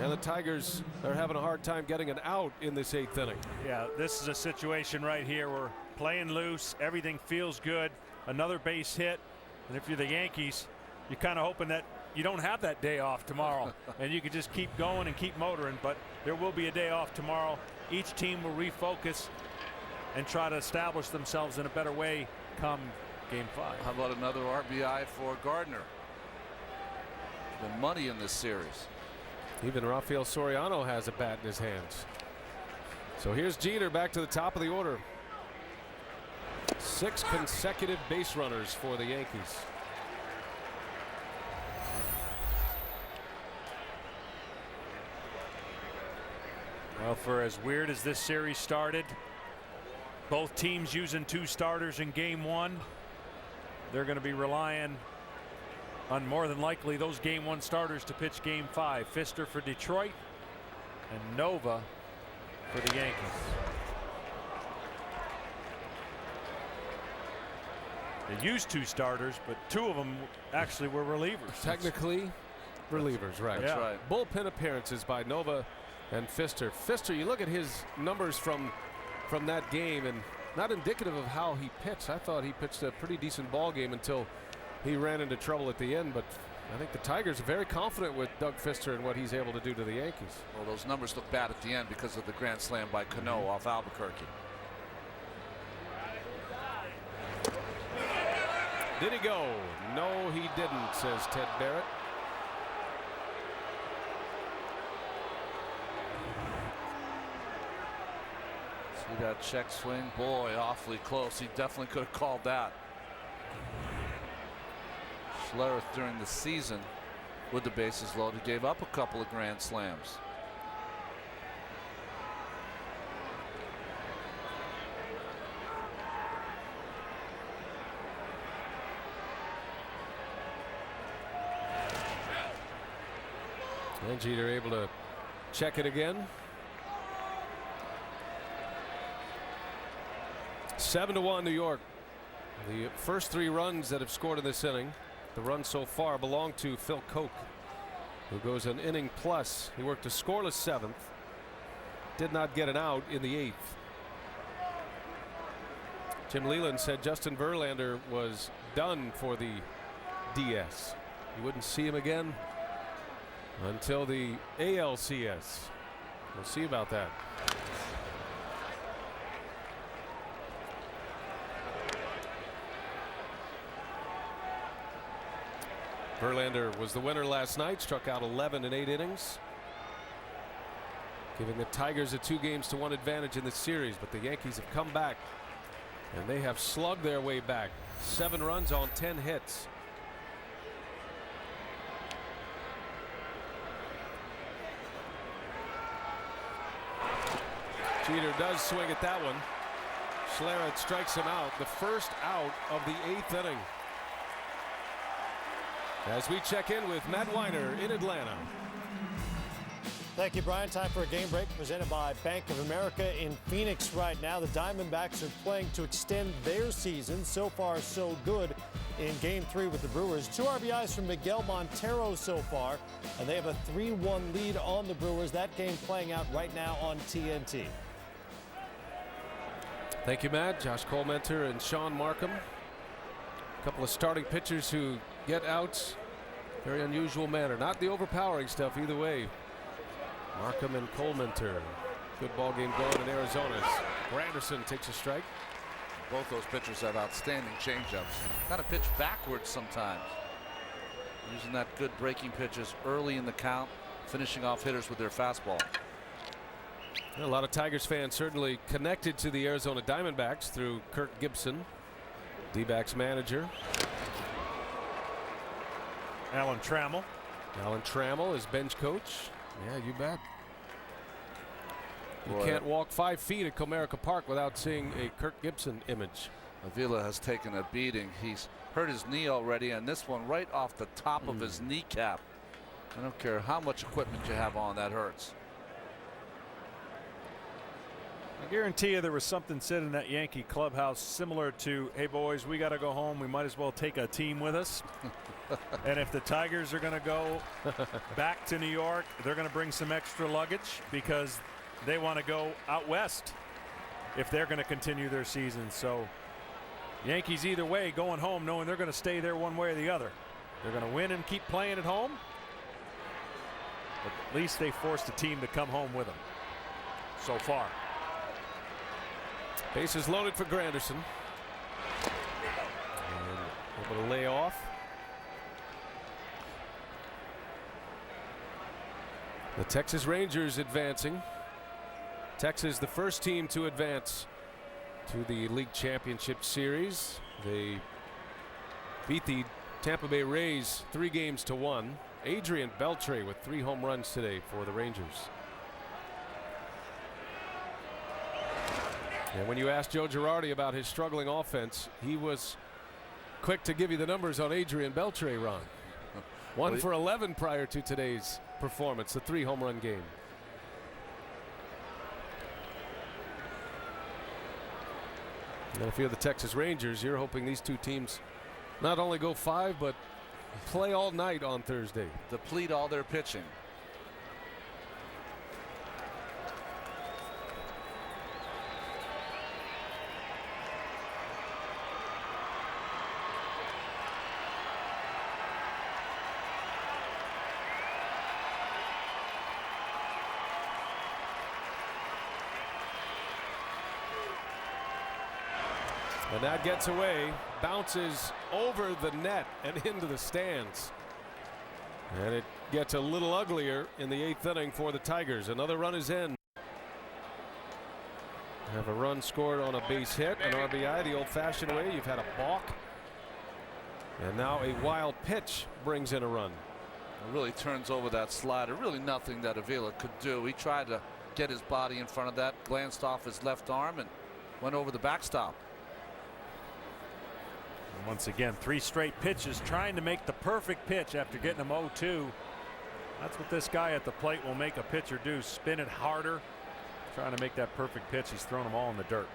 and the Tigers are having a hard time getting an out in this 8th inning. Yeah, this is a situation right here. We're playing loose. Everything feels good. Another base hit, and if you're the Yankees, you're kind of hoping that you don't have that day off tomorrow and you can just keep going and keep motoring, but there will be a day off tomorrow. Each team will refocus and try to establish themselves in a better way come game 5. How about another RBI for Gardner? The money in this series. Even Rafael Soriano has a bat in his hands. So here's Jeter back to the top of the order. 6 consecutive base runners for the Yankees. Well, for as weird as this series started, both teams using 2 starters in game 1. They're going to be relying on more than likely those game 1 starters to pitch game 5. Pfister for Detroit and Nova for the Yankees. They used 2 starters, but 2 of them actually were relievers. Technically relievers, right. That's right. Bullpen appearances by Nova and Pfister. Pfister, you look at his numbers from that game, and not indicative of how he pitched. I thought he pitched a pretty decent ball game until he ran into trouble at the end, but I think the Tigers are very confident with Doug Pfister and what he's able to do to the Yankees. Well, those numbers look bad at the end because of the grand slam by Cano off Albuquerque. Did he go? No, he didn't, says Ted Barrett. See that check swing? Boy, awfully close. He definitely could have called that. Schlereth during the season with the bases loaded gave up a couple of grand slams. And Jeter able to check it again. 7-1 New York. The first 3 runs that have scored in this inning, the run so far, belong to Phil Koch, who goes an inning plus. He worked a scoreless 7th. Did not get an out in the 8th. Jim Leyland said Justin Verlander was done for the DS. You wouldn't see him again until the ALCS. We'll see about that. Verlander was the winner last night, struck out 11 in 8 innings, giving the Tigers a 2-1 advantage in the series. But the Yankees have come back, and they have slugged their way back. 7 runs on 10 hits. Jeter does swing at that one. Schlereth strikes him out. The first out of the 8th inning. As we check in with Matt Weiner in Atlanta. Thank you, Brian. Time for a game break presented by Bank of America in Phoenix right now. The Diamondbacks are playing to extend their season. So far, so good in Game 3 with the Brewers. 2 RBIs from Miguel Montero so far, and they have a 3-1 lead on the Brewers. That game playing out right now on TNT. Thank you, Matt. Josh Colmenter and Sean Markham. A couple of starting pitchers who get outs. Very unusual manner. Not the overpowering stuff either way. Markham and Colmenter. Good ball game going in Arizona. Granderson takes a strike. Both those pitchers have outstanding changeups. Kind of pitch backwards sometimes. Using that good breaking pitches early in the count, finishing off hitters with their fastball. A lot of Tigers fans certainly connected to the Arizona Diamondbacks through Kirk Gibson, D-backs manager. Alan Trammell. Alan Trammell is bench coach. Yeah, you bet. You Boy, can't walk 5 feet at Comerica Park without seeing a Kirk Gibson image. Avila has taken a beating. He's hurt his knee already, and this one right off the top of his kneecap. I don't care how much equipment you have on, that hurts. I guarantee you there was something said in that Yankee clubhouse similar to, hey boys, we got to go home. We might as well take a team with us. And if the Tigers are going to go back to New York, they're going to bring some extra luggage because they want to go out west if they're going to continue their season. So Yankees either way going home knowing they're going to stay there one way or the other. They're going to win and keep playing at home. But at least they forced the team to come home with them so far. Bases loaded for Granderson. And able to lay off. The Texas Rangers advancing. Texas, the first team to advance to the League Championship Series. They beat the Tampa Bay Rays 3-1. Adrian Beltre with 3 home runs today for the Rangers. And when you asked Joe Girardi about his struggling offense, he was quick to give you the numbers on Adrian Beltre, Ron. 1 for 11 prior to today's performance, the 3 home run game. And if you're the Texas Rangers, you're hoping these two teams not only go 5, but play all night on Thursday. Deplete all their pitching. And that gets away, bounces over the net and into the stands. And it gets a little uglier in the 8th inning for the Tigers. Another run is in. Have a run scored on a base hit, an RBI the old-fashioned way. You've had a balk. And now a wild pitch brings in a run. It really turns over that slider. Really nothing that Avila could do. He tried to get his body in front of that, glanced off his left arm, and went over the backstop. And once again, 3 straight pitches trying to make the perfect pitch after getting them 0-2. That's what this guy at the plate will make a pitcher do. Spin it harder, trying to make that perfect pitch. He's thrown them all in the dirt.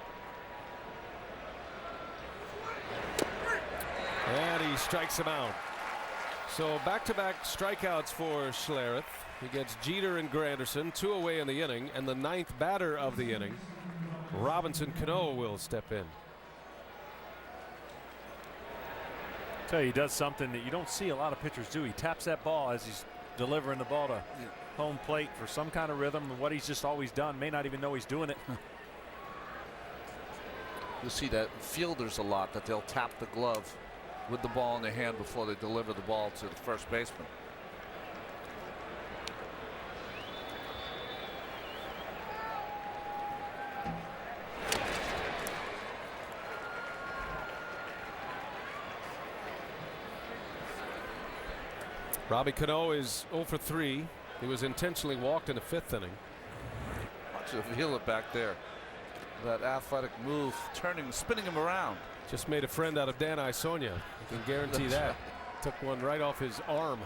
And he strikes him out. So back-to-back strikeouts for Schlereth. He gets Jeter and Granderson, 2 away in the inning, and the 9th batter of the inning, Robinson Cano, will step in. Tell you, he does something that you don't see a lot of pitchers do. He taps that ball as he's delivering the ball to home plate for some kind of rhythm, and what he's just always done. May not even know he's doing it. You'll see that fielders a lot, that they'll tap the glove with the ball in their hand before they deliver the ball to the first baseman. Robbie Cano is 0 for 3. He was intentionally walked in the 5th inning. Watch Avila back there. That athletic move, turning, spinning him around. Just made a friend out of Dan Isonia. I can guarantee that. Took one right off his arm.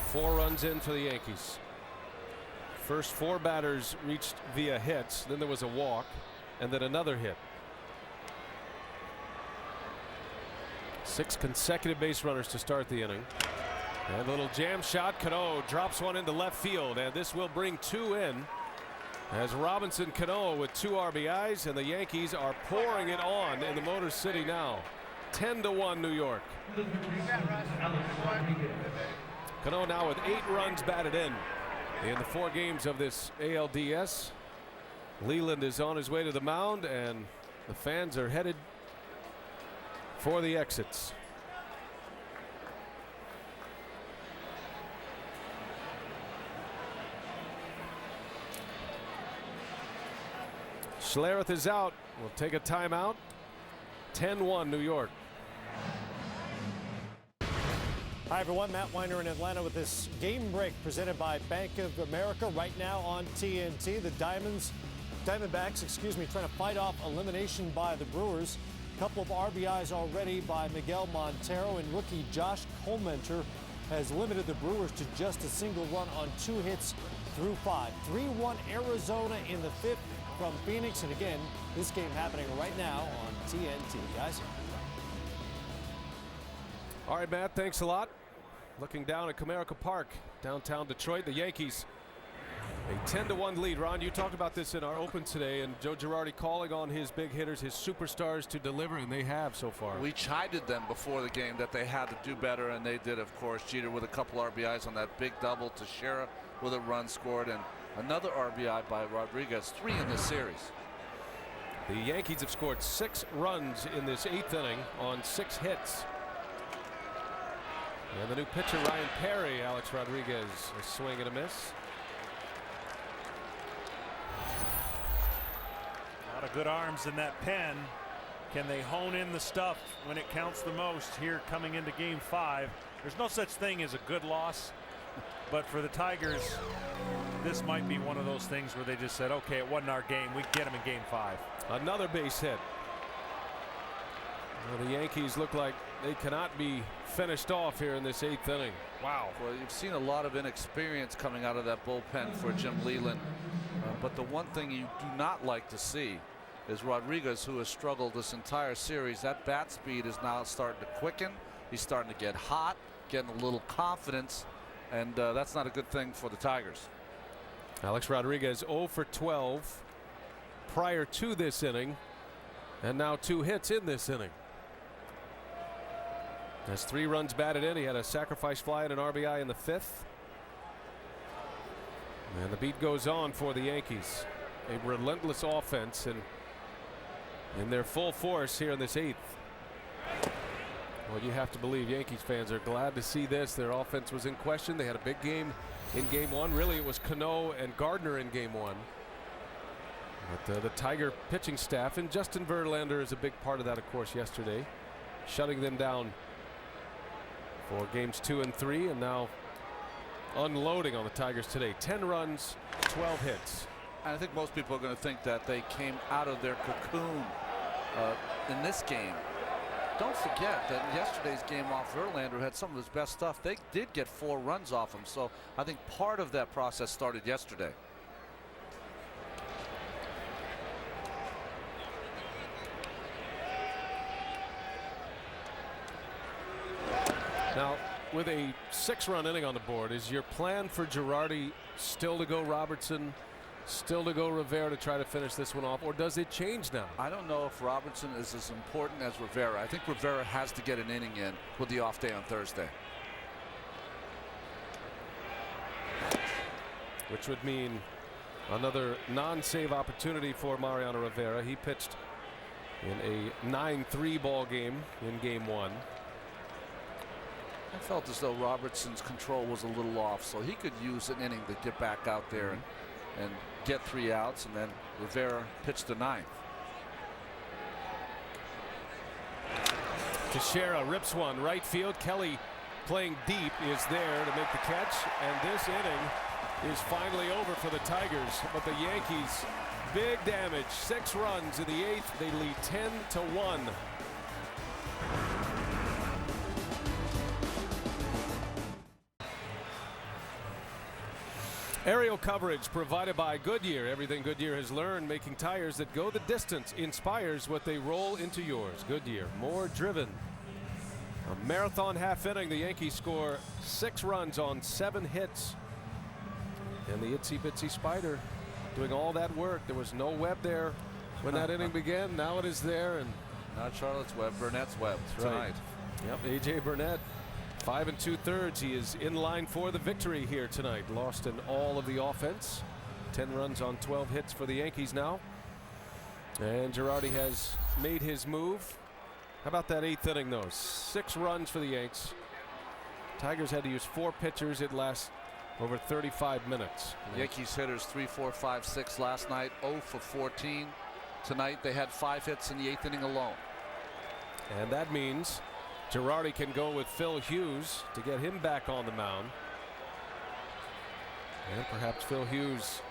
Four runs in for the Yankees. First 4 batters reached via hits. Then there was a walk and then another hit. 6 consecutive base runners to start the inning. And a little jam shot. Cano drops one into left field, and this will bring 2 in as Robinson Cano with 2 RBIs, and the Yankees are pouring it on in the Motor City now. 10-1 New York. Cano now with 8 runs batted in the 4 games of this ALDS. Leland is on his way to the mound, and the fans are headed for the exits. Schlereth is out. We'll take a timeout. 10-1 New York. Hi, everyone. Matt Weiner in Atlanta with this game break presented by Bank of America. Right now on TNT, the Diamondbacks, trying to fight off elimination by the Brewers. A couple of RBIs already by Miguel Montero, and rookie Josh Colmenter has limited the Brewers to just a single run on 2 hits through 5. 3-1 Arizona in the 5th from Phoenix. And again, this game happening right now on TNT, guys. All right, Matt, thanks a lot. Looking down at Comerica Park, downtown Detroit, the Yankees, a 10-1 lead. Ron, you talked about this in our open today, and Joe Girardi calling on his big hitters, his superstars, to deliver, and they have so far. We chided them before the game that they had to do better, and they did, of course. Jeter with a couple RBIs on that big double, Teixeira with a run scored, and another RBI by Rodriguez, 3 in this series. The Yankees have scored 6 runs in this 8th inning on 6 hits. And the new pitcher, Ryan Perry, Alex Rodriguez, a swing and a miss. A lot of good arms in that pen. Can they hone in the stuff when it counts the most here coming into game 5? There's no such thing as a good loss, but for the Tigers, this might be one of those things where they just said, okay, it wasn't our game, we get them in game 5. Another base hit. Well, the Yankees look like they cannot be finished off here in this 8th inning. Wow. Well, you've seen a lot of inexperience coming out of that bullpen for Jim Leyland. But the one thing you do not like to see is Rodriguez, who has struggled this entire series. That bat speed is now starting to quicken. He's starting to get hot, getting a little confidence, and that's not a good thing for the Tigers. Alex Rodriguez 0 for 12 prior to this inning, and now 2 hits in this inning. Has 3 runs batted in. He had a sacrifice fly and an RBI in the 5th. And the beat goes on for the Yankees. A relentless offense, and in their full force here in this 8th. Well, you have to believe Yankees fans are glad to see this. Their offense was in question. They had a big game in game 1. Really, it was Cano and Gardner in game 1. But the Tiger pitching staff, and Justin Verlander is a big part of that, of course, yesterday, shutting them down for games 2 and 3, and now unloading on the Tigers today. 10 runs, 12 hits. And I think most people are going to think that they came out of their cocoon in this game. Don't forget that yesterday's game off, Verlander had some of his best stuff. They did get 4 runs off him, so I think part of that process started yesterday. Now, with a 6-run inning on the board, is your plan for Girardi still to go Robertson, still to go Rivera to try to finish this one off, or does it change now? I don't know if Robertson is as important as Rivera. I think Rivera has to get an inning in with the off day on Thursday. Which would mean another non-save opportunity for Mariano Rivera. He pitched in a 9-3 ball game in game 1. I felt as though Robertson's control was a little off, so he could use an inning to get back out there and get 3 outs, and then Rivera pitched the 9th. Teixeira rips one right field. Kelly, playing deep, is there to make the catch, and this inning is finally over for the Tigers. But the Yankees, big damage. 6 runs in the 8th. They lead 10-1. Aerial coverage provided by Goodyear. Everything Goodyear has learned making tires that go the distance inspires what they roll into yours. Goodyear, more driven. A marathon half inning. The Yankees score 6 runs on 7 hits. And the itsy bitsy spider doing all that work. There was no Webb there when that inning began. Now it is there. And not Charlotte's Webb, Burnett's Webb tonight. Yep, A.J. Burnett. 5 2/3. He is in line for the victory here tonight. Lost in all of the offense. 10 runs on 12 hits for the Yankees now. And Girardi has made his move. How about that 8th inning though? 6 runs for the Yanks. Tigers had to use 4 pitchers. It lasts over 35 minutes. Yankees hitters 3, 4, 5, 6 last night. 0 for 14. Tonight they had 5 hits in the 8th inning alone. And that means Girardi can go with Phil Hughes to get him back on the mound. And perhaps Phil Hughes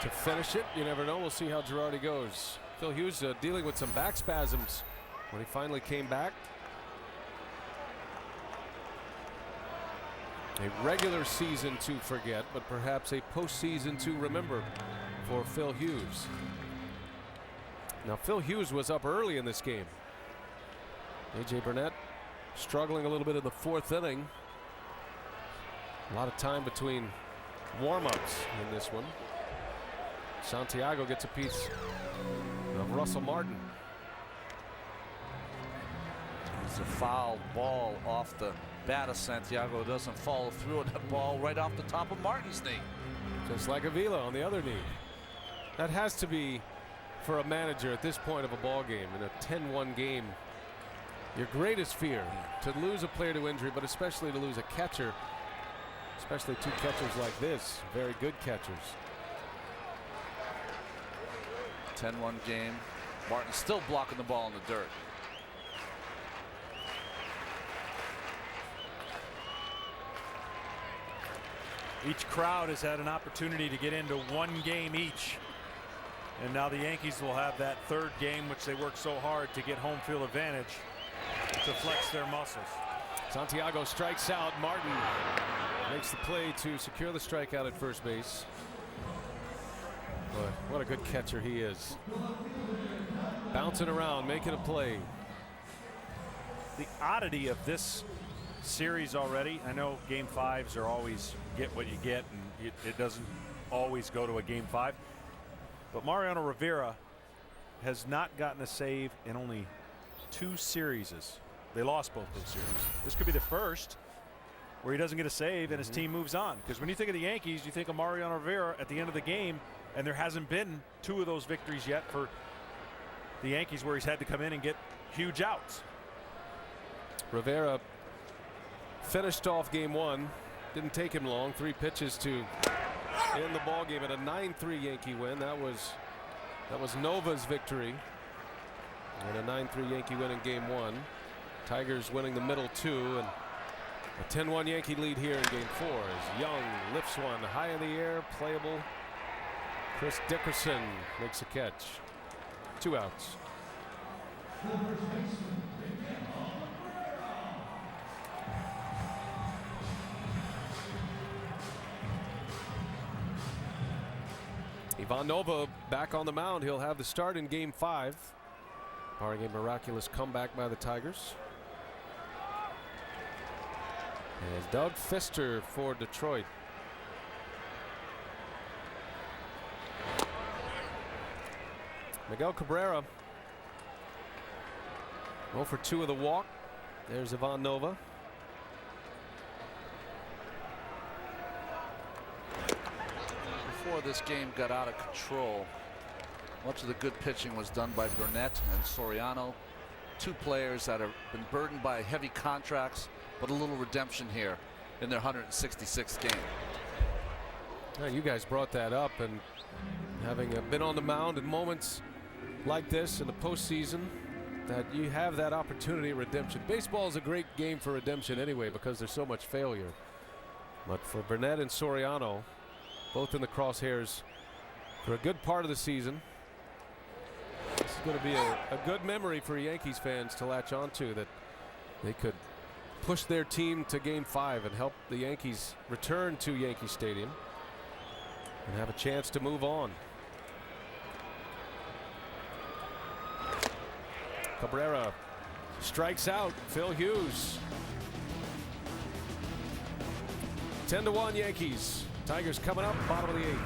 to finish it. You never know. We'll see how Girardi goes. Phil Hughes dealing with some back spasms when he finally came back. A regular season to forget, but perhaps a postseason to remember for Phil Hughes. Now, Phil Hughes was up early in this game. A.J. Burnett struggling a little bit in the fourth inning. A lot of time between warm-ups in this one. Santiago gets a piece of Russell Martin. It's a foul ball off the bat of Santiago. Doesn't follow through on that ball right off the top of Martin's knee. Just like Avila on the other knee. That has to be, for a manager at this point of a ball game, in a 10-1 game, your greatest fear, to lose a player to injury, but especially to lose a catcher, especially two catchers like this, very good catchers. 10-1 game. Martin still blocking the ball in the dirt. Each crowd has had an opportunity to get into one game each. And now the Yankees will have that third game, which they worked so hard to get home field advantage to flex their muscles. Santiago strikes out. Martin makes the play to secure the strikeout at first base. Boy, what a good catcher he is. Bouncing around, making a play. The oddity of this series already, I know game fives are always get what you get, and it doesn't always go to a game five. But Mariano Rivera has not gotten a save in only 2 series. They lost both those series. This could be the first where he doesn't get a save and his team moves on. Because when you think of the Yankees, you think of Mariano Rivera at the end of the game, and there hasn't been 2 of those victories yet for the Yankees where he's had to come in and get huge outs. Rivera finished off game 1. Didn't take him long. 3 pitches to end the ball game at a 9-3 Yankee win. That was Nova's victory. And a 9-3 Yankee win in game 1. Tigers winning the middle 2, and a 10-1 Yankee lead here in game 4 as Young lifts one high in the air, playable. Chris Dickerson makes a catch. 2 outs. Ivan Nova back on the mound. He'll have the start in game 5, barring a miraculous comeback by the Tigers. And Doug Fister for Detroit. Miguel Cabrera 0 for 2 of the walk. There's Ivan Nova. Before this game got out of control, much of the good pitching was done by Burnett and Soriano, 2 players that have been burdened by heavy contracts, but a little redemption here in their 166th game. Now, you guys brought that up, and having been on the mound in moments like this in the postseason, that you have that opportunity of redemption. Baseball is a great game for redemption anyway because there's so much failure. But for Burnett and Soriano, both in the crosshairs for a good part of the season, this is going to be a good memory for Yankees fans to latch onto, that they could push their team to game 5 and help the Yankees return to Yankee Stadium and have a chance to move on. Cabrera strikes out Phil Hughes. 10-1 Yankees. Tigers coming up, bottom of the 8th.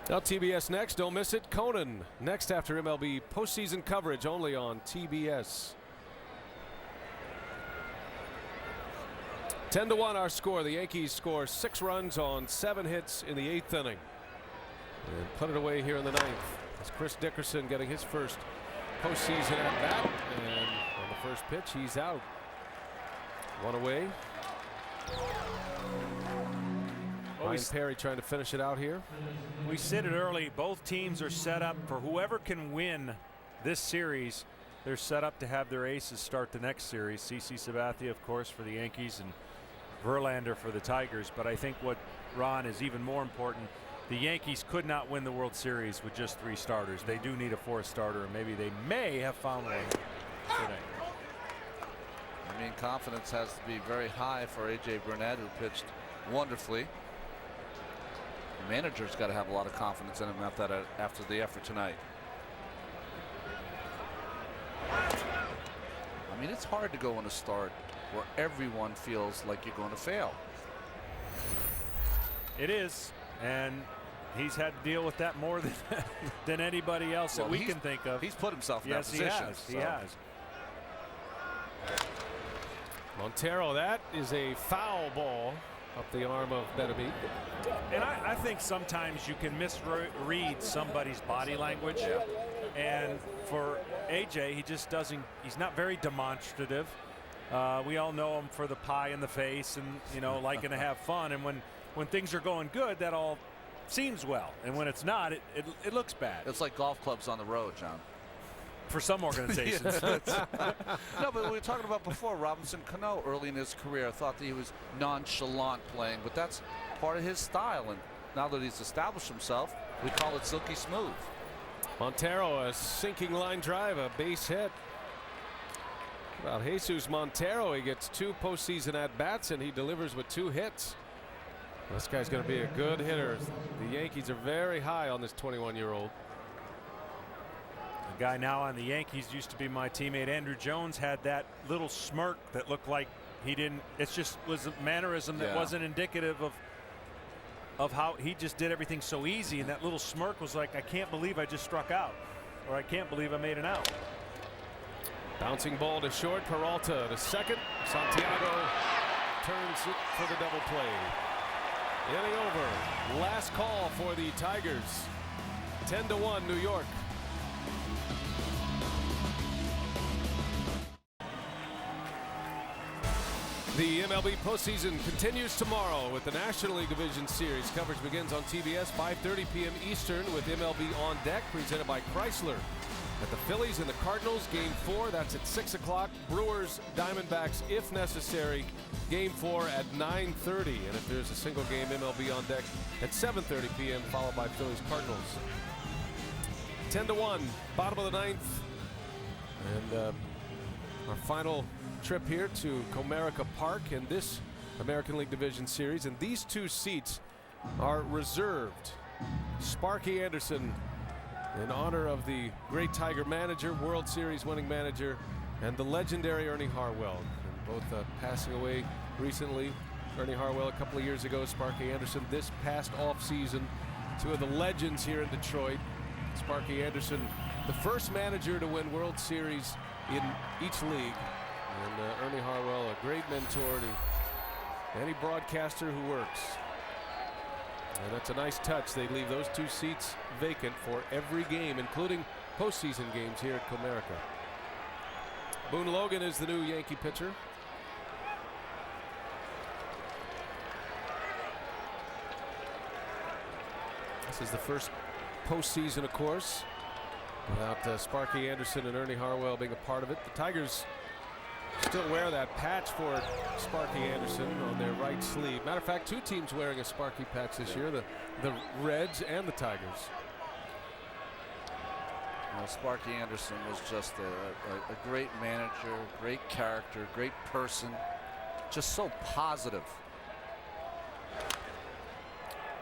Now TBS next, don't miss it. Conan next after MLB postseason coverage only on TBS. 10-1 our score. The Yankees score 6 runs on 7 hits in the 8th inning. And put it away here in the 9th. It's Chris Dickerson getting his first postseason at bat. And on the first pitch, he's out. 1 away. Well, Ryan Perry trying to finish it out here. We said it early. Both teams are set up for whoever can win this series. They're set up to have their aces start the next series. CC Sabathia, of course, for the Yankees, and Verlander for the Tigers. But I think what, Ron, is even more important, the Yankees could not win the World Series with just 3 starters. They do need a 4th starter, and maybe they may have found one today. I mean, confidence has to be very high for A.J. Burnett, who pitched wonderfully. The manager's got to have a lot of confidence in him after the effort tonight. I mean, it's hard to go in a start where everyone feels like you're going to fail. It is, and he's had to deal with that more than anybody else that we can think of. He's put himself in that position. Yes, he has. Montero, that is a foul ball up the arm of Benabi. And I think sometimes you can misread somebody's body language. Yeah. And for AJ, he just doesn't, he's not very demonstrative. We all know him for the pie in the face and, you know, liking to have fun. And when things are going good, that all seems well. And when it's not, it looks bad. It's like golf clubs on the road, John. For some organizations. No, but we were talking about before, Robinson Cano early in his career thought that he was nonchalant playing, but that's part of his style. And now that he's established himself, we call it silky smooth. Montero, a sinking line drive, a base hit. Well, Jesus Montero, he gets 2 postseason at-bats, and he delivers with 2 hits. This guy's going to be a good hitter. The Yankees are very high on this 21-year-old. The guy now on the Yankees used to be my teammate Andrew Jones, had that little smirk that looked like he didn't, it just was a mannerism that wasn't indicative of how he just did everything so easy, and that little smirk was like, I can't believe I just struck out, or I can't believe I made an out. Bouncing ball to short, Peralta to second. Santiago turns it for the double play. Inning over. Last call for the Tigers. 10-1 New York. The MLB postseason continues tomorrow with the National League Division Series. Coverage begins on TBS 5:30 p.m. Eastern with MLB On Deck, presented by Chrysler. At the Phillies and the Cardinals, Game 4, that's at 6 o'clock. Brewers, Diamondbacks, if necessary, Game 4 at 9:30. And if there's a single game, MLB On Deck at 7:30 p.m., followed by Phillies, Cardinals. 10-1, bottom of the 9th. And our final trip here to Comerica Park in this American League Division Series. And these 2 seats are reserved. Sparky Anderson, in honor of the great Tiger manager, World Series winning manager, and the legendary Ernie Harwell. And both passing away recently. Ernie Harwell a couple of years ago, Sparky Anderson this past offseason. 2 of the legends here in Detroit. Sparky Anderson, the first manager to win World Series in each league. And Ernie Harwell, a great mentor to any broadcaster who works. And that's a nice touch. They leave those 2 seats vacant for every game, including postseason games here at Comerica. Boone Logan is the new Yankee pitcher. This is the first postseason, of course, without Sparky Anderson and Ernie Harwell being a part of it. The Tigers still wear that patch for Sparky Anderson on their right sleeve. Matter of fact, 2 teams wearing a Sparky patch this year, the Reds and the Tigers. Well, Sparky Anderson was just a great manager, great character, great person, just so positive.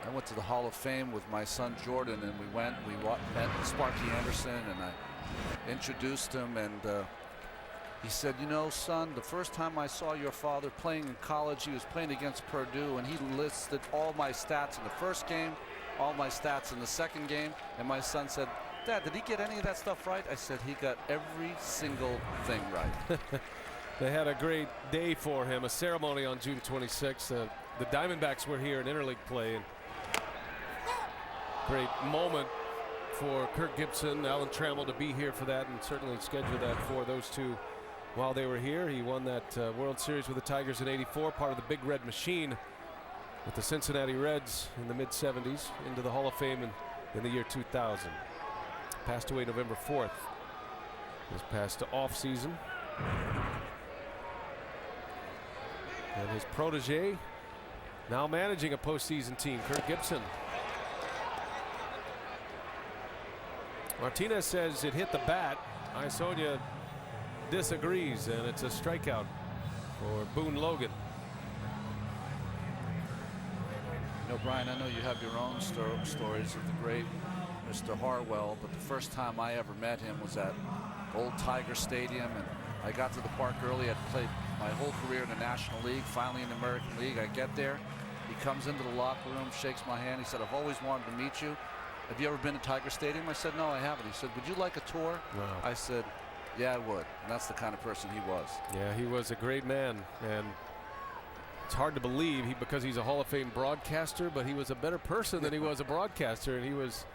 I went to the Hall of Fame with my son Jordan, and we met Sparky Anderson, and I introduced him, and he said, you know, son, the first time I saw your father playing in college, he was playing against Purdue, and he listed all my stats in the first game, all my stats in the second game. And my son said, Dad, did he get any of that stuff right? I said, he got every single thing right. They had a great day for him, a ceremony on June 26th. The Diamondbacks were here in interleague play. And great moment for Kirk Gibson, Alan Trammell to be here for that, and certainly scheduled that for those 2 while they were here. He won that World Series with the Tigers in '84, part of the Big Red Machine. with the Cincinnati Reds in the mid-70s, into the Hall of Fame in the year 2000. Passed away November 4th. This past off season. And his protege now managing a postseason team, Kirk Gibson. Martinez says it hit the bat. Iasonia disagrees, and it's a strikeout for Boone Logan. You know, Brian, I know you have your own stories of the great Mr. Harwell, but the first time I ever met him was at old Tiger Stadium, and I got to the park early. I'd played my whole career in the National League, finally in the American League. I get there. He comes into the locker room, shakes my hand. He said, "I've always wanted to meet you. Have you ever been to Tiger Stadium?" I said, "No, I haven't." He said, "Would you like a tour?" Wow. I said, "Yeah, I would." And that's the kind of person he was. Yeah, he was a great man, and it's hard to believe because he's a Hall of Fame broadcaster, but he was a better person than he was a broadcaster, and he was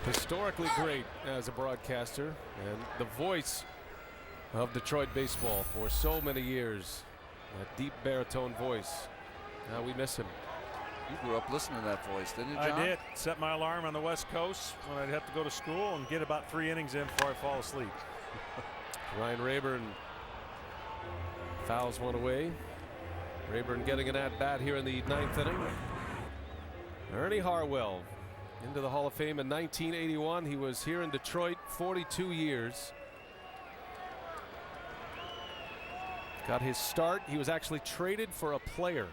historically great as a broadcaster and the voice of Detroit baseball for so many years. That deep baritone voice. Now we miss him. You grew up listening to that voice, didn't you, John? I did. Set my alarm on the West Coast when I'd have to go to school and get about 3 innings in before I fall asleep. Ryan Rayburn fouls one away. Rayburn getting an at-bat here in the 9th inning. Ernie Harwell into the Hall of Fame in 1981. He was here in Detroit 42 years. Got his start. He was actually traded for a player.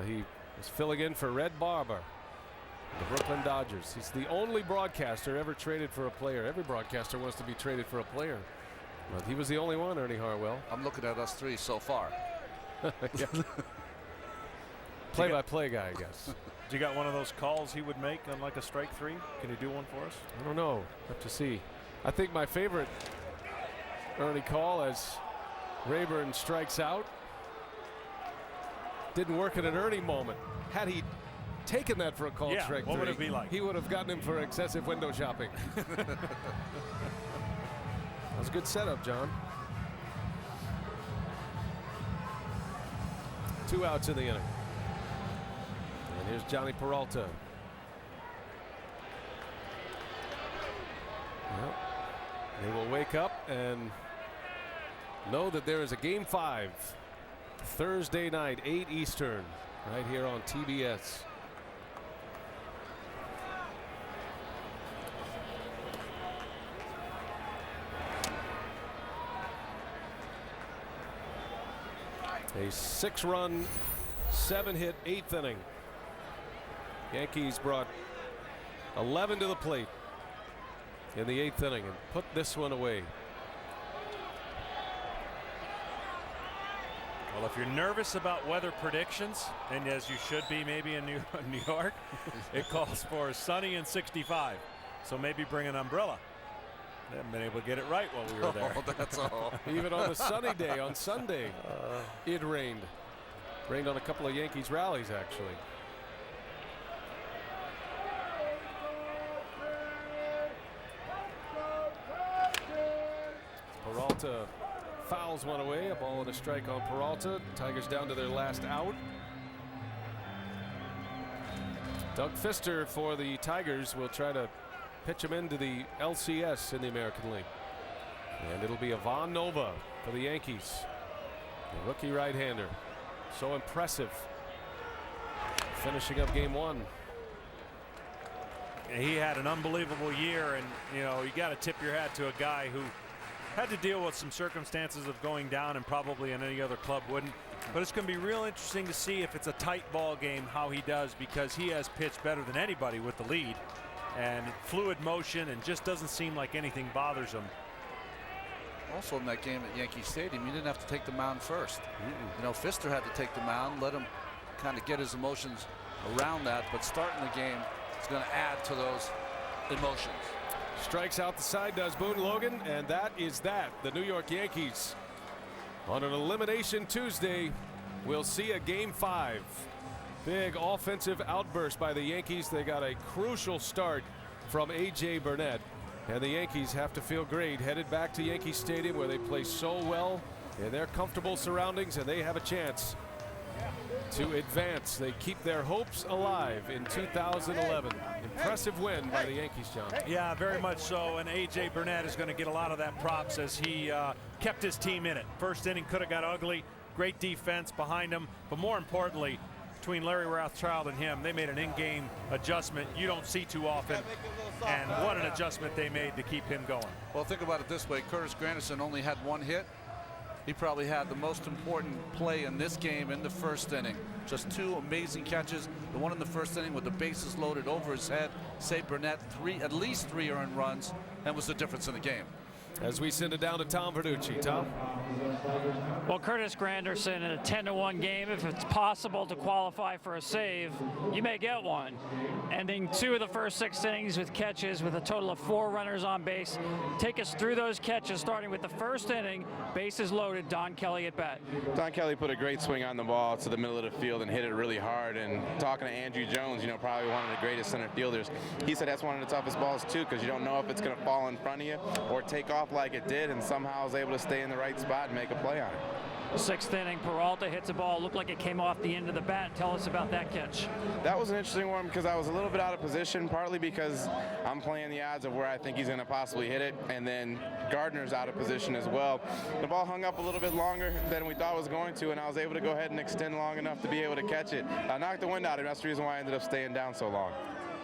He was filling in for Red Barber, the Brooklyn Dodgers. He's the only broadcaster ever traded for a player. Every broadcaster wants to be traded for a player, but he was the only one, Ernie Harwell. I'm looking at us three so far. Play-by-play guy, I guess. You got one of those calls he would make on like a strike 3? Can you do one for us? I don't know. Have to see. I think my favorite Ernie call as Rayburn strikes out. Didn't work in an Ernie moment. Had he taken that for a call strike 3, what would it be like? He would have gotten him for excessive window shopping. That was a good setup, John. 2 outs in the inning. And here's Johnny Peralta. Well, they will wake up and know that there is a Game 5 Thursday night, 8 Eastern, right here on TBS. A 6-run, 7-hit 8th inning. Yankees brought 11 to the plate in the 8th inning and put this one away. Well, if you're nervous about weather predictions, and as you should be maybe in New York, it calls for sunny and 65. So maybe bring an umbrella. They haven't been able to get it right while we were there. Oh, that's all. Even on the sunny day on Sunday, it rained. Rained on a couple of Yankees rallies, actually. Peralta fouls one away. A ball and a strike on Peralta. Tigers down to their last out. Doug Fister for the Tigers will try to pitch him into the LCS in the American League. And it'll be Ivan Nova for the Yankees. The rookie right-hander. So impressive. Finishing up game 1. He had an unbelievable year, and you know, you got to tip your hat to a guy who had to deal with some circumstances of going down, and probably in any other club wouldn't. But it's going to be real interesting to see if it's a tight ball game how he does, because he has pitched better than anybody with the lead and fluid motion, and just doesn't seem like anything bothers him. Also in that game at Yankee Stadium, you didn't have to take the mound first. You know, Fister had to take the mound, let him kind of get his emotions around that, but starting the game is going to add to those emotions. Strikes out the side, does Boone Logan, and that is that. The New York Yankees on an elimination Tuesday will see a game 5. Big offensive outburst by the Yankees. They got a crucial start from A.J. Burnett, and the Yankees have to feel great headed back to Yankee Stadium, where they play so well in their comfortable surroundings, and they have a chance to advance. They keep their hopes alive in 2011. Impressive win by the Yankees, John. Yeah, very much so. And A.J. Burnett is going to get a lot of that props as he kept his team in it. First inning could have got ugly. Great defense behind him. But more importantly, between Larry Rothschild and him, they made an in-game adjustment you don't see too often. And what an adjustment they made to keep him going. Well, think about it this way. Curtis Granderson only had one hit. He probably had the most important play in this game in the first inning. Just two amazing catches. The one in the first inning with the bases loaded over his head saved Burnett at least 3 earned runs, and was the difference in the game. As we send it down to Tom Verducci. Tom? Well, Curtis Granderson in a 10-1 game, if it's possible to qualify for a save, you may get one. Ending 2 of the first 6 innings with catches with a total of 4 runners on base. Take us through those catches, starting with the first inning. Bases loaded, Don Kelly at bat. Don Kelly put a great swing on the ball to the middle of the field and hit it really hard. And talking to Andrew Jones, probably one of the greatest center fielders, he said that's one of the toughest balls too, because you don't know if it's going to fall in front of you or take off like it did, and somehow was able to stay in the right spot and make a play on it. 6th inning, Peralta hits a ball, looked like it came off the end of the bat. Tell us about that catch. That was an interesting one because I was a little bit out of position, partly because I'm playing the odds of where I think he's going to possibly hit it, and then Gardner's out of position as well. The ball hung up a little bit longer than we thought it was going to, and I was able to go ahead and extend long enough to be able to catch it. I knocked the wind out of it. That's the reason why I ended up staying down so long.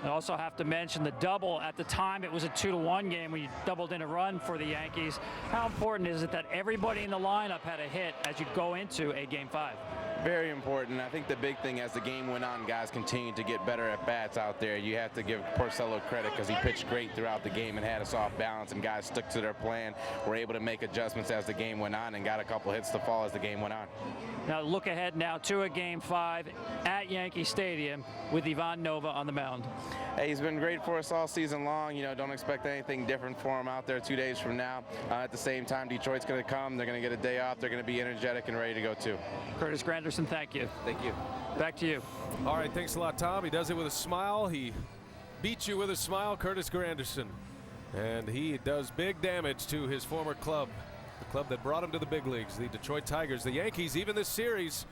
I also have to mention the double. At the time, it was a 2-1 game when you doubled in a run for the Yankees. How important is it that everybody in the lineup had a hit as you go into a Game 5? Very important. I think the big thing as the game went on, guys continued to get better at bats out there. You have to give Porcello credit because he pitched great throughout the game and had us off balance, and guys stuck to their plan, were able to make adjustments as the game went on, and got a couple hits to fall as the game went on. Now look ahead now to a Game 5 at Yankee Stadium with Ivan Nova on the mound. Hey, he's been great for us all season long. Don't expect anything different for him out there 2 days from now. At the same time, Detroit's going to come. They're going to get a day off. They're going to be energetic and ready to go too. Curtis Granderson, thank you. Thank you. Back to you. All right, thanks a lot, Tom. He does it with a smile. He beats you with a smile, Curtis Granderson. And he does big damage to his former club, the club that brought him to the big leagues, the Detroit Tigers. The Yankees, even this series,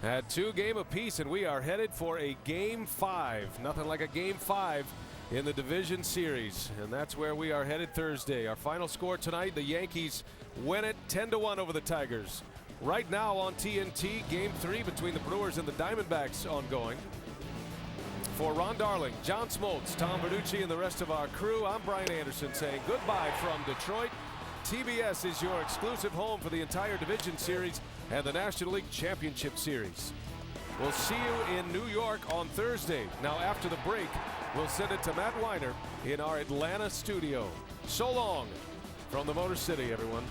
had 2 game apiece, and we are headed for a Game 5. Nothing like a Game 5 in the division series, and that's where we are headed Thursday. Our final score tonight, the Yankees win it 10-1 over the Tigers. Right now on TNT, Game 3 between the Brewers and the Diamondbacks ongoing. For Ron Darling, John Smoltz, Tom Verducci, and the rest of our crew, I'm Brian Anderson saying goodbye from Detroit. TBS is your exclusive home for the entire division series and the National League Championship Series. We'll see you in New York on Thursday. Now after the break, we'll send it to Matt Weiner in our Atlanta studio. So long from the Motor City, everyone.